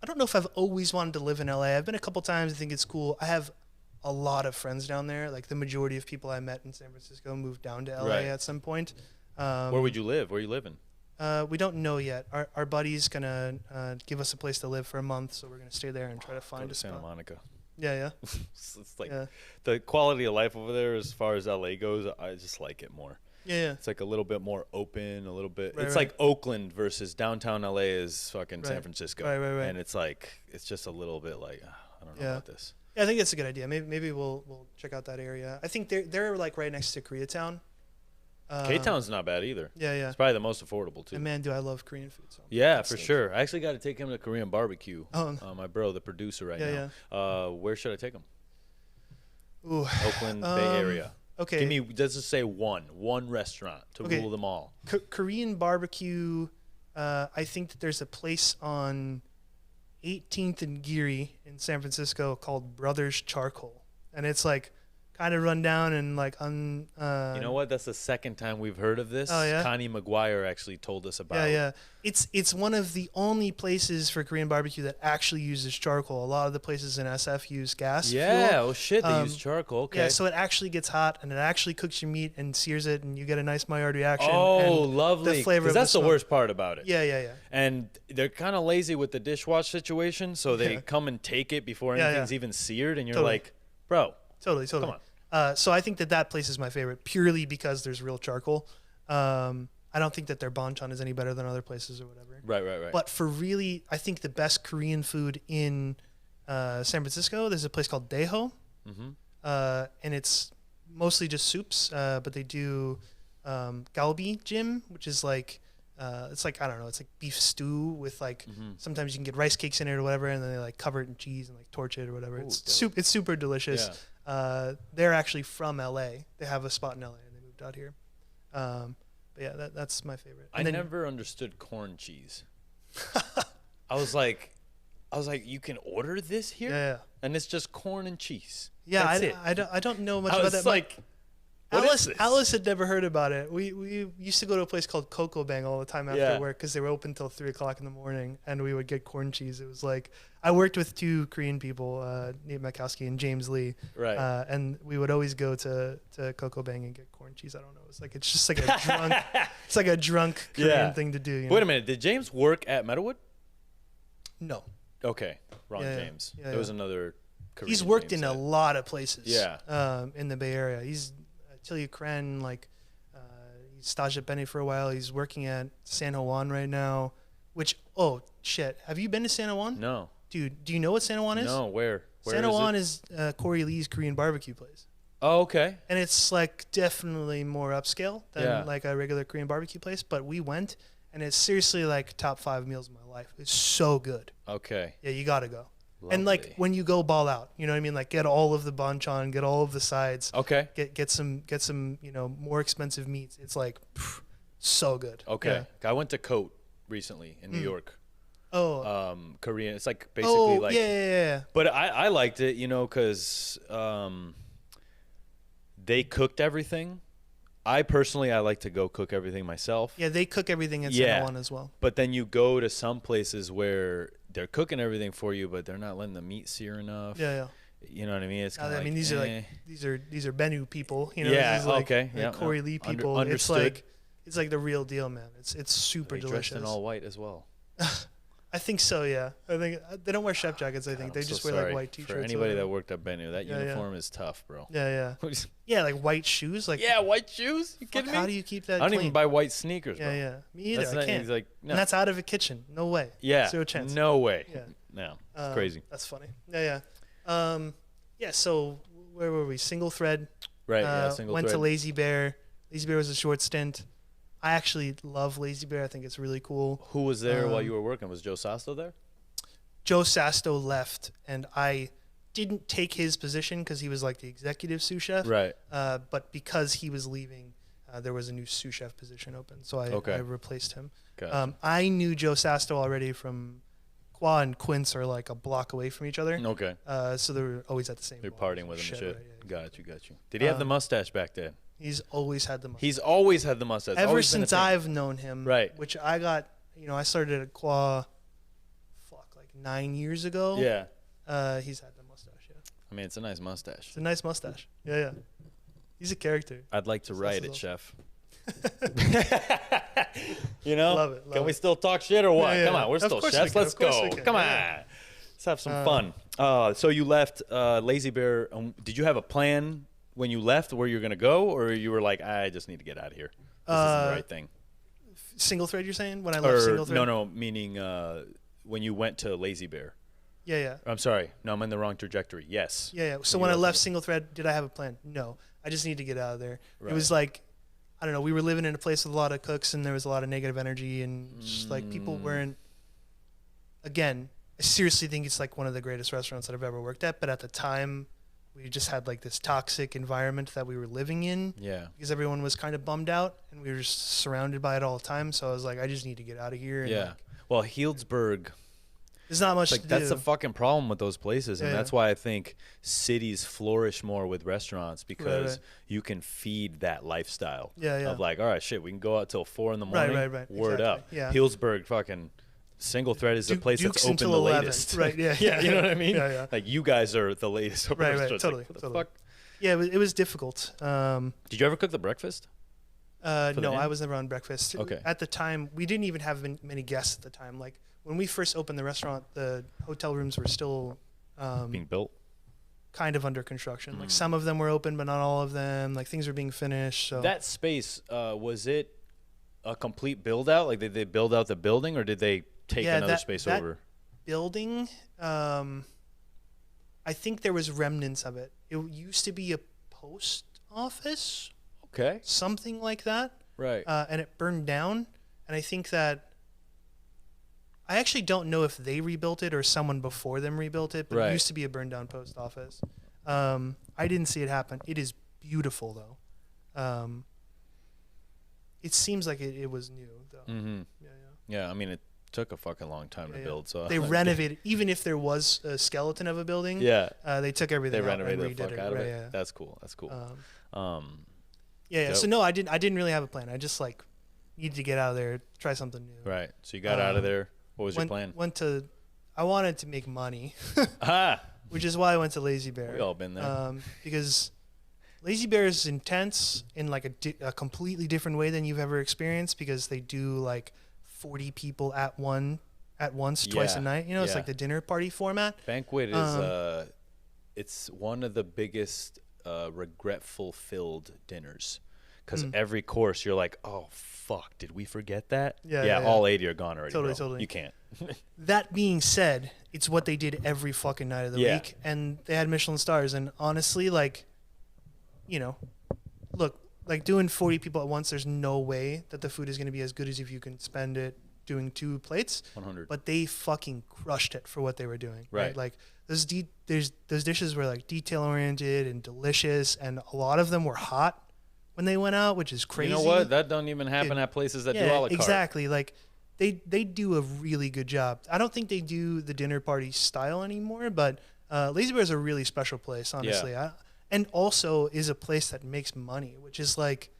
don't know if I've always wanted to live in LA. I've been a couple times. I think it's cool. I have a lot of friends down there. Like the majority of people I met in San Francisco moved down to LA at some point. Where would you live? Where are you living? We don't know yet. Our buddy's gonna give us a place to live for a month, so we're gonna stay there and try to find a spot. Santa Monica. Yeah. It's like the quality of life over there, as far as LA goes, I just like it more. Yeah. It's like a little bit more open, a little bit. It's like Oakland versus downtown LA is fucking San Francisco. Right. And it's like it's just a little bit like I don't know about this. Yeah, I think that's a good idea. Maybe we'll check out that area. I think they're like right next to Koreatown. K-Town's not bad either. Yeah. It's probably the most affordable too. And man, do I love Korean food. So for sure. I actually got to take him to Korean barbecue. My bro, the producer now. Where should I take him? Ooh, Oakland, Bay Area. Okay. Give me, does it say one restaurant to rule them all? Korean barbecue. I think that there's a place on 18th and Geary in San Francisco called Brothers Charcoal, and it's like kind of run down and like you know what? That's the second time we've heard of this. Oh, yeah? Connie McGuire actually told us about it. Yeah. It's one of the only places for Korean barbecue that actually uses charcoal. A lot of the places in SF use gas fuel. Oh shit, they use charcoal. Okay. Yeah, so it actually gets hot and it actually cooks your meat and sears it, and you get a nice Maillard reaction. Oh, and lovely. The flavor of that's the the worst part about it. Yeah. And they're kind of lazy with the dishwash situation, so they come and take it before anything's even seared, and you're like, bro. Totally. Come on. So I think that place is my favorite purely because there's real charcoal. I don't think that their banchan is any better than other places or whatever. Right. But for really, I think the best Korean food in San Francisco, there's a place called Daeho. And it's mostly just soups, but they do galbi jim, which is like, it's like, I don't know, it's like beef stew with like, sometimes you can get rice cakes in it or whatever, and then they like cover it in cheese and like torch it or whatever. It's super delicious. Yeah. They're actually from LA. They have a spot in LA and they moved out here. But yeah, that's my favorite. I never understood corn cheese. I was like, you can order this here, Yeah. and it's just corn and cheese. Yeah, That's it. I don't know much I about was that. like, what is this? Alice had never heard about it. We used to go to a place called Coco Bang all the time after work because they were open till 3:00 in the morning, and we would get corn cheese. It was like I worked with 2 Korean people, Nate Makowski and James Lee, Right. And we would always go to Coco Bang and get corn cheese. I don't know. It's just like a drunk, it's like a drunk Korean thing to do. You know? Wait a minute. Did James work at Metalwood? No. Okay, wrong Yeah, James. yeah, there was another Korean He's worked James in a lot of places. Yeah. In the Bay Area. He's Tilly Kren, like he's stage at Benny for a while. He's working at San Juan right now. Which shit, have you been to San Juan? No. Dude, do you know what San Juan is? No, where? San Juan is Corey Lee's Korean barbecue place. Oh, okay. And it's like definitely more upscale than like a regular Korean barbecue place. But we went, and it's seriously like top 5 meals of my life. It's so good. Okay. Yeah, you gotta go. Lovely. And like when you go, ball out. You know what I mean? Like get all of the banchan, get all of the sides. Okay. Get some more expensive meats. It's like so good. Okay. Yeah. I went to Cote recently in New York. Oh. Korean. It's like basically like. Yeah. But I liked it, because they cooked everything. I like to go cook everything myself. Yeah, they cook everything in San Juan as well. But then you go to some places where they're cooking everything for you, but they're not letting the meat sear enough. Yeah. You know what I mean? It's kind of these are like these are Bennu people. You know, yeah. This is like, okay. Like Corey Lee people. Understood. It's like the real deal, man. It's super delicious. Dressed in all white as well. I think so. Yeah. I think they don't wear chef jackets. I think they just wear like white t-shirts. For anybody that worked at Bennu, that uniform is tough, bro. Yeah. Yeah, like white shoes. Like white shoes. You kidding me? How do you keep that? I don't clean? even buy white sneakers, bro. Yeah. Me either. I can't. He's like, no. And that's out of a kitchen. No way. Yeah. Zero chance. No way. Yeah. No. It's crazy. That's funny. Yeah. So where were we? Single thread. Right. Single went thread. to Lazy Bear. Lazy Bear was a short stint. I actually love Lazy Bear. I think it's really cool. Who was there while you were working? Was Joe Sasto there? Joe Sasto left, and I didn't take his position because he was like the executive sous chef. Right. But because he was leaving, there was a new sous chef position open, so I replaced him. Gotcha. I knew Joe Sasto already from Qua and Quince are like a block away from each other. Okay. So they were always at the same. You're partying with him and shit. Right, yeah. Got you. Did he have the mustache back then? He's always had the mustache. He's always had the mustache. Ever since I've known him. Right. Which I got, I started at Qua, 9 years ago. Yeah. He's had the mustache, yeah. I mean, it's a nice mustache. It's a nice mustache. Yeah. He's a character. I'd like to write it, chef. Love it. Can we still talk shit or what? Yeah. Come on, we're still chefs. Let's go. Come on. Let's have some fun. So you left Lazy Bear. Did you have a plan when you left where you're going to go, or you were like, I just need to get out of here? This isn't the right thing. Single thread, you're saying? When I left single thread? No, meaning when you went to Lazy Bear. Yeah. I'm sorry. No, I'm in the wrong trajectory. Yes. Yeah. So when I left single thread, did I have a plan? No. I just need to get out of there. Right. It was like, I don't know, we were living in a place with a lot of cooks, and there was a lot of negative energy, and just like people weren't, again, I seriously think it's like one of the greatest restaurants that I've ever worked at, but at the time, we just had like this toxic environment that we were living in. Yeah. Because everyone was kind of bummed out, and we were just surrounded by it all the time. So I was like, I just need to get out of here. And well, Healdsburg. There's not much to do. That's the fucking problem with those places, and that's why I think cities flourish more with restaurants, because you can feed that lifestyle of like, all right, shit, we can go out till 4 a.m. Right. Word up. Yeah. Healdsburg, fucking single thread is the place Duke's that's open the latest. Right. Yeah. You know what I mean? Yeah. Like you guys are the latest. Right. Totally. Fuck? Yeah, it was difficult. Did you ever cook the breakfast? No, I was never on breakfast. Okay. At the time, we didn't even have many guests at the time. Like when we first opened the restaurant, the hotel rooms were still being built, kind of under construction. Like some of them were open, but not all of them. Like things were being finished. So that space, was it a complete build out? Like did they build out the building, or did they take another space over? Building, I think there was remnants of it. It used to be a post office. Okay. Something like that. Right. And it burned down. And I think that I actually don't know if they rebuilt it or someone before them rebuilt it, but it used to be a burned down post office. I didn't see it happen. It is beautiful though. it seems like it was new though. Mm-hmm. Yeah. Yeah, I mean, it took a fucking long time to build. So they renovated, even if there was a skeleton of a building. Yeah, they took everything. They renovated and the fuck out of right, it. Yeah. That's cool. That's cool. Yeah. So no, I didn't really have a plan. I just like needed to get out of there, try something new. Right. So you got out of there. What was your plan? I wanted to make money, which is why I went to Lazy Bear. We all been there. Because Lazy Bear is intense in like a completely different way than you've ever experienced, because they do like 40 people at once twice a night. You know, it's like the dinner party format. Banquet is it's one of the biggest regretful filled dinners, because every course you're like, oh fuck, did we forget that? Yeah. All 80 are gone already. Totally. You can't. That being said, it's what they did every fucking night of the week, and they had Michelin stars. And honestly, like, you know, look, like doing 40 people at once, there's no way that the food is going to be as good as if you can spend it doing 2 plates. 100. But they fucking crushed it for what they were doing. Right. Like those dishes were like detail oriented and delicious, and a lot of them were hot when they went out, which is crazy. You know what? That don't even happen at places that do a la carte. Exactly. Like they do a really good job. I don't think they do the dinner party style anymore, but Lazy Bear is a really special place, honestly. Yeah. And also is a place that makes money, which is like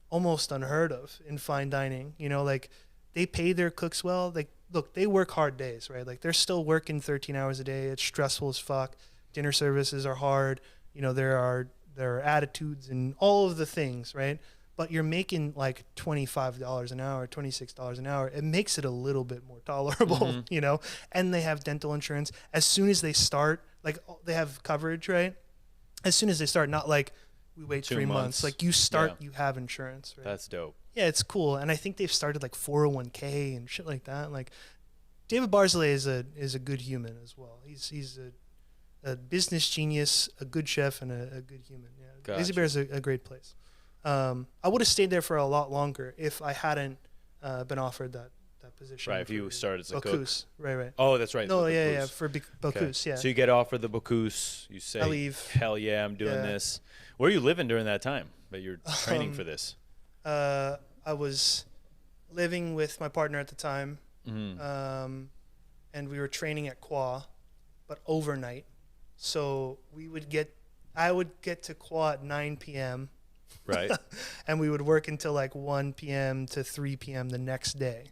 almost unheard of in fine dining. You know, like they pay their cooks well. Like, look, they work hard days, right? Like they're still working 13 hours a day. It's stressful as fuck. Dinner services are hard. You know, there are attitudes and all of the things, right? But you're making like $25 an hour, $26 an hour. It makes it a little bit more tolerable, you know? And they have dental insurance. As soon as they start, like they have coverage, right? As soon as they start, not like we wait 3 months. Like you start, you have insurance, right? That's dope. Yeah, it's cool. And I think they've started like 401k and shit like that. Like David Barzelay is a good human as well. He's a business genius, a good chef, and a good human. Yeah, Gotcha. Lazy Bear is a great place. I would have stayed there for a lot longer if I hadn't been offered that position. Right, if you started as a Bocuse. cook. Right. Oh, that's right. No, yeah, for Bocuse, yeah. So you get offered the Bocuse. You say, I leave. Hell yeah, I'm doing this. Where are you living during that time that you're training for this? I was living with my partner at the time, and we were training at Qua, but overnight. So I would get to Qua at 9 p.m. Right. And we would work until like 1 p.m. to 3 p.m. the next day.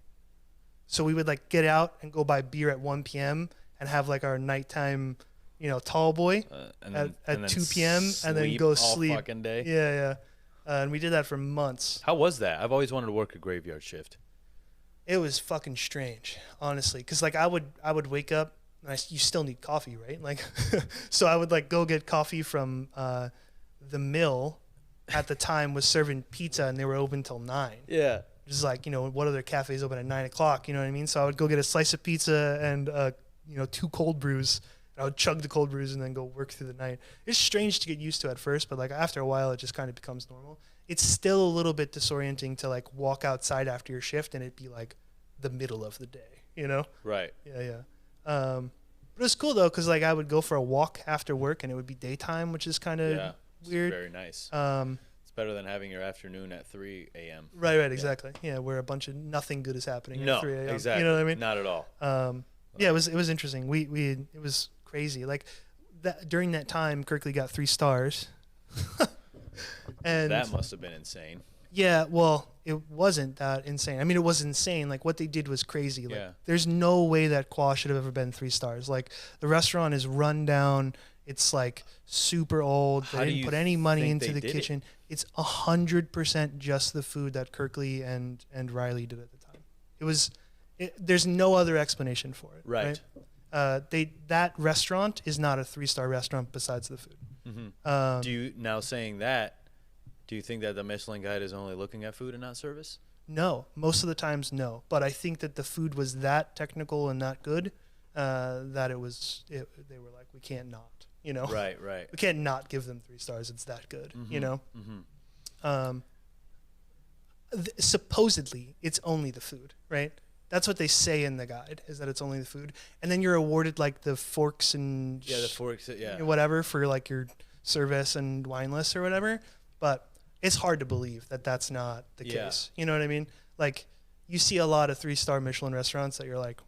So we would like get out and go buy beer at 1 p.m. and have like our nighttime, you know, tall boy at 2 p.m. and then go sleep. All fucking day. Yeah. And we did that for months. How was that? I've always wanted to work a graveyard shift. It was fucking strange, honestly, because like I would wake up and you still need coffee, right? Like, so I would like go get coffee from the mill. At the time was serving pizza and they were open till 9. Yeah. Just like, you know, what other cafes open at 9 o'clock? You know what I mean? So I would go get a slice of pizza and, 2 cold brews. I would chug the cold brews and then go work through the night. It's strange to get used to at first, but like after a while, it just kind of becomes normal. It's still a little bit disorienting to like walk outside after your shift and it be like the middle of the day, you know? Right. Yeah. But it was cool though, because like I would go for a walk after work and it would be daytime, which is kind of weird. Very nice. It's better than having your afternoon at 3 a.m. Right, exactly. Yeah, where a bunch of nothing good is happening at 3 a.m. Exactly. You know what I mean? Not at all. Yeah, it was interesting. It was crazy. Like during that time, Kirkley got 3 stars. And that must have been insane. Yeah, well, it wasn't that insane. I mean, it was insane. Like what they did was crazy. Like there's no way that Qua should have ever been 3 stars. Like the restaurant is run down. It's like super old. They didn't put any money into the kitchen. It's 100% just the food that Kirkley and Riley did at the time. There's no other explanation for it. Right. That restaurant is not a 3-star restaurant besides the food. Mm-hmm. Do you think that the Michelin guide is only looking at food and not service? No, most of the times no. But I think that the food was that technical and that good that they were like, we can't not. You know, right. We can't not give them 3 stars. It's that good. You know, supposedly it's only the food, right? That's what they say in the guide, is that it's only the food, and then you're awarded like the forks and the forks, whatever for like your service and wine list or whatever. But it's hard to believe that that's not the Yeah. case. You know what I mean? Like, you see a lot of 3-star Michelin restaurants that you're like,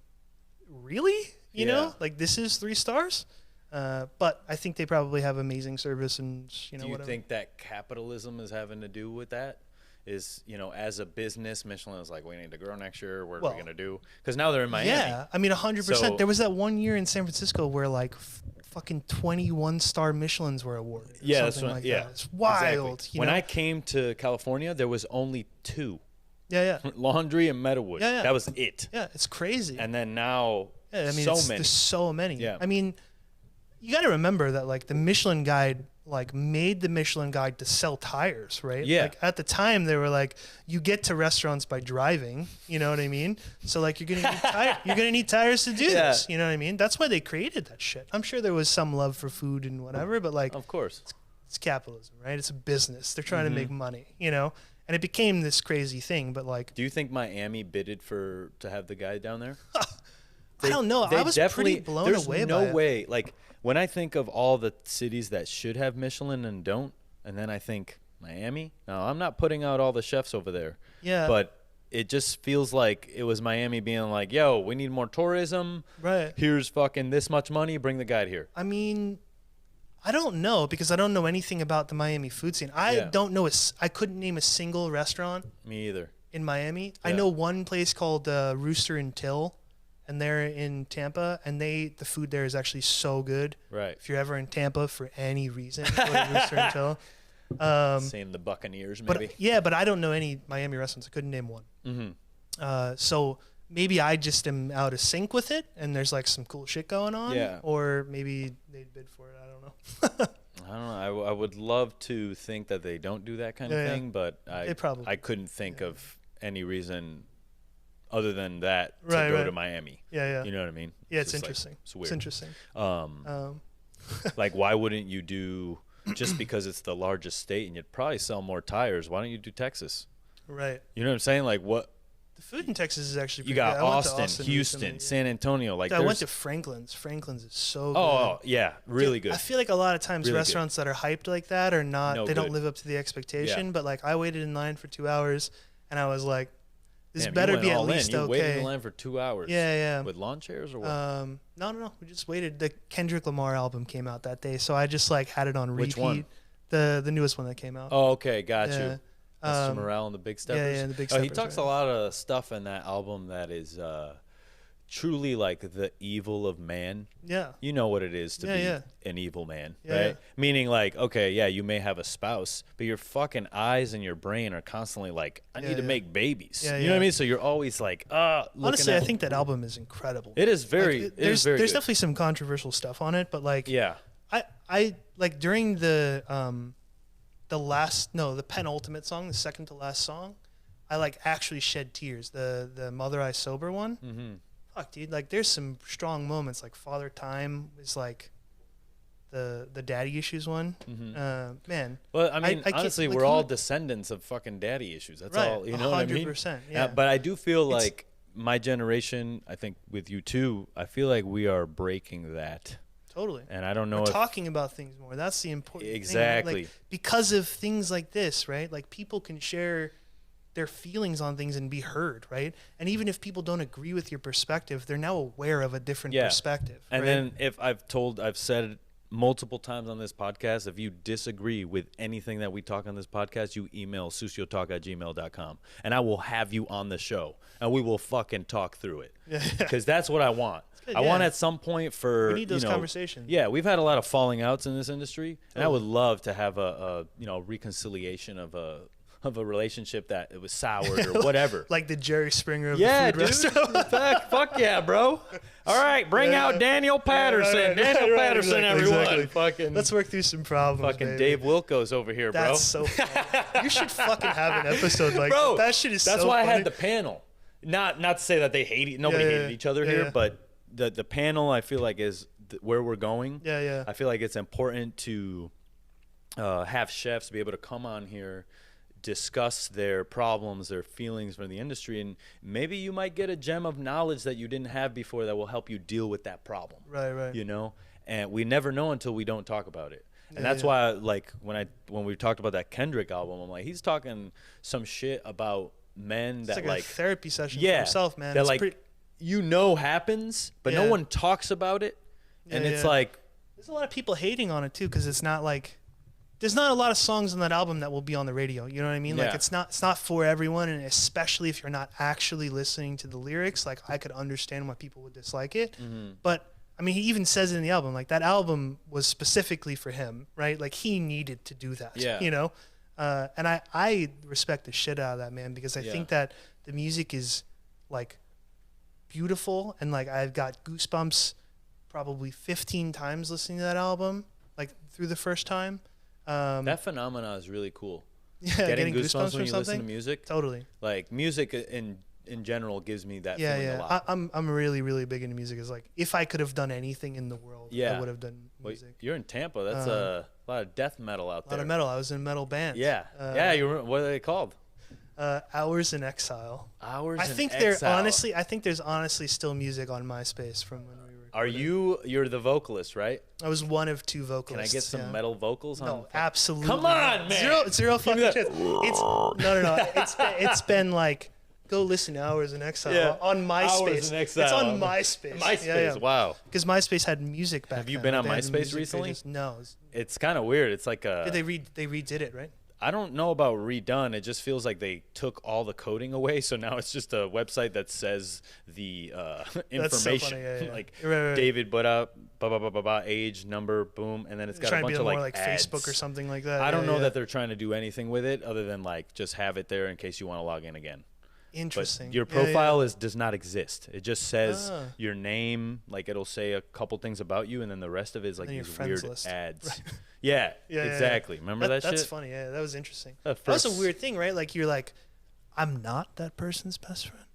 really? You Yeah. know, like, this is 3 stars? But I think they probably have amazing service and, you know, Do you whatever. think that capitalism is having to do with that? Is, you know, as a business, Michelin is like, we need to grow next year. What are Well, we going to do? Because now they're in Miami. Yeah, I mean, 100%. So- There was that one year in San Francisco where like fucking 21-star Michelins were awarded. Or Yeah, that's something what, like yeah. that. It's wild. Exactly. You When know? I came to California, there was only 2. yeah, yeah, Laundry and Meadowood. Yeah, yeah. That was it. yeah. It's crazy. And then now, yeah, I mean, so it's, many. there's so many. Yeah. I mean, you got to remember that like the Michelin Guide like made the Michelin Guide to sell tires, right? Yeah. Like at the time they were like, you get to restaurants by driving. You know what I mean? So like you're gonna need tires to do Yeah. this. You know what I mean? That's why they created that shit. I'm sure there was some love for food and whatever, but like Of course. it's capitalism, right? It's a business. They're trying Mm-hmm. to make money, you know? And it became this crazy thing, but like, Do you think Miami bidded to have the guy down there? I don't know. I was pretty blown there's away no by it. way. Like, when I think of all the cities that should have Michelin and don't, and then I think Miami. No, I'm not putting out all the chefs over there. Yeah. But it just feels like it was Miami being like, yo, we need more tourism. Right. Here's fucking this much money. Bring the guide here. I mean, I don't know because I don't know anything about the Miami food scene. I Yeah. don't know. I couldn't name a single restaurant Me either. in Miami. I Yeah. know one place called Rooster and Till, and they're in Tampa, and the food there is actually so good. Right. If you're ever in Tampa for any reason, go to Rooster and Till. Same the Buccaneers, But maybe. yeah, but I don't know any Miami restaurants. I couldn't name one. Mm-hmm. So maybe I just am out of sync with it, and there's like some cool shit going on. Yeah. Or maybe they'd bid for it. I don't know. I don't know. I would love to think that they don't do that kind of Yeah, yeah. thing, but They probably I couldn't think of any reason other than that to Right, go right. to Miami. Yeah, yeah. You know what I mean? Yeah, it's just like- interesting. it's weird. It's interesting. Like, why wouldn't you do just because it's the largest state and you'd probably sell more tires? Why don't you do Texas? Right. You know what I'm saying? Like, what The food in Texas is actually you pretty got? good. I went to Austin, Houston, recently, yeah. San Antonio. Like, I went there's- to Franklin's. Franklin's is so good. oh yeah, really good. I feel like a lot of times Really good. restaurants that are hyped like that are not. No they don't good. live up to the expectation. Yeah. But like, I waited in line for 2 hours, and I was like, "This Damn, you better went be at all in. least You waited okay." in line for 2 hours. Yeah, yeah. With lawn chairs or what? No. We just waited. The Kendrick Lamar album came out that day, so I just like had it on repeat. Which one? The newest one that came out. Oh, okay, got Yeah. you. Mr. Morale and the Big Steppers. yeah, the Big Oh, he Steppers, talks right. a lot of stuff in that album that is truly like the evil of man. Yeah. You know what it is to Yeah, be yeah. an evil man, Yeah, right? yeah. Meaning like, okay, yeah, you may have a spouse, but your fucking eyes and your brain are constantly like, I need to yeah. make babies. Yeah, you know what I yeah. mean? So you're always like, Honestly, at I think that album is incredible. it is very, Like, it is very there's good. definitely some controversial stuff on it, but like, Yeah. I like during the penultimate song, the second to last song, I like actually shed tears. The Mother I Sober one. Mm-hmm. Fuck, dude. Like, there's some strong moments. Like Father Time is like the daddy issues one. Man. Well, I mean, can't- honestly, like, we're who all would- descendants of fucking daddy issues. That's Right, all. You know what I mean? 100%, yeah. But I do feel It's- like my generation, I think with you too, I feel like we are breaking that. Totally. And I don't know We're if talking about things more. That's the important Exactly. thing. Like, because of things like this, right? Like, people can share their feelings on things and be heard, right? And even if people don't agree with your perspective, they're now aware of a different Yeah. perspective. And right? then if I've said multiple times on this podcast, if you disagree with anything that we talk on this podcast, you email suciotalk@gmail.com and I will have you on the show and we will fucking talk through it. Because that's what I want. good, I want yeah. at some point for We need those you know, conversations. Yeah, we've had a lot of falling outs in this industry, and I would love to have a reconciliation of a relationship that it was soured or whatever. Like the Jerry Springer of Yeah, the food dude. restaurant. Fuck yeah, bro. All right, bring out Daniel Patterson. Right, Daniel right, Patterson, exactly, everyone. exactly. Fucking, Let's work through some problems. fucking baby. Dave Wilco's over here, bro. That's so funny. You should fucking have an episode like Bro, that. That shit is that's so why funny. I had the panel. Not to say that they nobody Yeah, yeah, hated each other yeah, here, yeah. but the panel I feel like is where we're going. Yeah, yeah. I feel like it's important to have chefs be able to come on here, discuss their problems, their feelings for the industry, and maybe you might get a gem of knowledge that you didn't have before that will help you deal with that problem. Right, right. You know, and we never know until we don't talk about it. And that's why, like, when we talked about that Kendrick album, I'm like, he's talking some shit about men that it's like a therapy session for himself, man. That it's like happens, but no one talks about it, and it's like there's a lot of people hating on it too, because it's not like there's not a lot of songs on that album that will be on the radio. You know what I mean? Like it's not for everyone, and especially if you're not actually listening to the lyrics. Like I could understand why people would dislike it, but I mean, he even says it in the album, like that album was specifically for him, right? Like he needed to do that, you know? And I respect the shit out of that, man, because I think that the music is like beautiful, and like I've got goosebumps probably 15 times listening to that album, like through the first time. That phenomena is really cool. Yeah, getting goosebumps when you listen to music. Totally. Like music in general gives me that feeling a lot. I'm really, really big into music. It's like if I could have done anything in the world, I would have done music. Well, you're in Tampa. That's a lot of death metal out there. A lot of metal. I was in metal bands. Yeah. What are they called? Hours in Exile. Hours I think in Exile. I think there's honestly still music on MySpace from when we were. You're the vocalist, right? I was one of two vocalists. Can I get some metal vocals on? No, absolutely. Come on, man. Zero fucking shit. It's been like, go listen to Hours in Exile on MySpace. Hours in Exile. It's on MySpace. MySpace, wow. Because MySpace had music back then. Have you been on MySpace recently? Pages. No. It's kind of weird. It's like a... They redid it, right? I don't know about redone. It just feels like they took all the coding away, so now it's just a website that says the information, so funny, like right. David, age, number, boom, and then it's got a bunch of like ads. Facebook or something like that. I don't know that they're trying to do anything with it other than like just have it there in case you want to log in again. Interesting. But your profile does not exist. It just says your name, like it'll say a couple things about you, and then the rest of it is like these weird ads. Right. Yeah, exactly. Remember that shit? That's funny. Yeah, that was interesting. That was a weird thing, right? Like you're like, I'm not that person's best friend.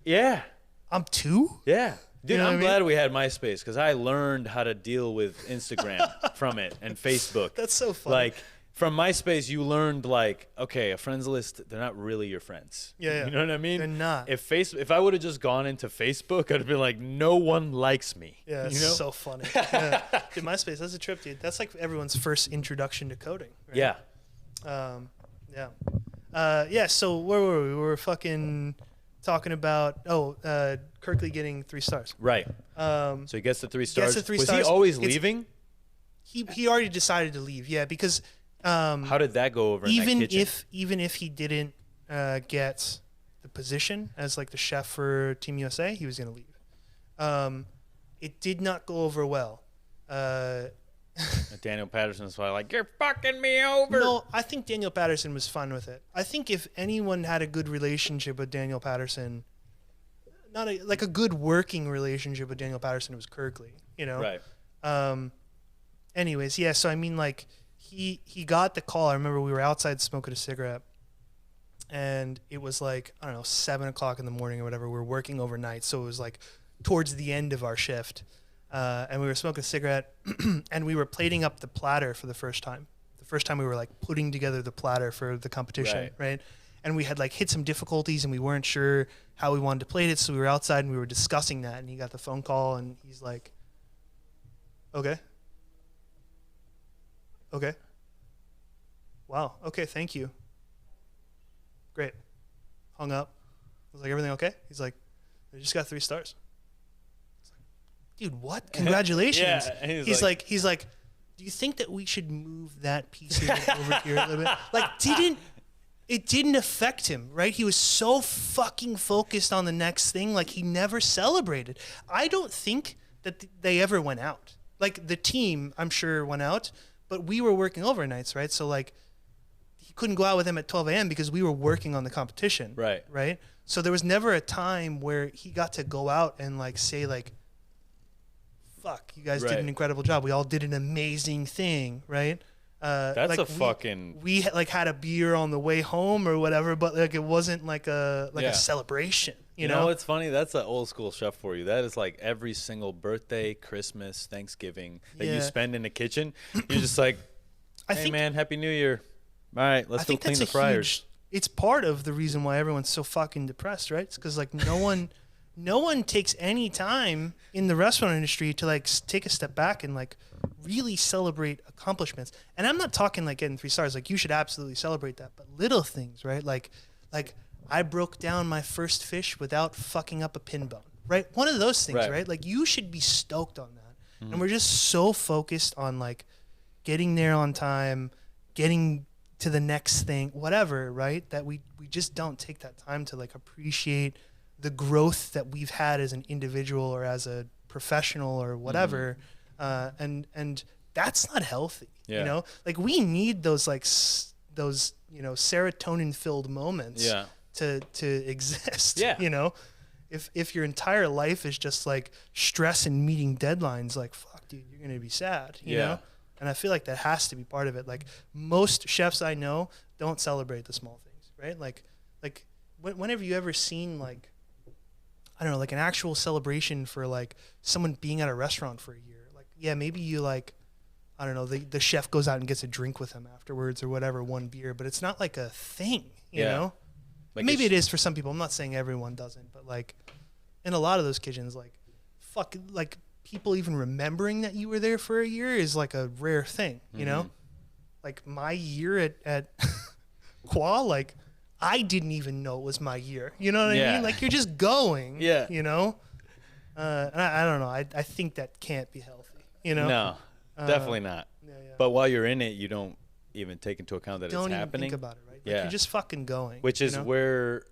Yeah. I'm two? Yeah. Dude, I'm glad we had MySpace because I learned how to deal with Instagram from it and Facebook. That's so funny. Like, from MySpace, you learned like, okay, a friends list, they're not really your friends. Yeah. You know what I mean? They're not. If I would have just gone into Facebook, I'd have been like, no one likes me. Yeah, it's so funny. Yeah. Dude, MySpace, that's a trip, dude. That's like everyone's first introduction to coding. Right? Yeah. So where were we? We were fucking talking about Kirkley getting 3 stars. Right. So he gets the 3 stars. Was he always leaving? He already decided to leave. Yeah, because how did that go over? Even if he didn't get the position as like the chef for Team USA, he was gonna leave. It did not go over well. Daniel Patterson's probably like, you're fucking me over. No, I think Daniel Patterson was fine with it. I think if anyone had a good relationship with Daniel Patterson, like a good working relationship with Daniel Patterson, it was Kirkley, you know? Right. Anyways, yeah, so I mean, like, he got the call. I remember we were outside smoking a cigarette, and it was like, I don't know, 7 o'clock in the morning or whatever. We were working overnight, so it was like towards the end of our shift. And we were smoking a cigarette, and we were plating up the platter for the first time. The first time we were like putting together the platter for the competition, right? And we had like hit some difficulties, and we weren't sure how we wanted to plate it, so we were outside and we were discussing that, and he got the phone call, and he's like, okay. Wow. Okay, thank you. Great. Hung up. I was like, everything okay? He's like, I just got 3 stars. Dude, what? Congratulations. He's like, do you think that we should move that piece of it over here a little bit? Like, it didn't affect him, right? He was so fucking focused on the next thing, like he never celebrated. I don't think that they ever went out. Like the team, I'm sure, went out, but we were working overnights, right? So like, he couldn't go out with him at 12 a.m. because we were working on the competition, right? So there was never a time where he got to go out and like say like, fuck, you guys did an incredible job. We all did an amazing thing, right? That's like we had a beer on the way home or whatever, but like it wasn't like a celebration. You know, it's funny. That's an old school chef for you. That is like every single birthday, Christmas, Thanksgiving that you spend in the kitchen. You're just like, hey man, Happy New Year. All right, let's go clean the fryers. It's part of the reason why everyone's so fucking depressed, right? It's because like no no one takes any time in the restaurant industry to like take a step back and like really celebrate accomplishments. And I'm not talking like getting 3 stars. Like you should absolutely celebrate that, but little things, right? Like I broke down my first fish without fucking up a pin bone, right? One of those things, right? Like you should be stoked on that. And we're just so focused on like getting there on time, getting to the next thing, whatever, right? That we just don't take that time to like appreciate the growth that we've had as an individual or as a professional or whatever. And that's not healthy, you know? Like we need those like those, you know, serotonin filled moments to exist, you know? If your entire life is just like stress and meeting deadlines, like, fuck, dude, you're going to be sad, you know? And I feel like that has to be part of it. Like most chefs I know don't celebrate the small things, right? Like whenever you ever seen like, I don't know, like an actual celebration for like someone being at a restaurant for a year, like, yeah, maybe you like, I don't know, the chef goes out and gets a drink with him afterwards or whatever, 1 beer, but it's not like a thing, you know? Like maybe it is for some people. I'm not saying everyone doesn't, but like in a lot of those kitchens, like fuck, like people even remembering that you were there for a year is like a rare thing, you know? Like my year at Qua, like I didn't even know it was my year. You know what I mean? Like you're just going, you know? And I don't know. I think that can't be healthy, you know? No, definitely not. But while you're in it, you don't even take into account that it's happening. Don't even think about it, right? Like you're just fucking going. Which is where,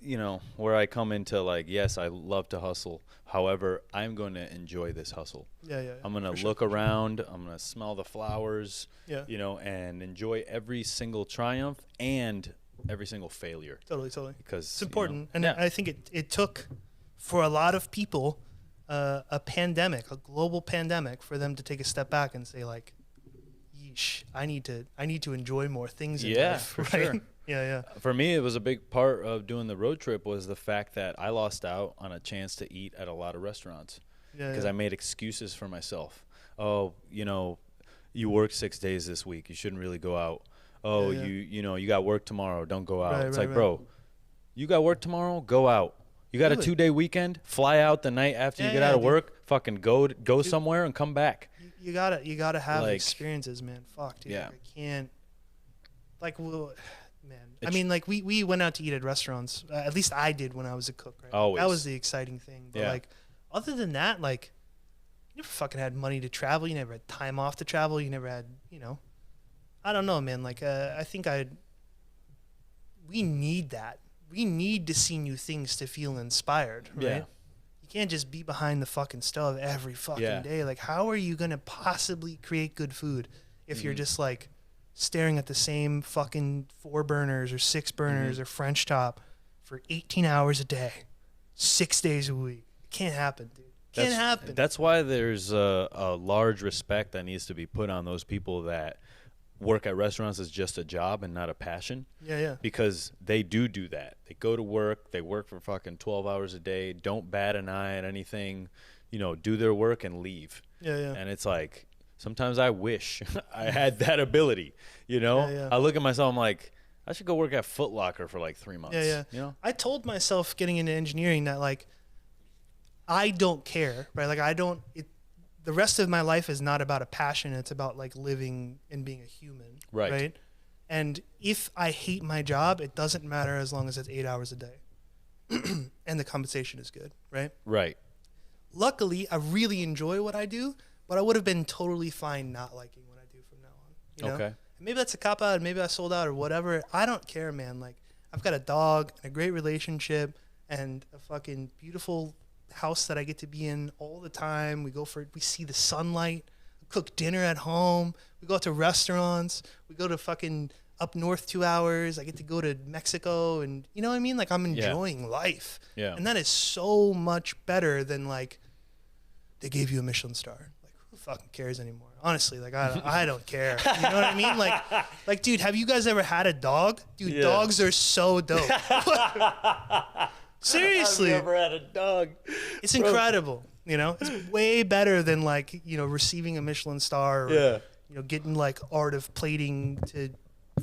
you know, where I come into like, yes, I love to hustle. However, I'm going to enjoy this hustle. I'm going to look around. I'm going to smell the flowers, you know, and enjoy every single triumph and every single failure. Totally. Because it's important. You know, and I think it took for a lot of people a pandemic, a global pandemic, for them to take a step back and say like, yeesh, I need to enjoy more things in life. For right? sure. Yeah. For me, it was a big part of doing the road trip was the fact that I lost out on a chance to eat at a lot of restaurants because I made excuses for myself. Oh, you know, you work 6 days this week. You shouldn't really go out. Oh, you know, you got work tomorrow. Don't go out. It's like, bro, you got work tomorrow? Go out. You got a 2-day weekend? Fly out the night after you get out of work. Fucking go somewhere and come back. You gotta have like, experiences, man. Fuck, dude. I can't. Like, well, man. I mean, like we went out to eat at restaurants. At least I did when I was a cook. Right? Always. That was the exciting thing. But like, other than that, like, you never fucking had money to travel. You never had time off to travel. You never had, you know. I don't know, man. Like, I think we need that. We need to see new things to feel inspired, right? You can't just be behind the fucking stove every fucking day. Like, how are you going to possibly create good food if you're just, like, staring at the same fucking 4 burners or 6 burners or French top for 18 hours a day, 6 days a week? It can't happen, dude. Can't happen. That's why there's a large respect that needs to be put on those people that work at restaurants as just a job and not a passion. Because they do that. They go to work. They work for fucking 12 hours a day. Don't bat an eye at anything. You know, do their work and leave. And it's like, sometimes I wish I had that ability. You know? I look at myself, I'm like, I should go work at Foot Locker for like 3 months. You know? I told myself getting into engineering that, like, I don't care, right? Like, the rest of my life is not about a passion. It's about like living and being a human. Right. And if I hate my job, it doesn't matter as long as it's 8 hours a day and the compensation is good. Right. Luckily, I really enjoy what I do, but I would have been totally fine not liking what I do from now on. You know? Maybe that's a cop out. Maybe I sold out or whatever. I don't care, man. Like, I've got a dog and a great relationship and a fucking beautiful house that I get to be in all the time. We see the sunlight, we cook dinner at home, we go out to restaurants, we go to fucking up north 2 hours. I get to go to Mexico, and you know what I mean? Like, I'm enjoying life. And that is so much better than like they gave you a Michelin star. Like, who fucking cares anymore? Honestly, like I don't care. You know what I mean? Like dude, have you guys ever had a dog? Dude, dogs are so dope. Seriously. I've never had a dog. It's incredible. You know, it's way better than like, you know, receiving a Michelin star or, you know, getting like art of plating to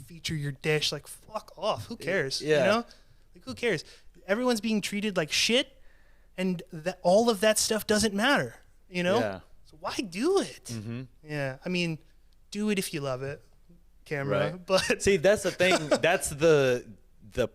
feature your dish. Like, fuck off. Who cares? You know, like, who cares? Everyone's being treated like shit. and that all of that stuff doesn't matter, Yeah. So why do it? Mm-hmm. Yeah, I mean, do it if you love it, camera. Right. But See, that's the thing. That's the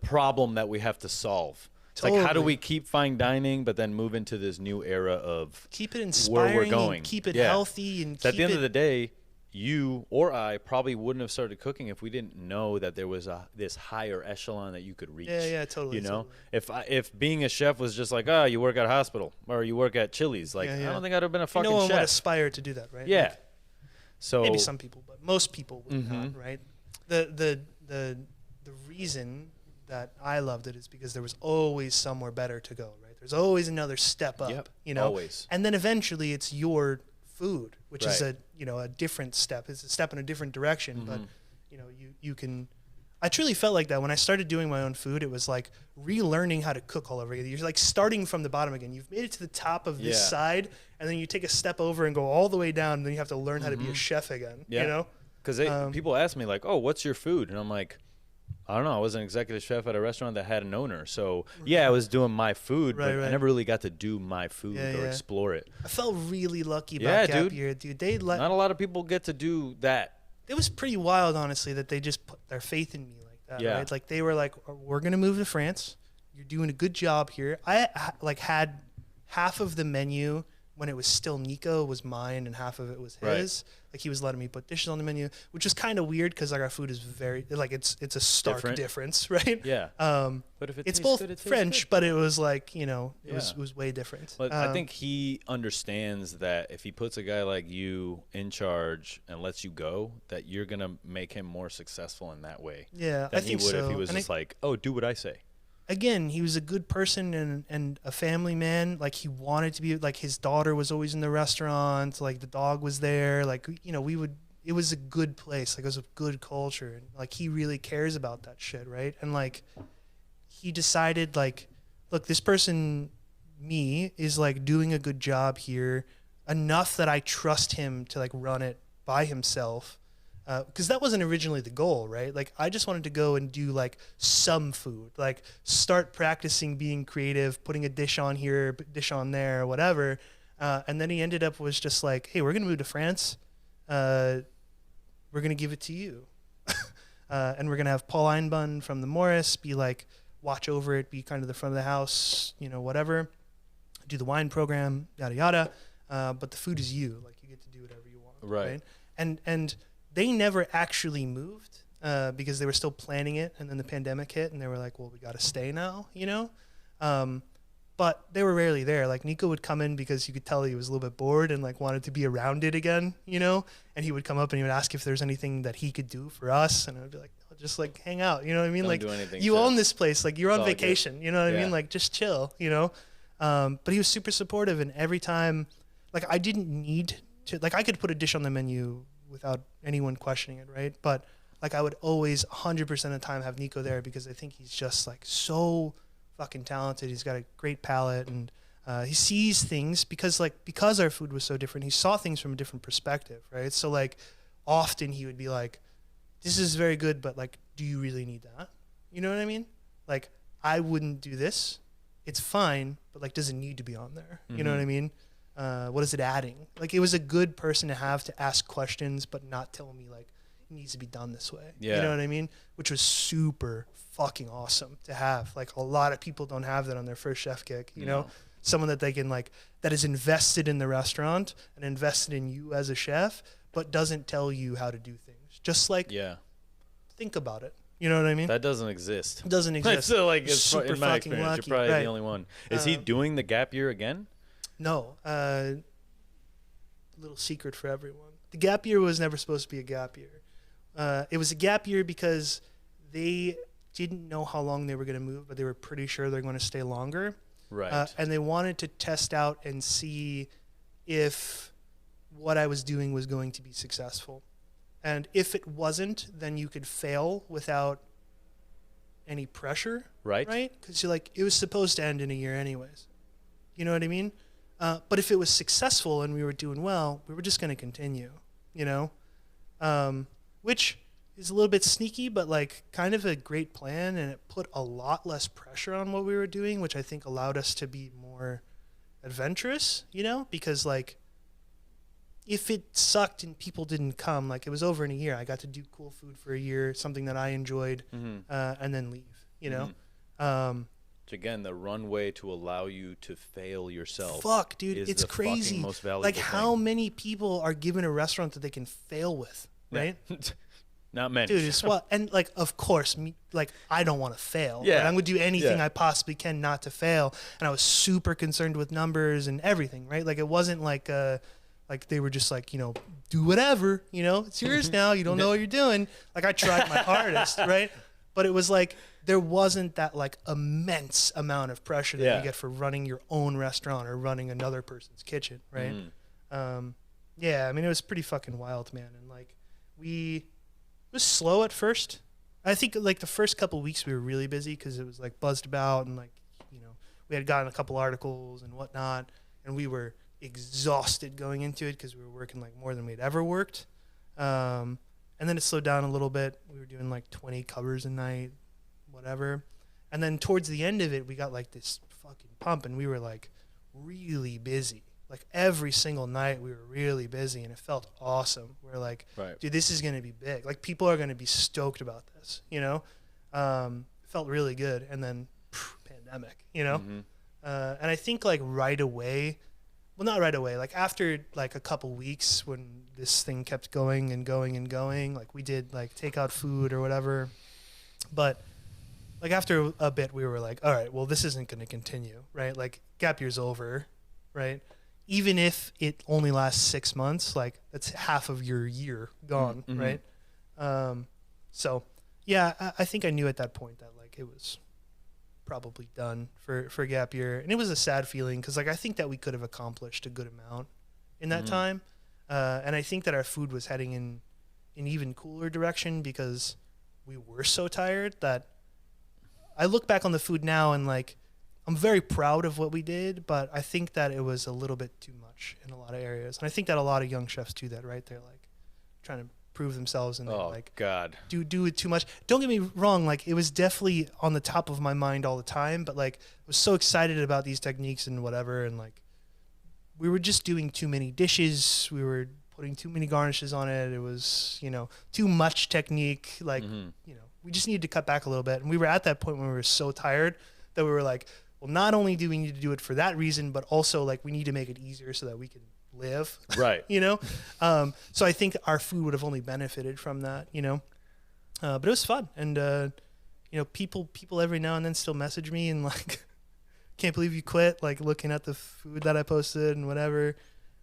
problem that we have to solve. It's like, how do we keep fine dining, but then move into this new era of keep it inspiring, where we're going, and keep it healthy, and at the end of the day, you or I probably wouldn't have started cooking if we didn't know that there was this higher echelon that you could reach. Yeah, totally. You know, totally. if being a chef was just like, you work at a hospital or you work at Chili's, like, I don't think I'd have been a fucking no one chef. would aspire to do that, right? Yeah. Like, so maybe some people, but most people would not, right? The reason that I loved it is because there was always somewhere better to go, right? There's always another step up, always. And then eventually it's your food, which is a different step. It's a step in a different direction, but you can. I truly felt like that when I started doing my own food. It was like relearning how to cook all over again. You're like starting from the bottom again. You've made it to the top of this side, and then you take a step over and go all the way down, and then you have to learn how to be a chef again. Yeah. Because people ask me like, "Oh, what's your food?" And I'm like, I don't know. I was an executive chef at a restaurant that had an owner. So, I was doing my food, but I never really got to do my food or explore it. I felt really lucky about Gap Year, dude. Not a lot of people get to do that. It was pretty wild, honestly, that they just put their faith in me like that, right? Like, they were like, we're going to move to France. You're doing a good job here. I, had half of the menu when it was still Nico was mine and half of it was his. Right. Like, he was letting me put dishes on the menu, which is kind of weird because like our food is very like it's a stark difference, right? Yeah. But if it's both good, French, good. But it was like it was way different. But I think he understands that if he puts a guy like you in charge and lets you go, that you're gonna make him more successful in that way. Yeah, than he would if he was just like, do what I say. Again, he was a good person and a family man. Like, he wanted to be, like, his daughter was always in the restaurant. Like, the dog was there. Like, it was a good place. Like, it was a good culture. And, like, he really cares about that shit, right? And, like, he decided, like, look, this person, me, is, like, doing a good job here enough that I trust him to, like, run it by himself. Because that wasn't originally the goal, right? Like, I just wanted to go and do like some food, like start practicing being creative, putting a dish on here, dish on there, whatever. And then he ended up was just like, hey, we're gonna move to France. We're gonna give it to you, and we're gonna have Paul Einbun from the Morris be like watch over it, be kind of the front of the house, whatever. Do the wine program, yada yada. But the food is you, like you get to do whatever you want, right? And they never actually moved because they were still planning it, and then the pandemic hit, and they were like, well, we got to stay now, but they were rarely there. Like, Nico would come in because you could tell he was a little bit bored and, like, wanted to be around it again, and he would come up and he would ask if there's anything that he could do for us, and I would be like, no, just, like, hang out, you know what I mean? Don't like, do anything, you Chef. own this place. Like, you're on vacation, good. You know what I mean? Like, just chill, But he was super supportive, and every time, like, I didn't need to, like, I could put a dish on the menu without anyone questioning it, right? But like, I would always 100% of the time have Nico there because I think he's just like so fucking talented. He's got a great palate, and he sees things because our food was so different. He saw things from a different perspective, right? So like, often he would be like, "This is very good, but like, do you really need that?" You know what I mean? Like, I wouldn't do this. It's fine, but like, does it need to be on there? You know what I mean? What is it adding? Like, it was a good person to have to ask questions, but not tell me like it needs to be done this way. Yeah. You know what I mean? Which was super fucking awesome to have. Like, a lot of people don't have that on their first chef gig. You know, someone that they can like that is invested in the restaurant and invested in you as a chef, but doesn't tell you how to do things. Just like think about it. You know what I mean? That doesn't exist. It doesn't exist. So like, it's super in my fucking experience, lucky. you're probably right. the only one. Is he doing the Gap Year again? No. Little secret for everyone. The Gap Year was never supposed to be a gap year. It was a gap year because they didn't know how long they were going to move, but they were pretty sure they're going to stay longer. Right. And they wanted to test out and see if what I was doing was going to be successful. And if it wasn't, then you could fail without any pressure. Right. Right? Because you're like, it was supposed to end in a year anyways. You know what I mean? But if it was successful and we were doing well, we were just going to continue, which is a little bit sneaky, but like kind of a great plan, and it put a lot less pressure on what we were doing, which I think allowed us to be more adventurous, you know, because like if it sucked and people didn't come, like it was over in a year, I got to do cool food for a year, something that I enjoyed, and then leave, you know? Again, the runway to allow you to fail yourself. Fuck, dude, it's crazy. Most valuable like thing. how many people are given a restaurant that they can fail with, right? Yeah. Not many. Dude, it's what, and like, of course, like I don't want to fail. Yeah. Like, I'm going to do anything I possibly can not to fail. And I was super concerned with numbers and everything, right? Like it wasn't like they were just like, you know, do whatever, you know, it's yours now. You don't know what you're doing. Like I tried my hardest, right? But it was like, there wasn't that like immense amount of pressure that you get for running your own restaurant or running another person's kitchen, right? Yeah, I mean, it was pretty fucking wild, man. And like it was slow at first. I think like the first couple of weeks we were really busy because it was like buzzed about, and like, you know, we had gotten a couple articles and whatnot, and we were exhausted going into it because we were working like more than we'd ever worked. And then it slowed down a little bit. We were doing like 20 covers a night, whatever. And then towards the end of it, we got like this fucking pump, and we were like really busy. Like every single night we were really busy, and it felt awesome. We're like, dude, this is going to be big. Like people are going to be stoked about this, you know? It felt really good. And then pandemic, you know? And I think like right away, well, not right away, like after like a couple weeks when this thing kept going and going and going, like we did like takeout food or whatever. But like after a bit, we were like, all right, well, this isn't going to continue, right? Like gap year's over, right? Even if it only lasts 6 months, like that's half of your year gone, right? So yeah, I think I knew at that point that like it was probably done for gap year. And it was a sad feeling because like I think that we could have accomplished a good amount in that time. And I think that our food was heading in an even cooler direction because we were so tired that I look back on the food now and like I'm very proud of what we did, but I think that it was a little bit too much in a lot of areas. And I think that a lot of young chefs do that, right? They're like trying to prove themselves and they're like, do it too much. Don't get me wrong. Like it was definitely on the top of my mind all the time, but like I was so excited about these techniques and whatever. And like, we were just doing too many dishes. We were putting too many garnishes on it. It was, you know, too much technique. Like, you know, we just needed to cut back a little bit. And we were at that point when we were so tired that we were like, well, not only do we need to do it for that reason, but also like we need to make it easier so that we can live, right? You know? So I think our food would have only benefited from that, you know? But it was fun. And, you know, people every now and then still message me and like, can't believe you quit, like looking at the food that I posted and whatever.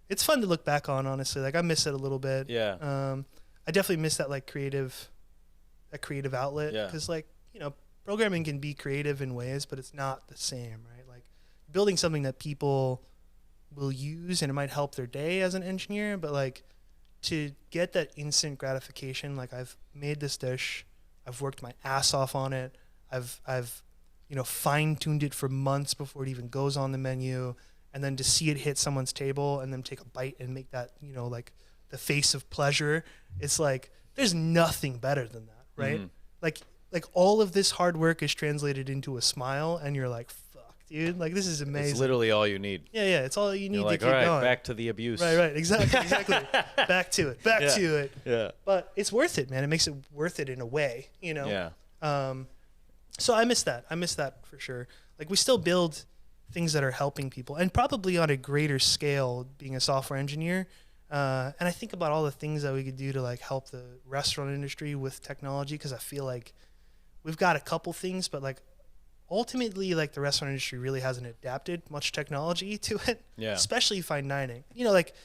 It's fun to look back on, honestly. Like I miss it a little bit. Yeah. I definitely miss that like creative outlet. Yeah. 'Cause like, you know, programming can be creative in ways, but it's not the same, right? Like building something that people will use and it might help their day as an engineer, but like to get that instant gratification, like I've made this dish, I've worked my ass off on it, I've you know, fine-tuned it for months before it even goes on the menu, and then to see it hit someone's table and then take a bite and make that, you know, like the face of pleasure, it's like there's nothing better than that, right? Like all of this hard work is translated into a smile, and you're like, fuck, dude, like this is amazing. It's literally all you need. Yeah, it's all you need to keep all right, going. back to the abuse. Right, exactly. Back to it. Yeah. But it's worth it, man. It makes it worth it in a way, you know? Yeah. So I miss that for sure. Like we still build things that are helping people, and probably on a greater scale being a software engineer. And I think about all the things that we could do to like help the restaurant industry with technology, because I feel like we've got a couple things, but like ultimately like the restaurant industry really hasn't adapted much technology to it. Yeah. Especially fine dining. You know, like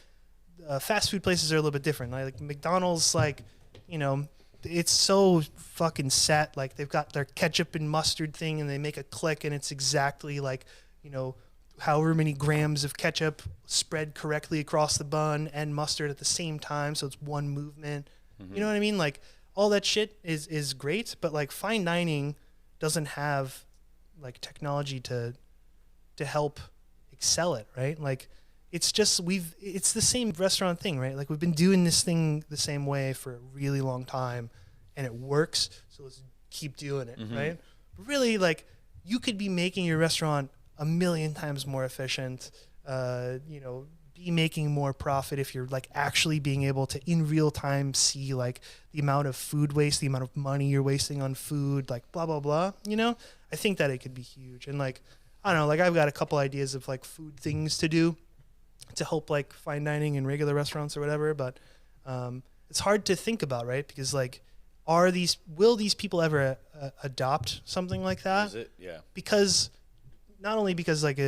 fast food places are a little bit different. Like McDonald's, like, you know, it's so fucking set. Like they've got their ketchup and mustard thing and they make a click and it's exactly like, you know, however many grams of ketchup spread correctly across the bun and mustard at the same time. So it's one movement. You know what I mean? Like all that shit is great, but like fine dining doesn't have like technology to help excel it, right? Like it's just it's the same restaurant thing, right? Like we've been doing this thing the same way for a really long time, and it works, so let's keep doing it, right? But really, like, you could be making your restaurant a million times more efficient, you know, be making more profit if you're like actually being able to in real time see like the amount of food waste, the amount of money you're wasting on food, like blah, blah, blah, you know? I think that it could be huge. And like, I don't know, like I've got a couple ideas of like food things to do to help like fine dining and regular restaurants or whatever, but it's hard to think about, right? Because like, will these people ever adopt something like that? Is it? Yeah. Because not only because like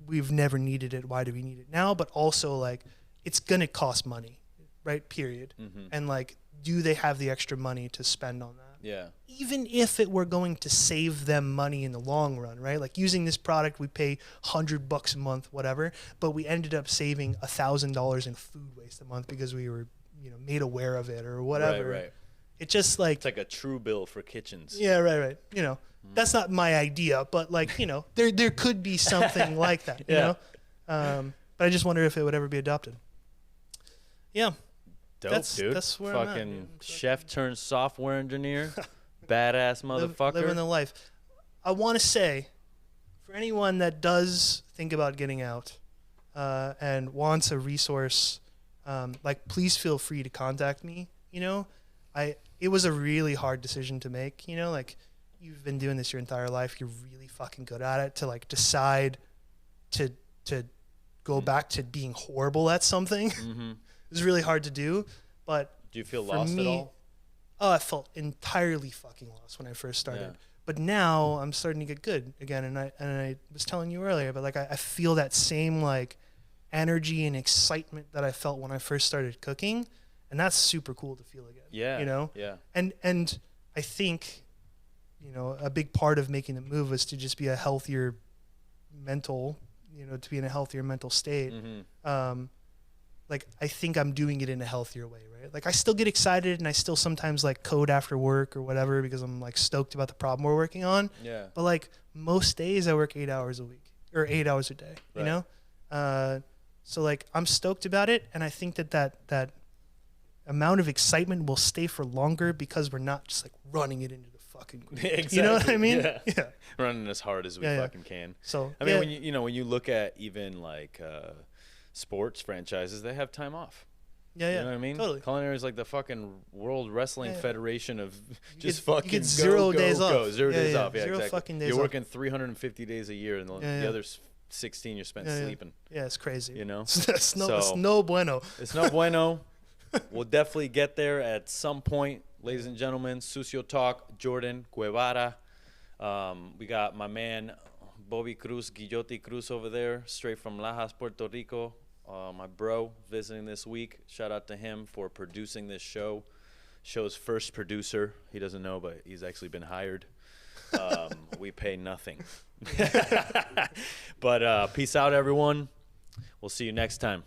we've never needed it, why do we need it now? But also like it's gonna cost money, right? Period. And like, do they have the extra money to spend on that? Yeah. Even if it were going to save them money in the long run, right? Like using this product, we pay $100 a month, whatever, but we ended up saving $1,000 in food waste a month because we were, you know, made aware of it or whatever. Right. It just like, It's like a true bill for kitchens. yeah, right. You know, that's not my idea, but like, you know, there could be something like that, you know? But I just wonder if it would ever be adopted. Yeah. Dope, dude. That's where fucking I'm at, chef turned software engineer. Badass motherfucker. Living the life. I want to say, for anyone that does think about getting out and wants a resource, like please feel free to contact me. You know, it was a really hard decision to make. You know, like you've been doing this your entire life. You're really fucking good at it. To like decide to go back to being horrible at something. It was really hard to do, but do you feel lost at all? Oh, I felt entirely fucking lost when I first started. Yeah. But now I'm starting to get good again, and I was telling you earlier, but like I feel that same like energy and excitement that I felt when I first started cooking, and that's super cool to feel again. Yeah. You know? Yeah. And I think, you know, a big part of making the move was to just be a healthier mental, you know, to be in a healthier mental state. Like I think I'm doing it in a healthier way, right? Like I still get excited and I still sometimes like code after work or whatever because I'm like stoked about the problem we're working on. Yeah. But like most days I work 8 hours a week or 8 hours a day, you know? So like I'm stoked about it, and I think that amount of excitement will stay for longer because we're not just like running it into the fucking ground. Exactly. You know what I mean? Yeah. Running as hard as we fucking can. So I mean, when you look at even like sports franchises, they have time off. You know what I mean? Totally. Culinary is like the fucking World Wrestling Federation of just you fucking get 0 days off. 0 days off. Yeah, Zero exactly. fucking days You're off. working 350 days a year, and the other 16 you're spent sleeping. Yeah, it's crazy. You know? it's no bueno. It's no bueno. We'll definitely get there at some point, ladies and gentlemen. Sucio Talk, Jordan, Guevara. We got my man Bobby Cruz, Guillotti Cruz over there, straight from Lajas, Puerto Rico. My bro visiting this week. Shout out to him for producing this show. Show's first producer. He doesn't know, but he's actually been hired. We pay nothing. But peace out, everyone. We'll see you next time.